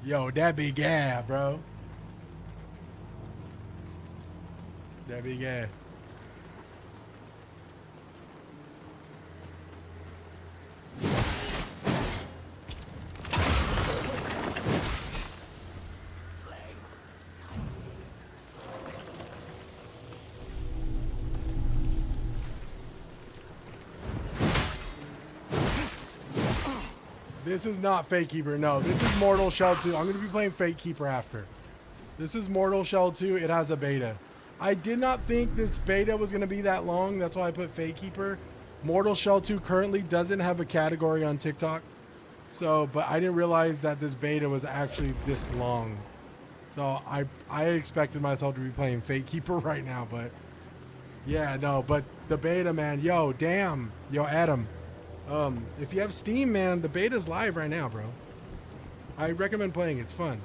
Speaker 1: Yo, that be gas, bro. That be gas. This is not FATEKEEPER, no. This is Mortal Shell 2. I'm going to be playing FATEKEEPER after. This is Mortal Shell 2. It has a beta. I did not think this beta was going to be that long. That's why I put FATEKEEPER. Mortal Shell 2 currently doesn't have a category on TikTok. So, but I didn't realize that this beta was actually this long. So I expected myself to be playing FATEKEEPER right now, but yeah, no, but the beta, man, yo, damn. Yo, Adam. If you have Steam, man, the beta's live right now, bro. I recommend playing. It's fun.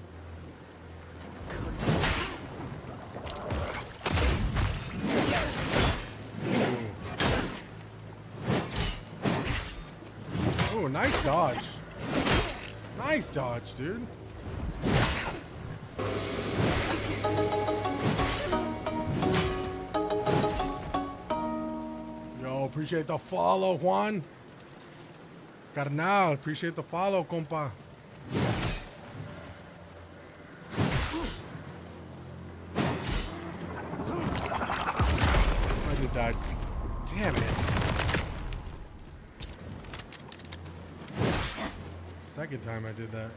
Speaker 1: Oh, nice dodge. Nice dodge, dude. Yo, appreciate the follow, Juan. Carnal, appreciate the follow, compa. I just died. Damn it. Second time I did that.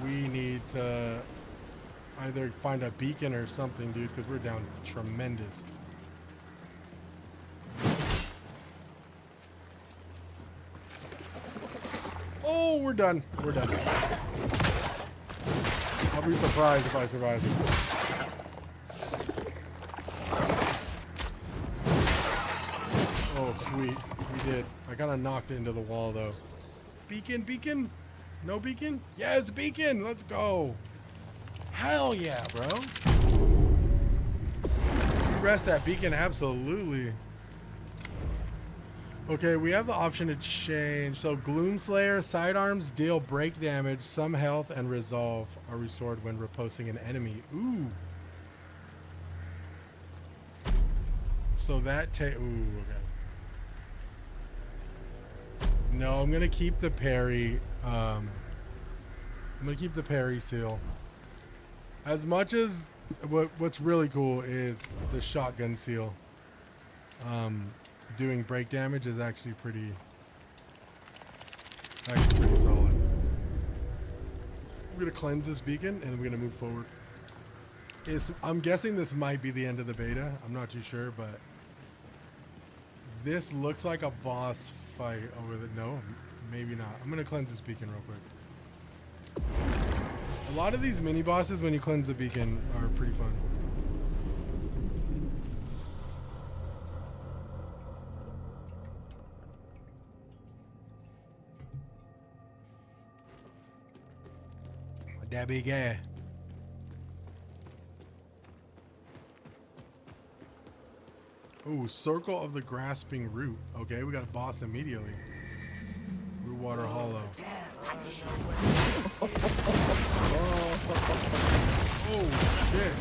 Speaker 1: We need to either find a beacon or something, dude, because we're down tremendous. Oh, we're done. We're done. I'll be surprised if I survive this. Oh, sweet. We did. I kind of knocked it into the wall, though. Beacon, beacon? No beacon? Yes, beacon! Let's go! Hell yeah, bro! You rest that beacon, absolutely. Okay, we have the option to change. So, Gloomslayer sidearms deal break damage, some health, and resolve are restored when repulsing an enemy. Ooh. So that ooh, okay. No, I'm gonna keep the parry. I'm gonna keep the parry seal. As much as what's really cool is the shotgun seal. Doing break damage is actually pretty solid. We're gonna cleanse this beacon and then we're gonna move forward. I'm guessing this might be the end of the beta. I'm not too sure, but this looks like a boss fight over the... No, maybe not. I'm gonna cleanse this beacon real quick. A lot of these mini bosses, when you cleanse the beacon, are pretty fun. That big ass. Ooh, Circle of the Grasping Root. Okay, we got a boss immediately. Rootwater Hollow. Oh, shit.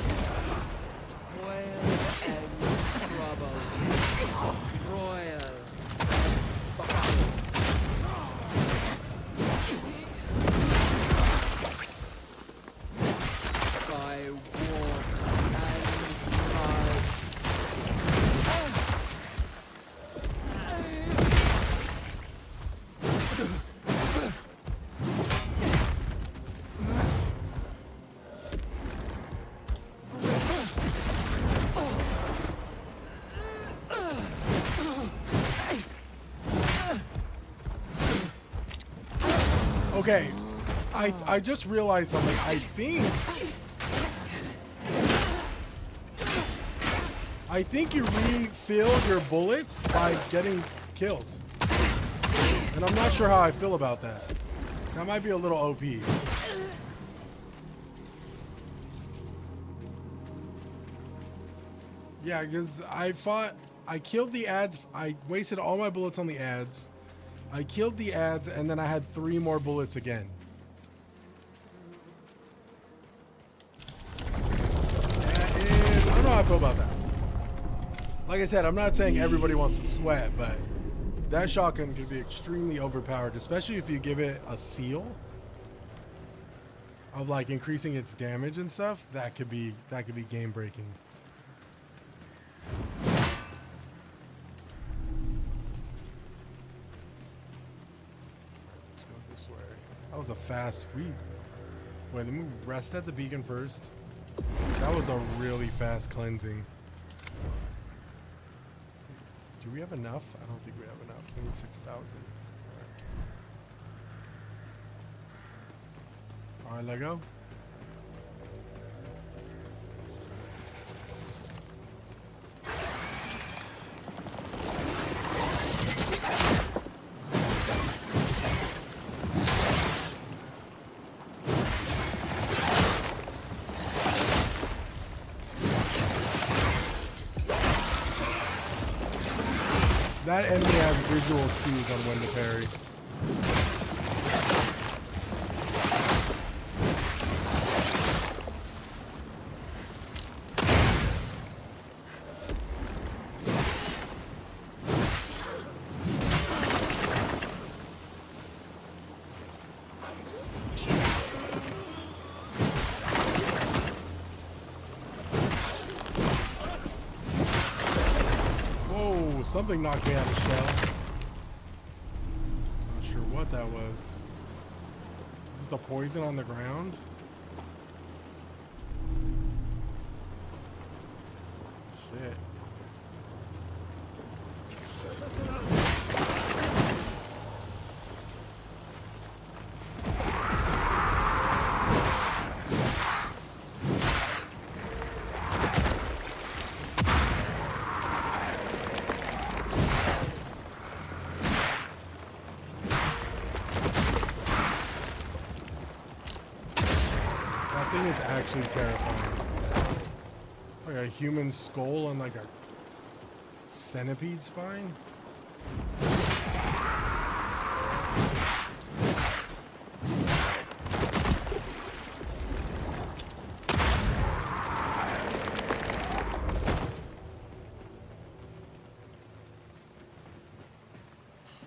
Speaker 1: Okay, I just realized something. I think you refill your bullets by getting kills. And I'm not sure how I feel about that. That might be a little OP. Yeah, because I killed the ads. I wasted all my bullets on the ads. I killed the ads, and then I had 3 more bullets again. I don't know how I feel about that. Like I said, I'm not saying everybody wants to sweat, but that shotgun could be extremely overpowered, especially if you give it a seal of like increasing its damage and stuff. That could be game breaking. That was a fast read. Wait, let me rest at the beacon first. That was a really fast cleansing. Do we have enough? I don't think we have enough. We need 6,000. All right, let go. That enemy has visual cues on when to parry. Something knocked me out of the shell. Not sure what that was. Is it the poison on the ground? Shit. Is actually terrifying. Like a human skull and like a centipede spine.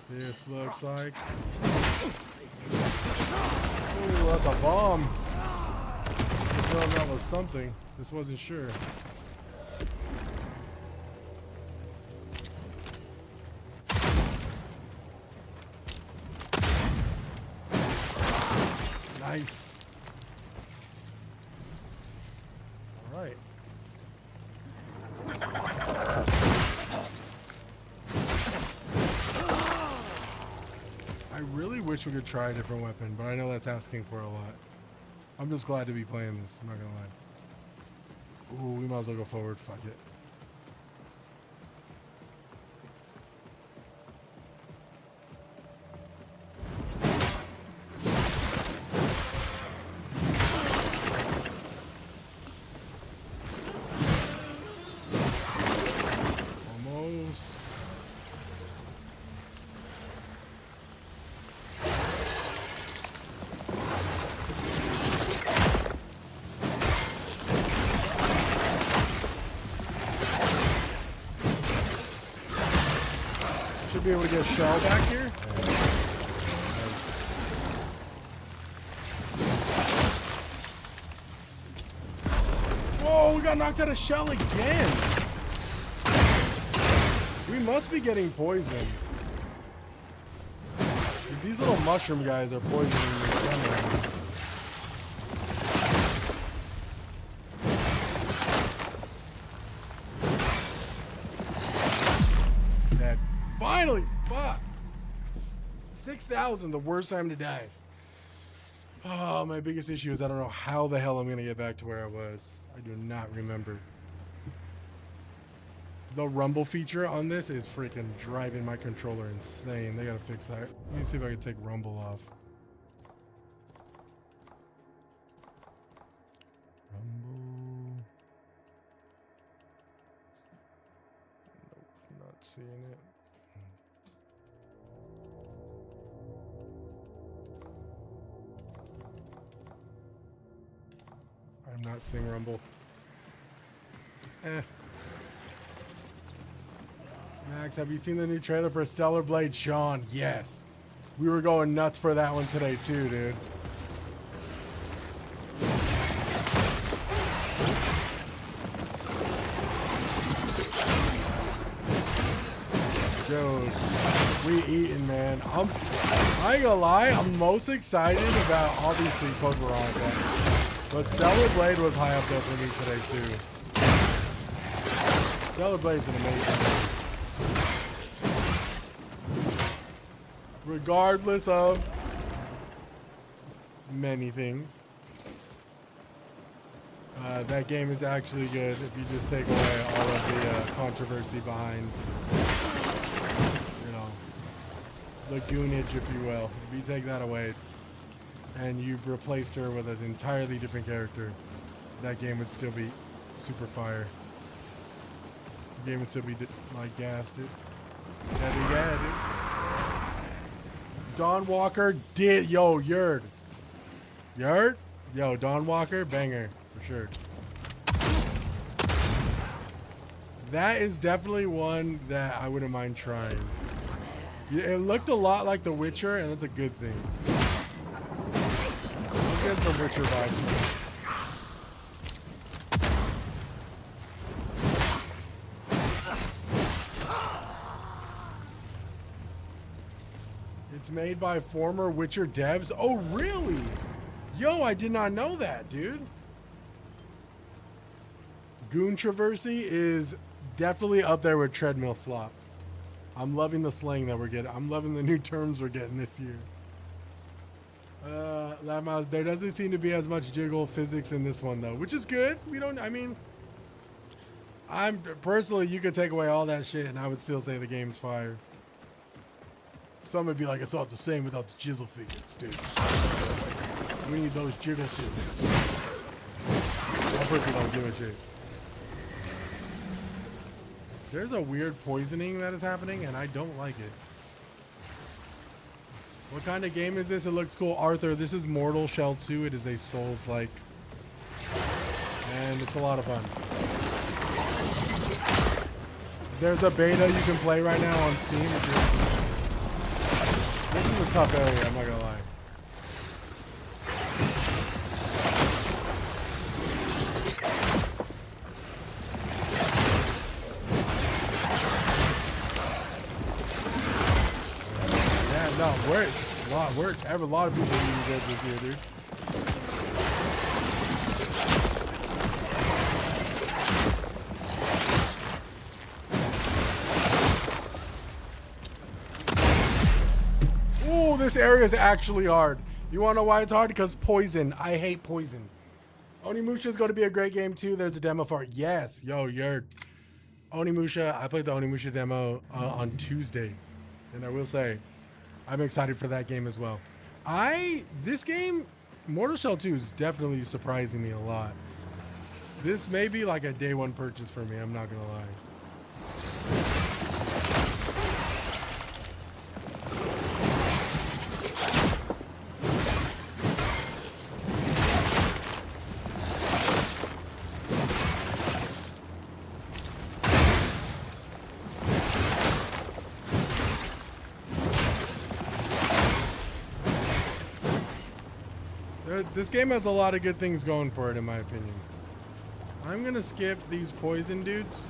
Speaker 1: This looks like. Ooh, that's a bomb. Well, that was something. Just wasn't sure. Nice. All right. I really wish we could try a different weapon, but I know that's asking for a lot. I'm just glad to be playing this, I'm not gonna lie. Ooh, we might as well go forward, fuck it. Almost. Should be able to get a shell back here. Whoa, we got knocked out of shell again. We must be getting poisoned. These little mushroom guys are poisoning me. Finally, fuck. 6,000, the worst time to die. Oh, my biggest issue is I don't know how the hell I'm gonna get back to where I was. I do not remember. The rumble feature on this is freaking driving my controller insane. They gotta fix that. Let me see if I can take rumble off. Rumble. Nope, not seeing it. I'm not seeing rumble. Max, have you seen the new trailer for Stellar Blade? Sean, yes. We were going nuts for that one today too, dude. Dude, we eating, man. I ain't gonna lie, I'm most excited about all these things Veronica. But Stellar Blade was high up there for me today too. Stellar Blade's an amazing movie. regardless of many things. That game is actually good if you just take away all of the controversy behind, you know, the goonage, if you will. If you take that away and you replaced her with an entirely different character, that game would still be super fire. The game would still be like gas, dude. Yeah, dude. Dawn Walker did, yo, Yerd. Yo, Dawn Walker, banger for sure. That is definitely one that I wouldn't mind trying. It looked a lot like The Witcher, and that's a good thing. I'm getting some Witcher vibes. It's made by former Witcher devs. Oh, really? Yo, I did not know that, dude. Goon Traversy is definitely up there with treadmill slop. I'm loving the slang that we're getting. I'm loving the new terms we're getting this year. There doesn't seem to be as much jiggle physics in this one though, which is good. I'm personally, you could take away all that shit and I would still say the game's fire. Some would be like, it's not the same without the jizzle physics, dude. We need those jiggle physics. I personally don't give a shit. There's a weird poisoning that is happening, and I don't like it. What kind of game is this? It looks cool. Arthur, this is Mortal Shell 2. It is a Souls-like. And it's a lot of fun. There's a beta you can play right now on Steam. This is a tough area, I'm not gonna lie. Work. A lot of work. I have a lot of people using it this year, dude. Ooh, this area is actually hard. You want to know why it's hard? Because poison. I hate poison. Onimusha is going to be a great game too. There's a demo for it. Yes. Yo, you're Onimusha. I played the Onimusha demo on Tuesday. And I will say, I'm excited for that game as well. This game, Mortal Shell 2 is definitely surprising me a lot. This may be like a day one purchase for me, I'm not gonna lie. This game has a lot of good things going for it, in my opinion. I'm gonna skip these poison dudes.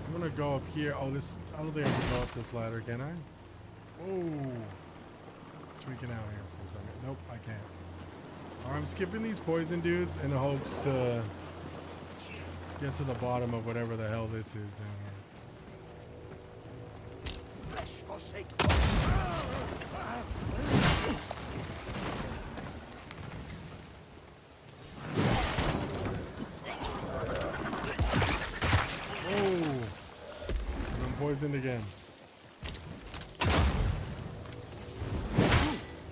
Speaker 1: I'm gonna go up here. Oh, this. I don't think I can go up this ladder, can I? Oh, tweaking out here for a second. Nope, I can't. Alright, I'm skipping these poison dudes in hopes to get to the bottom of whatever the hell this is down here.
Speaker 3: Flesh forsake.
Speaker 1: Poisoned again.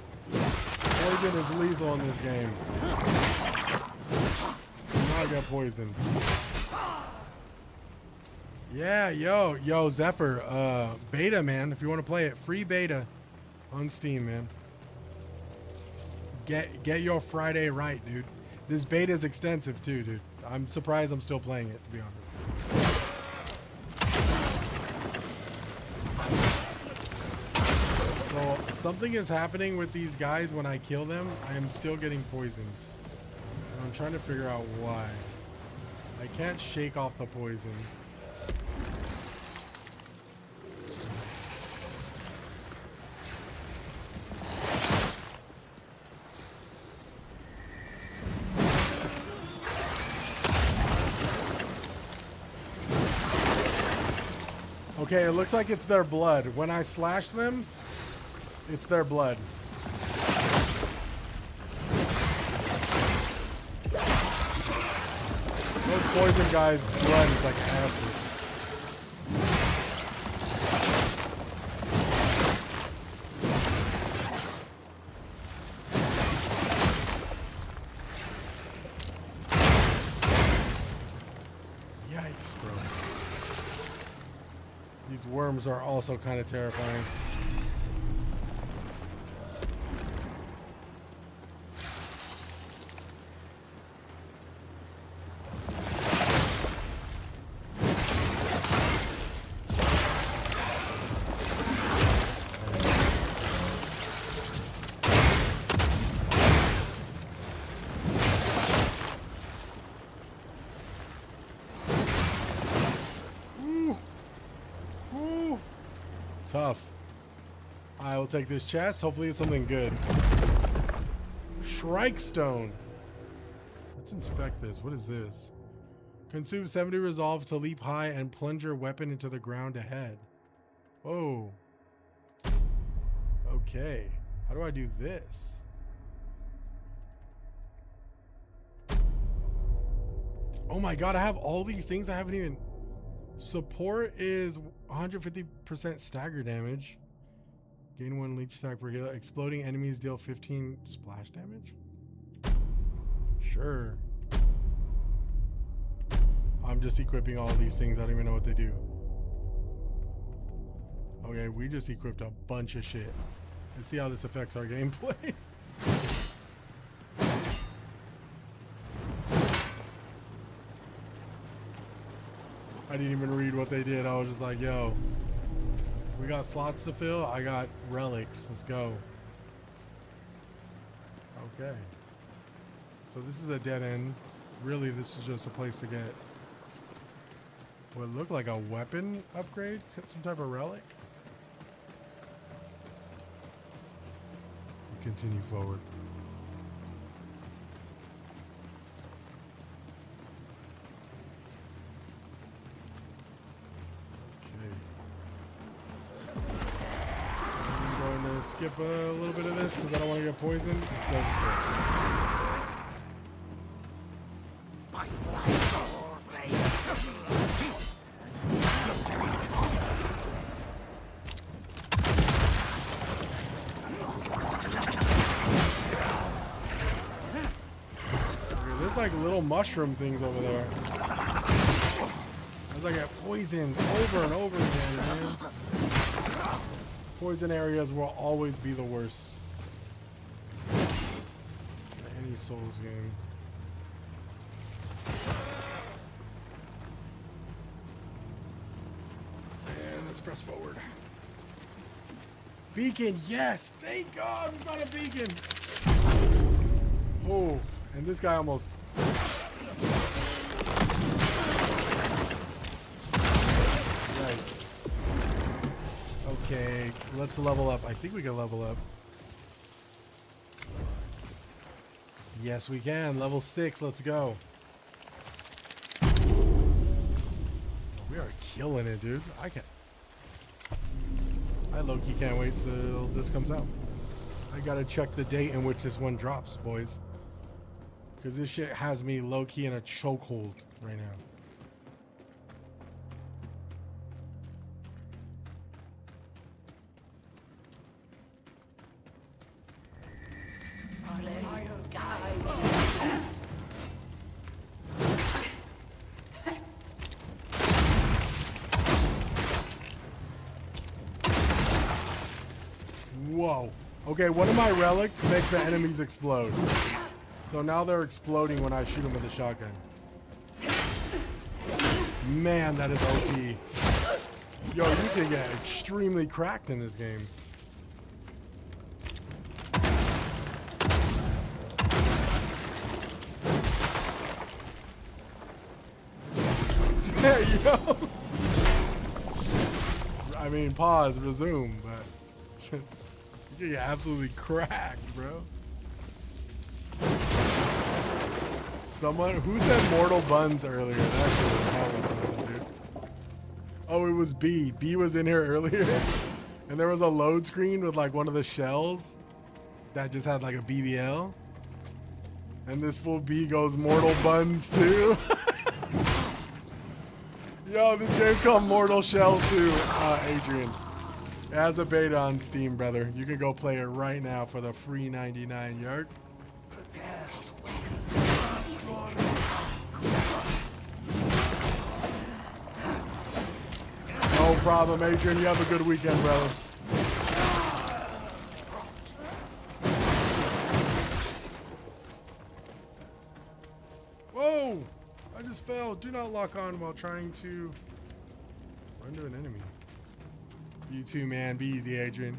Speaker 1: Poison is lethal in this game. Now I got poisoned. Yeah, yo, Zephyr, beta, man. If you want to play it, free beta on Steam, man. Get your Friday right, dude. This beta is extensive too, dude. I'm surprised I'm still playing it, to be honest. So something is happening with these guys when I kill them. I am still getting poisoned. And I'm trying to figure out why. I can't shake off the poison. Okay, it looks like it's their blood. When I slash them, It's their blood. Those poison guys' blood is like acid. Yikes, bro. These worms are also kind of terrifying. Tough. I will take this chest. Hopefully it's something good. Shrike stone. Let's inspect this. What is this? Consume 70 resolve to leap high and plunge your weapon into the ground ahead. Whoa. Okay. How do I do this? Oh my god, I have all these things I haven't even... Support is 150% stagger damage. Gain 1 leech stack per heal. Exploding enemies deal 15 splash damage. Sure. I'm just equipping all of these things. I don't even know what they do. Okay, we just equipped a bunch of shit. Let's see how this affects our gameplay. I didn't even read what they did. I was just like, yo, we got slots to fill. I got relics. Let's go. Okay. So this is a dead end. Really, this is just a place to get what looked like a weapon upgrade, some type of relic. We continue forward. Skip a little bit of this because I don't want to get poisoned. Let's go this way. Okay, there's like little mushroom things over there. As I get poisoned over and over again, man. Poison areas will always be the worst. Any Souls game. And let's press forward. Beacon, yes! Thank God we got a beacon! Oh, and this guy almost... Yikes. Okay, let's level up. I think we can level up. Yes, we can. Level 6. Let's go. We are killing it, dude. I low-key can't wait till this comes out. I gotta check the date in which this one drops, boys. Because this shit has me low-key in a chokehold right now. Whoa. Okay, one of my relics makes the enemies explode. So now they're exploding when I shoot them with a shotgun. Man, that is OP. Yo, you can get extremely cracked in this game. Yo. I mean, pause, resume, but you get absolutely cracked, bro. Someone who said Mortal Buns earlier? That shit was hella fun, dude. Oh, it was B. B was in here earlier. And there was a load screen with like one of the shells that just had like a BBL. And this fool B goes Mortal Buns too. Yo, this game called Mortal Shell 2, Adrian. It has a beta on Steam, brother. You can go play it right now for the free 99 yard. No problem, Adrian. You have a good weekend, brother. Whoa! I just fell. Do not lock on while trying to run to an enemy. You too, man. Be easy, Adrian.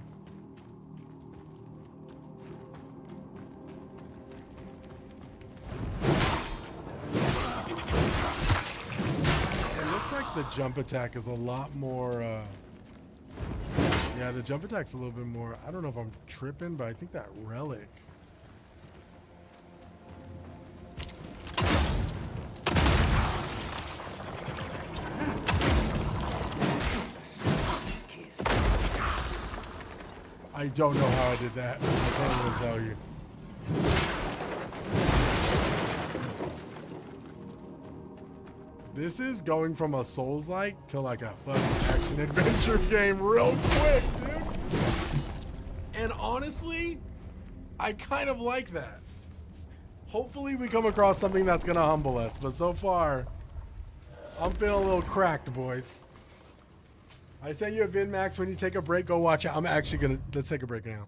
Speaker 1: It looks like the jump attack is a lot more, yeah, the jump attack's a little bit more, I don't know if I'm tripping, but I think that relic. I don't know how I did that. I can't even tell you. This is going from a Souls-like to like a fucking action-adventure game real quick, dude. And honestly, I kind of like that. Hopefully we come across something that's gonna humble us, but so far, I'm feeling a little cracked, boys. I sent you a vid, Max. When you take a break, go watch it. I'm actually gonna, let's take a break now.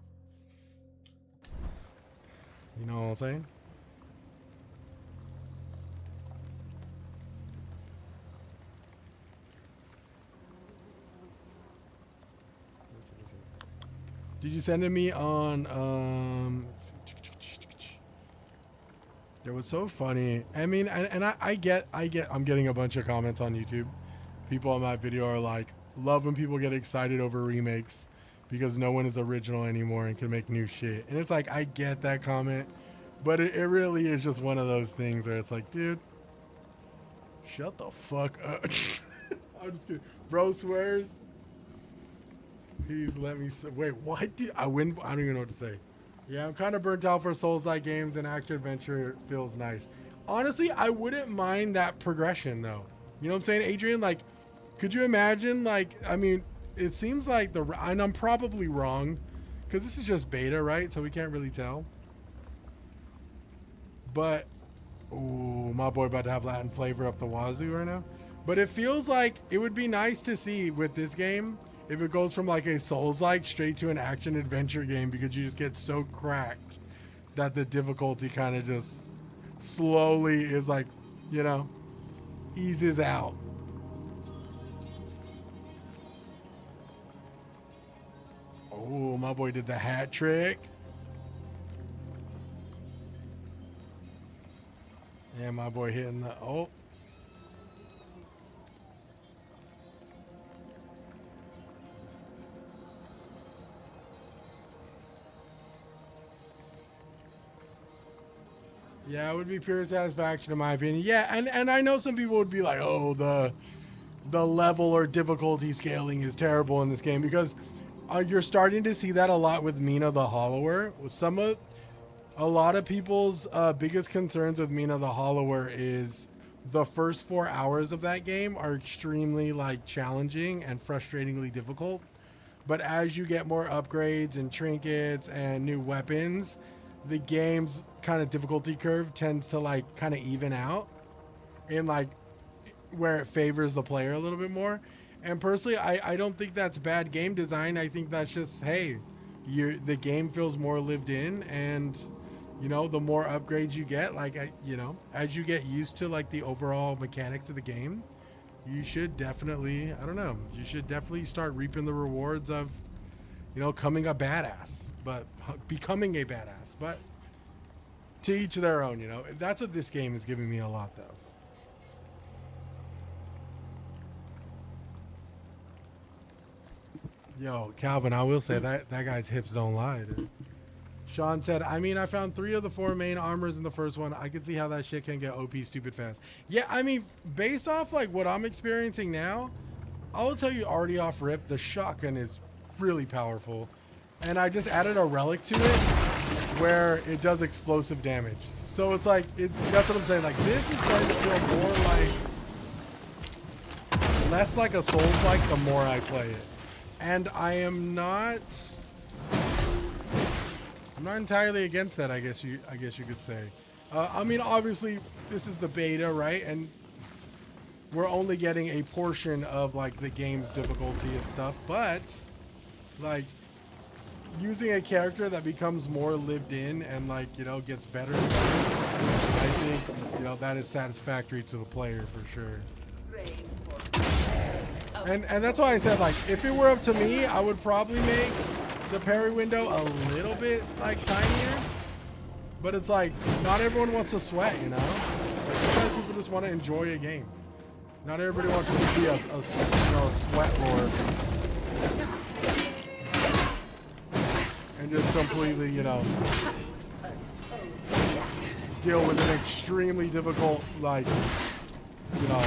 Speaker 1: You know what I'm saying? Did you send it me on, it was so funny. I mean, and I get, I'm getting a bunch of comments on YouTube. People on my video are like, love when people get excited over remakes because no one is original anymore and can make new shit. And it's like, I get that comment, but it really is just one of those things where it's like, dude, shut the fuck up. I'm just kidding. Bro swears. Please let me say, wait, what did I win? I don't even know what to say. Yeah, I'm kind of burnt out for Souls-like games, and action adventure feels nice. Honestly, I wouldn't mind that progression though. You know what I'm saying, Adrian? Like, could you imagine, like, I mean, it seems like and I'm probably wrong, because this is just beta, right? So we can't really tell. But, ooh, my boy about to have Latin flavor up the wazoo right now. But it feels like it would be nice to see with this game, if it goes from like a Souls-like straight to an action-adventure game, because you just get so cracked that the difficulty kind of just slowly is like, you know, eases out. Oh, my boy did the hat trick. Yeah, my boy hitting the, oh. Yeah, it would be pure satisfaction in my opinion. Yeah, and I know some people would be like, oh, the level or difficulty scaling is terrible in this game, because you're starting to see that a lot with Mina the Hollower. A lot of people's biggest concerns with Mina the Hollower is the first 4 hours of that game are extremely like challenging and frustratingly difficult. But as you get more upgrades and trinkets and new weapons, the game's kind of difficulty curve tends to like kind of even out in like where it favors the player a little bit more. And personally, I don't think that's bad game design. I think that's just, hey, the game feels more lived in, and you know, the more upgrades you get, like, you know, as you get used to like the overall mechanics of the game, you should definitely, I don't know, you should definitely start reaping the rewards of, you know, becoming a badass. But to each their own, you know. That's what this game is giving me a lot, though. Yo, Calvin, I will say that guy's hips don't lie, dude. Sean said, I mean, I found 3 of the 4 main armors in the first one. I can see how that shit can get OP stupid fast. Yeah, I mean, based off like what I'm experiencing now, I will tell you already off rip, the shotgun is really powerful. And I just added a relic to it where it does explosive damage. So it's like, that's what I'm saying. Like, this is going to feel more like, less like a Souls-like the more I play it. And I'm not entirely against that, I guess you could say. I mean, obviously, this is the beta, right? And we're only getting a portion of, like, the game's difficulty and stuff. But, like, using a character that becomes more lived in and, like, you know, gets better and better, I think, you know, that is satisfactory to the player for sure. And that's why I said, like, if it were up to me, I would probably make the parry window a little bit, like, tinier. But it's like, not everyone wants to sweat, you know? Like, sometimes people just want to enjoy a game. Not everybody wants to be a sweat lord. And just completely, you know, deal with an extremely difficult, like, you know,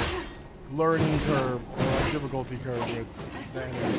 Speaker 1: learning curve or a difficulty curve with the enemy.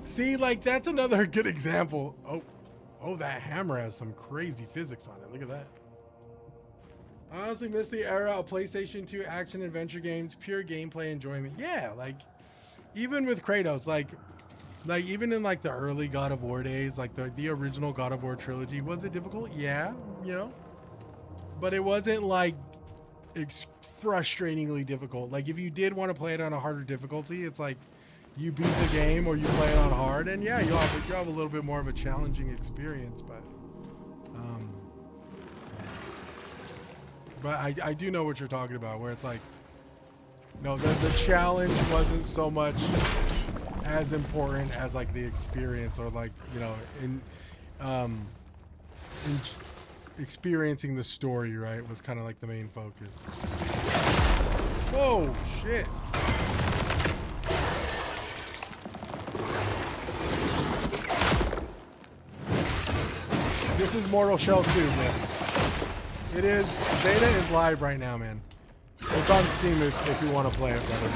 Speaker 1: See, like, that's another good example. Oh, that hammer has some crazy physics on it. Look at that. I honestly miss the era of PlayStation 2 action adventure games, pure gameplay enjoyment. Yeah, like, even with Kratos, like even in, like, the early God of War days, like the original God of War trilogy, was it difficult? Yeah, you know, but it wasn't, like, frustratingly difficult. Like, if you did want to play it on a harder difficulty, it's like, you beat the game or you play it on hard, and yeah, you'll have a little bit more of a challenging experience, but I do know what you're talking about, where it's like, no, the challenge wasn't so much as important as, like, the experience, or, like, you know, in experiencing the story, right, was kind of like the main focus. Whoa, shit. This is Mortal Shell 2, man. It is. Beta is live right now, man. It's on Steam if you want to play it, brother.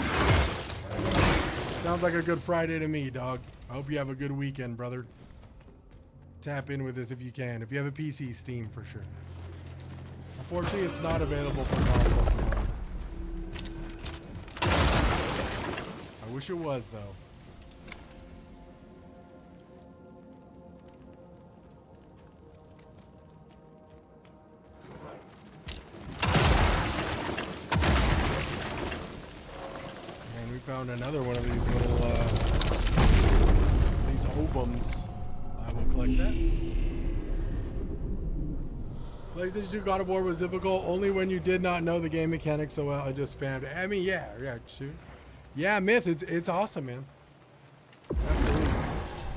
Speaker 1: Sounds like a good Friday to me, dog. I hope you have a good weekend, brother. Tap in with this if you can. If you have a PC, Steam for sure. Unfortunately, it's not available for console. I wish it was, though. Found another one of these little these ovums. I will collect that. PlayStation 2 God of War was difficult only when you did not know the game mechanics so well. I just spammed it. I mean, yeah, shoot. Yeah, Myth, it's awesome, man. Absolutely.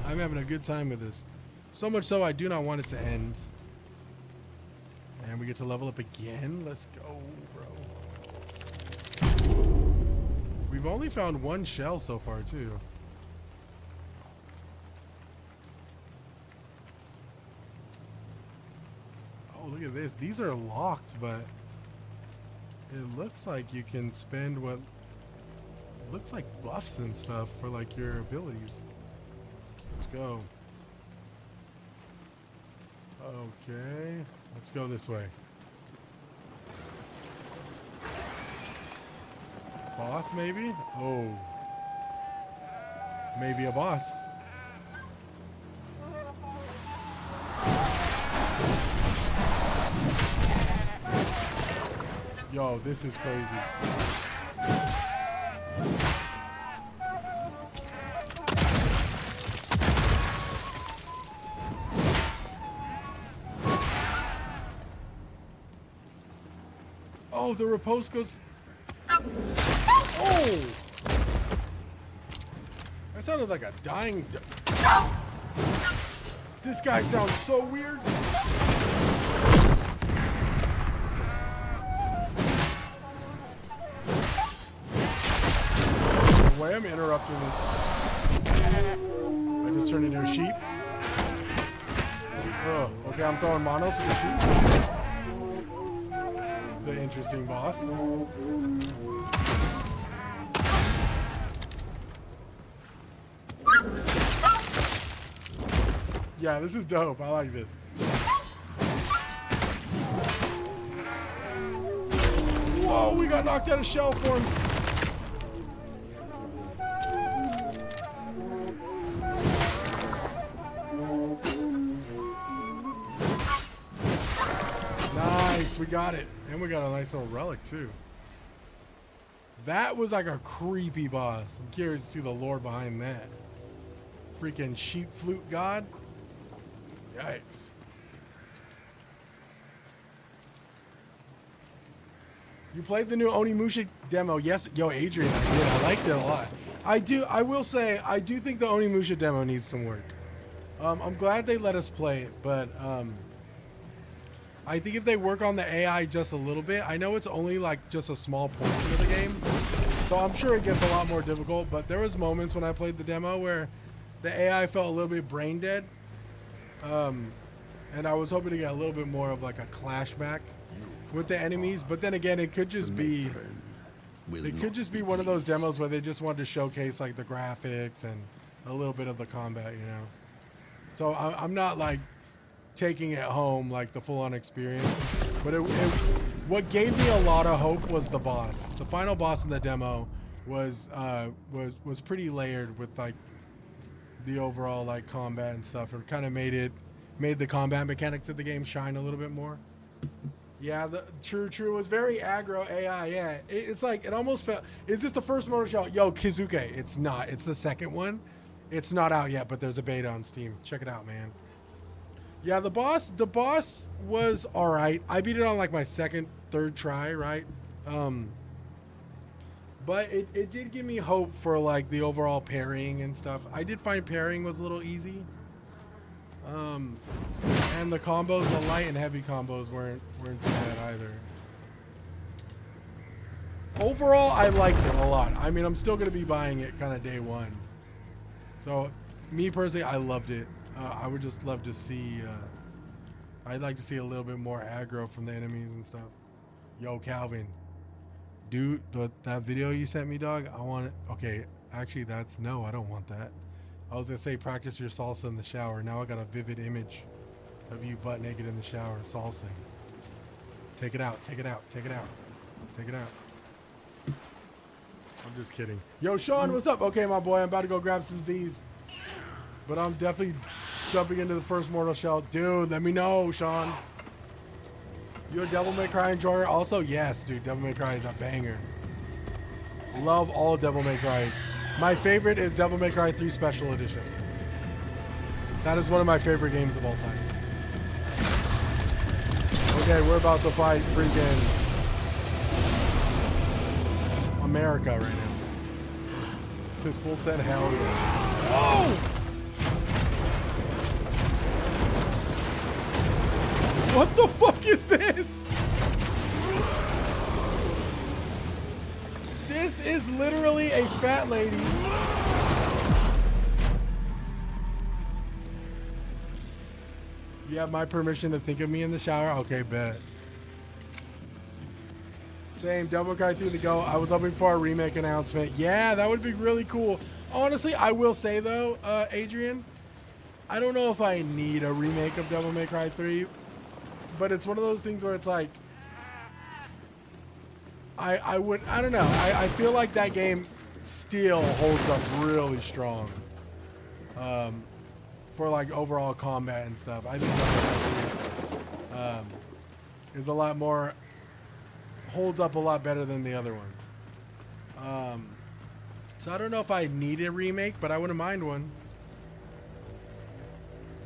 Speaker 1: I'm having a good time with this. So much so I do not want it to end. And we get to level up again. Let's go, bro. We've only found one shell so far, too. Oh, look at this. These are locked, but it looks like you can spend what looks like buffs and stuff for, like, your abilities. Let's go. Okay. Let's go this way. Boss, maybe? Oh. Maybe a boss. Yo, this is crazy. Oh, the riposte goes... Oh! That sounded like a dying... This guy sounds so weird. No way I'm interrupting this. I just turned into a sheep. Oh, okay, I'm throwing monos with the sheep. It's an interesting boss. Yeah, this is dope. I like this. Whoa, we got knocked out of shell form. Nice, we got it. And we got a nice little relic too. That was like a creepy boss. I'm curious to see the lore behind that. Freaking sheep flute god. Yikes. You played the new Onimusha demo. Yes, yo, Adrian, I did. I liked it a lot. I will say, I do think the Onimusha demo needs some work. I'm glad they let us play it, but I think if they work on the AI just a little bit, I know it's only like just a small portion of the game, so I'm sure it gets a lot more difficult, but there was moments when I played the demo where the AI felt a little bit brain dead. And I was hoping to get a little bit more of like a clash back with the enemies, but then again, it could just be one of those demos where they just wanted to showcase like the graphics and a little bit of the combat, you know. So I'm not like taking it home like the full-on experience, but what gave me a lot of hope was the boss. The final boss in the demo was pretty layered with like the overall like combat and stuff. It kind of made the combat mechanics of the game shine a little bit more. Yeah, the true was very aggro AI. Yeah, it's like it almost felt. Is this the first Mortal Shell? Yo, Kizuke, it's not. It's the second one. It's not out yet, but there's a beta on Steam. Check it out, man. Yeah, the boss was all right. I beat it on like my third try, right? But it did give me hope for like the overall parrying and stuff. I did find parrying was a little easy. And the combos, the light and heavy combos weren't too bad either. Overall, I liked it a lot. I mean, I'm still gonna be buying it kind of day one. So, me personally, I loved it. I would just love to see. I'd like to see a little bit more aggro from the enemies and stuff. Yo, Calvin, dude, that video you sent me, dog. I want it. Okay, actually, no, I don't want that. I was gonna say practice your salsa in the shower. Now I got a vivid image of you butt naked in the shower salsing. Take it out. Take it out. Take it out. Take it out. I'm just kidding. Yo, Sean, what's up? Okay, my boy, I'm about to go grab some Z's. But I'm definitely jumping into the first Mortal Shell. Dude, let me know, Sean. You a Devil May Cry enjoyer? Also, yes, dude, Devil May Cry is a banger. Love all Devil May Cries. My favorite is Devil May Cry 3 Special Edition. That is one of my favorite games of all time. Okay, we're about to fight freaking America right now. This full set, hell yeah. Oh! What the fuck is this? This is literally a fat lady. You have my permission to think of me in the shower? Okay, bet. Same, Devil May Cry 3 to go. I was hoping for a remake announcement. Yeah, that would be really cool. Honestly, I will say though, Adrian, I don't know if I need a remake of Devil May Cry 3, but it's one of those things where it's like, I don't know. I feel like that game still holds up really strong. For like overall combat and stuff. I think that is a lot more, holds up a lot better than the other ones. So I don't know if I need a remake, but I wouldn't mind one.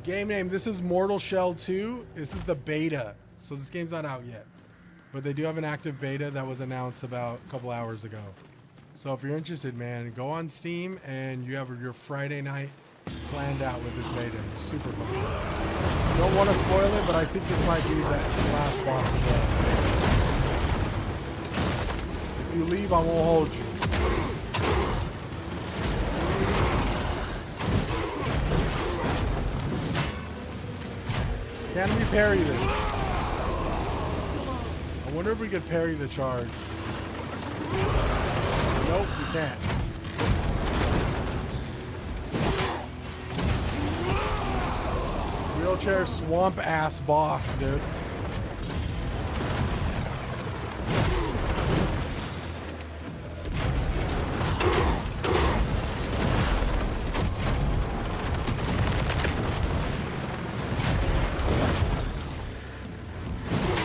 Speaker 1: Game name, this is Mortal Shell 2. This is the beta. So this game's not out yet. But they do have an active beta that was announced about a couple hours ago. So if you're interested, man, go on Steam and you have your Friday night planned out with this beta. It's super fun. Don't want to spoil it, but I think this might be that last boss as well. If you leave, I won't hold you. Can we parry this? I wonder if we could parry the charge. Nope, we can't. Wheelchair swamp ass boss, dude.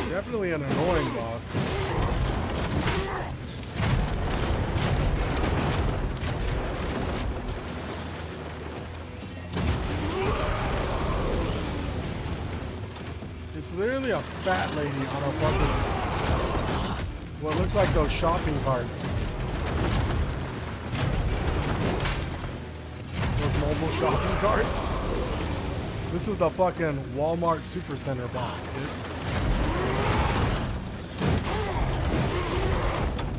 Speaker 1: Definitely an annoying boss. It's literally a fat lady on a fucking, what looks like those shopping carts. Those mobile shopping carts. This is the fucking Walmart Supercenter boss, dude.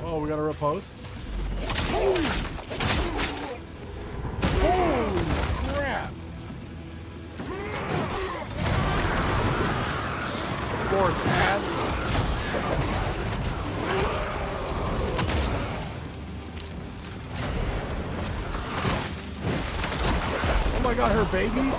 Speaker 1: Oh, we got a riposte. Holy crap. Of course, ads. Oh my god, her babies?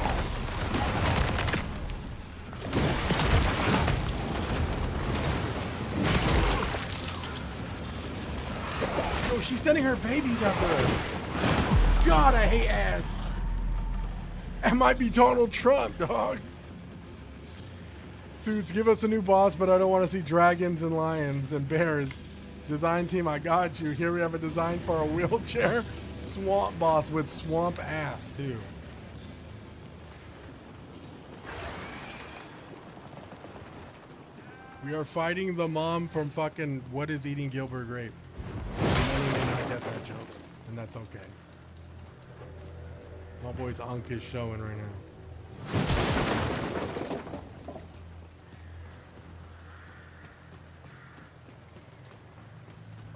Speaker 1: Yo, she's sending her babies after her. God, I hate ads. That might be Donald Trump, dog. Suits, give us a new boss, but I don't want to see dragons and lions and bears. Design team, I got you. Here we have a design for a wheelchair swamp boss with swamp ass, too. We are fighting the mom from fucking What is Eating Gilbert Grape. Many may not get that joke, and that's okay. My boy's Ankh is showing right now.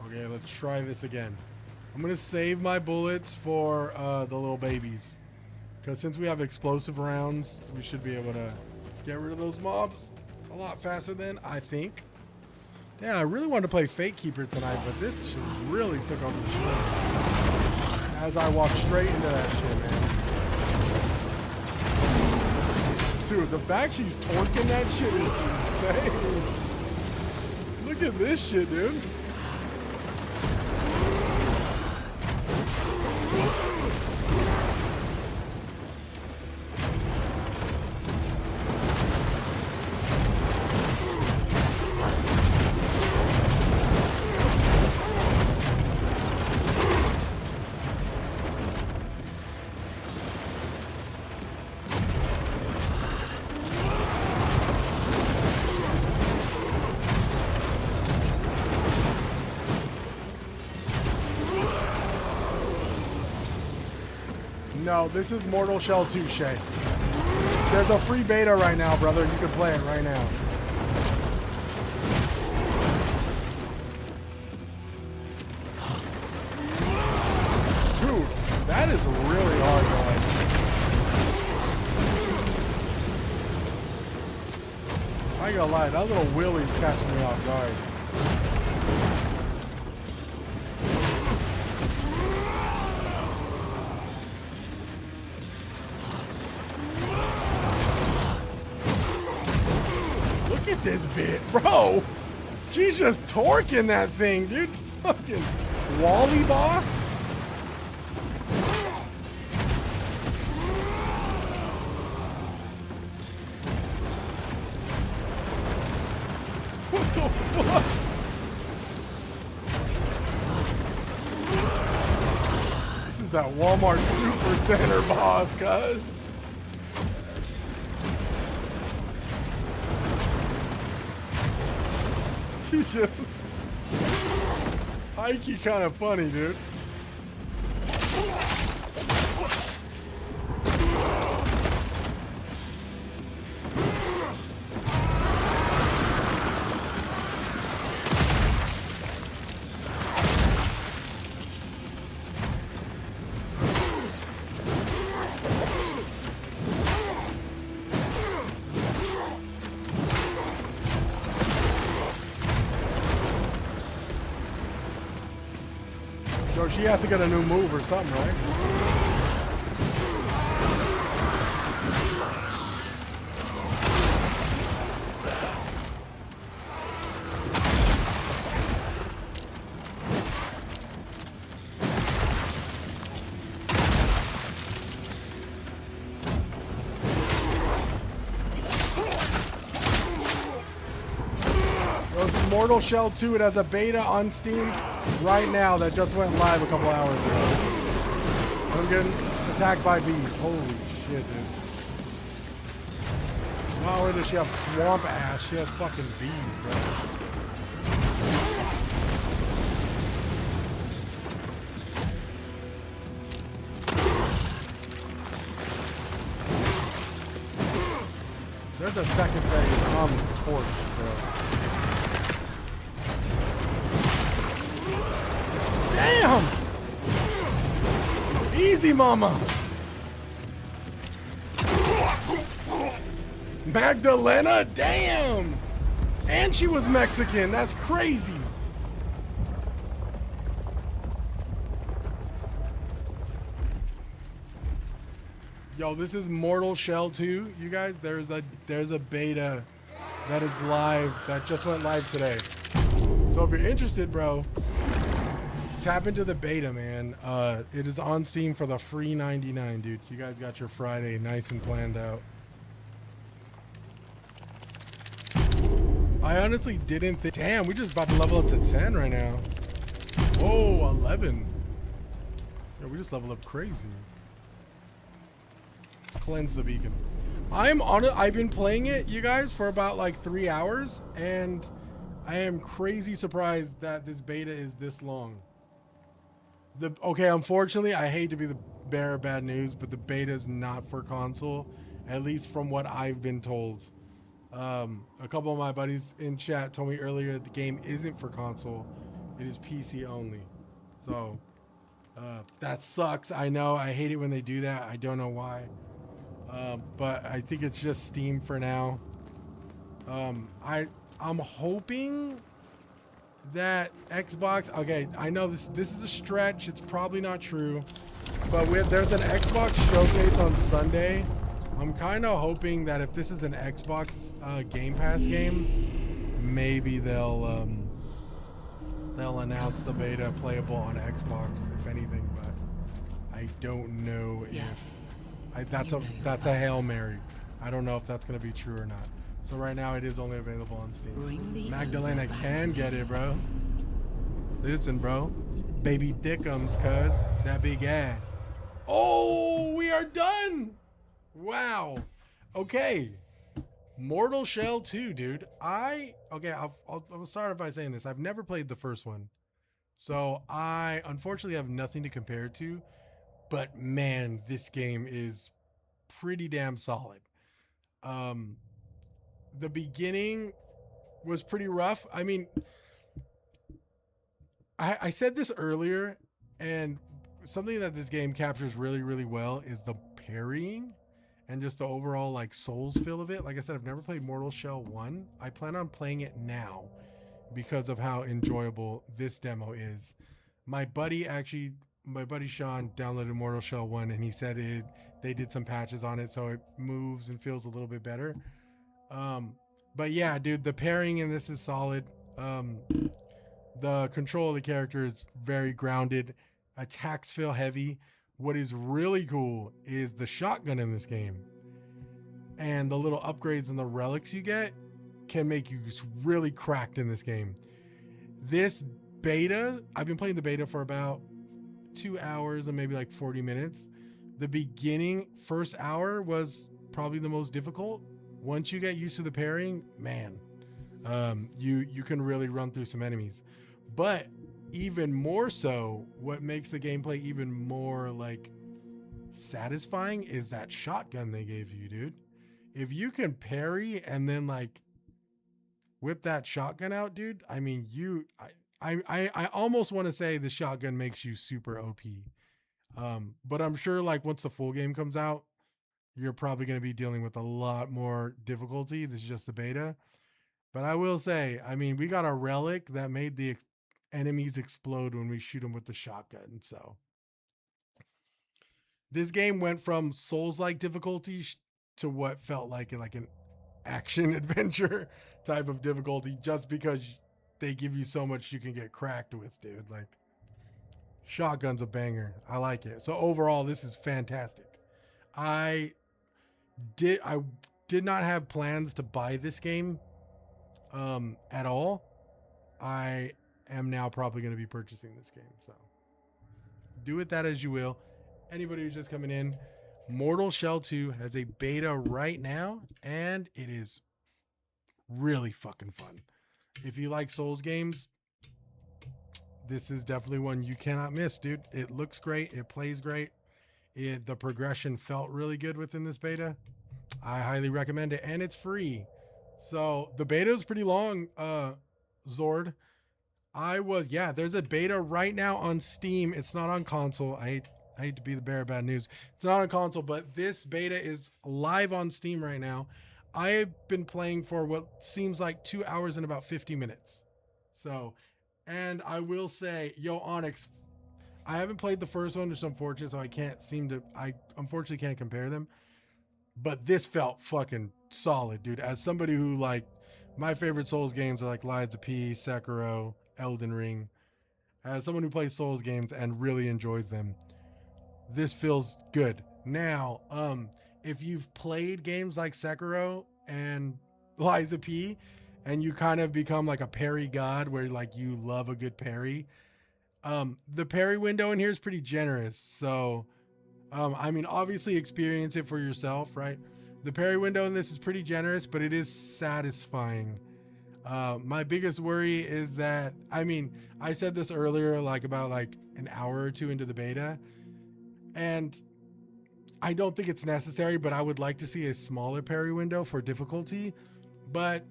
Speaker 1: Okay, let's try this again. I'm gonna save my bullets for the little babies, because since we have explosive rounds, we should be able to get rid of those mobs a lot faster than I think. Yeah, I really wanted to play FATEKEEPER tonight, but this shit really took over the show. As I walked straight into that shit, man. Dude, the fact she's torquing that shit is insane. Look at this shit, dude. No, this is Mortal Shell 2, Shay. There's a free beta right now, brother. You can play it right now. Dude, that is really hard going. I ain't gonna lie, that little Willie's catching me off guard. This bit, bro. She's just torquing that thing, dude. Fucking Wally boss. What the fuck? This is that Walmart Supercenter boss, cuz. She's just high-key kind of funny, dude. she has to get a new move or something, right? Mortal Shell 2, it has a beta on Steam right now that just went live a couple hours ago. I'm getting attacked by bees. Holy shit, dude. Not only does she have swamp ass, she has fucking bees, bro. There's a second phase on torch, bro. Damn! Easy, mama! Magdalena? Damn! And she was Mexican. That's crazy. Yo, this is Mortal Shell 2, you guys. There's a beta that is live, that just went live today. So if you're interested, bro, tap into the beta, man. It is on Steam for the free $99, dude. You guys got your Friday nice and planned out. I honestly didn't think... Damn, we just about to level up to 10 right now. Whoa, 11. Yeah, we just leveled up crazy. Cleanse the beacon. I've been playing it, you guys, for about like 3 hours, and I am crazy surprised that this beta is this long. Okay, unfortunately, I hate to be the bearer of bad news, but the beta is not for console, at least from what I've been told. A couple of my buddies in chat told me earlier that the game isn't for console, it is PC only. So that sucks. I know, I hate it when they do that. I don't know why, but I think it's just Steam for now. I'm hoping that Xbox, okay, I know this is a stretch, it's probably not true, but there's an Xbox showcase on Sunday. I'm kind of hoping that if this is an Xbox Game Pass game, maybe they'll announce the beta playable on Xbox, if anything, but I don't know
Speaker 8: Yes.
Speaker 1: if that's a Hail Mary. I don't know if that's going to be true or not. So right now it is only available on Steam. Magdalena can get it, bro. Listen, bro. Baby thickums, cuz. That big ass. Oh, we are done. Wow. Okay. Mortal Shell 2, dude. I'll start by saying this. I've never played the first one. So I unfortunately have nothing to compare it to. But man, this game is pretty damn solid. The beginning was pretty rough. I mean, I said this earlier, and something that this game captures really, really well is the parrying and just the overall like Souls feel of it. Like I said, I've never played Mortal Shell 1. I plan on playing it now because of how enjoyable this demo is. My buddy Sean downloaded Mortal Shell 1, and he said they did some patches on it, so it moves and feels a little bit better. But yeah, dude, the pairing in this is solid. The control of the character is very grounded. Attacks feel heavy. What is really cool is the shotgun in this game. And the little upgrades and the relics you get can make you really cracked in this game. This beta, I've been playing the beta for about 2 hours and maybe like 40 minutes. The beginning, first hour was probably the most difficult. Once you get used to the pairing, man, you can really run through some enemies. But even more so, what makes the gameplay even more like satisfying is that shotgun they gave you, dude. If you can parry and then like whip that shotgun out, dude, I mean, I almost want to say the shotgun makes you super OP. But I'm sure like once the full game comes out, you're probably going to be dealing with a lot more difficulty. This is just the beta. But I will say, I mean, we got a relic that made the enemies explode when we shoot them with the shotgun. So this game went from Souls-like difficulty to what felt like an action adventure type of difficulty, just because they give you so much you can get cracked with, dude. Like, shotgun's a banger. I like it. So overall, this is fantastic. I did not have plans to buy this game at all. I am now probably going to be purchasing this game. So do with that as you will. Anybody who's just coming in, Mortal Shell 2 has a beta right now, and it is really fucking fun. If you like Souls games, this is definitely one you cannot miss, dude. It looks great. It plays great. The progression felt really good within this beta. I highly recommend it, and it's free. So the beta is pretty long, Zord. There's a beta right now on Steam. It's not on console. I hate to be the bearer of bad news. It's not on console, but this beta is live on Steam right now. I've been playing for what seems like 2 hours and about 50 minutes. So, and I will say, yo, Onyx, I haven't played the first one, which is unfortunate, so I unfortunately can't compare them. But this felt fucking solid, dude. As somebody who, like, my favorite Souls games are like Lies of P, Sekiro, Elden Ring. As someone who plays Souls games and really enjoys them, this feels good. Now, if you've played games like Sekiro and Lies of P, and you kind of become like a parry god where like you love a good parry, the parry window in here is pretty generous. So, I mean, obviously experience it for yourself, right? The parry window in this is pretty generous, but it is satisfying. My biggest worry is that, I mean, I said this earlier, like about like an hour or two into the beta, and I don't think it's necessary, but I would like to see a smaller parry window for difficulty. But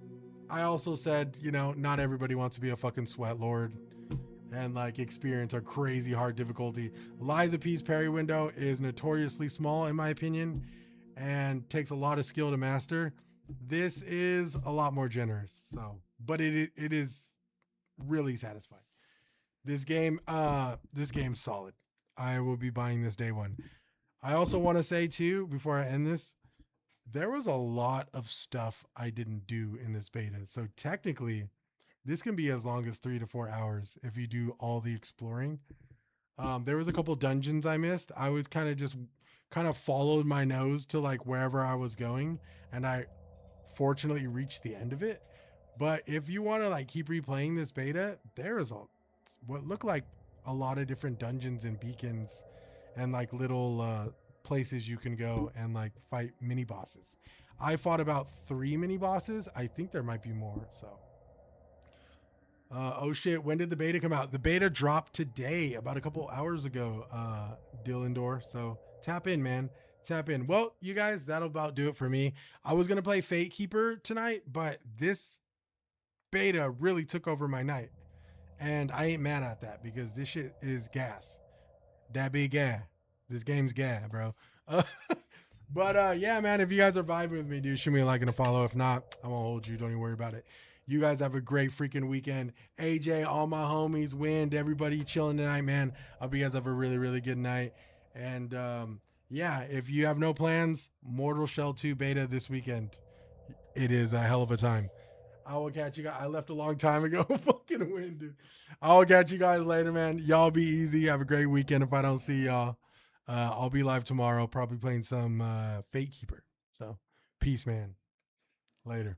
Speaker 1: I also said, you know, not everybody wants to be a fucking sweat lord and like experience a crazy hard difficulty. Lies of P's parry window is notoriously small in my opinion and takes a lot of skill to master. This is a lot more generous. So, but it is really satisfying. This game's solid. I will be buying this day one. I also want to say too, before I end this, there was a lot of stuff I didn't do in this beta. So technically, this can be as long as 3 to 4 hours if you do all the exploring. There was a couple dungeons I missed. I was kind of followed my nose to like wherever I was going, and I fortunately reached the end of it. But if you want to like keep replaying this beta, there is what looked like a lot of different dungeons and beacons and like little places you can go and like fight mini bosses. I fought about 3 mini bosses. I think there might be more. So oh shit, when did the beta come out? The beta dropped today, about a couple hours ago, Dillendor. So tap in, man. Tap in. Well, you guys, that'll about do it for me. I was going to play FATEKEEPER tonight, but this beta really took over my night. And I ain't mad at that because this shit is gas. That be gas. This game's gas, bro. But yeah, man, if you guys are vibing with me, dude, shoot me a like and a follow. If not, I won't hold you. Don't even worry about it. You guys have a great freaking weekend. AJ, all my homies, Wind, everybody chilling tonight, man. I hope you guys have a really, really good night. And yeah, if you have no plans, Mortal Shell 2 beta this weekend. It is a hell of a time. I will catch you guys. I left a long time ago. Fucking Wind, dude. I will catch you guys later, man. Y'all be easy. Have a great weekend. If I don't see y'all, I'll be live tomorrow, probably playing some FATEKEEPER. So, peace, man. Later.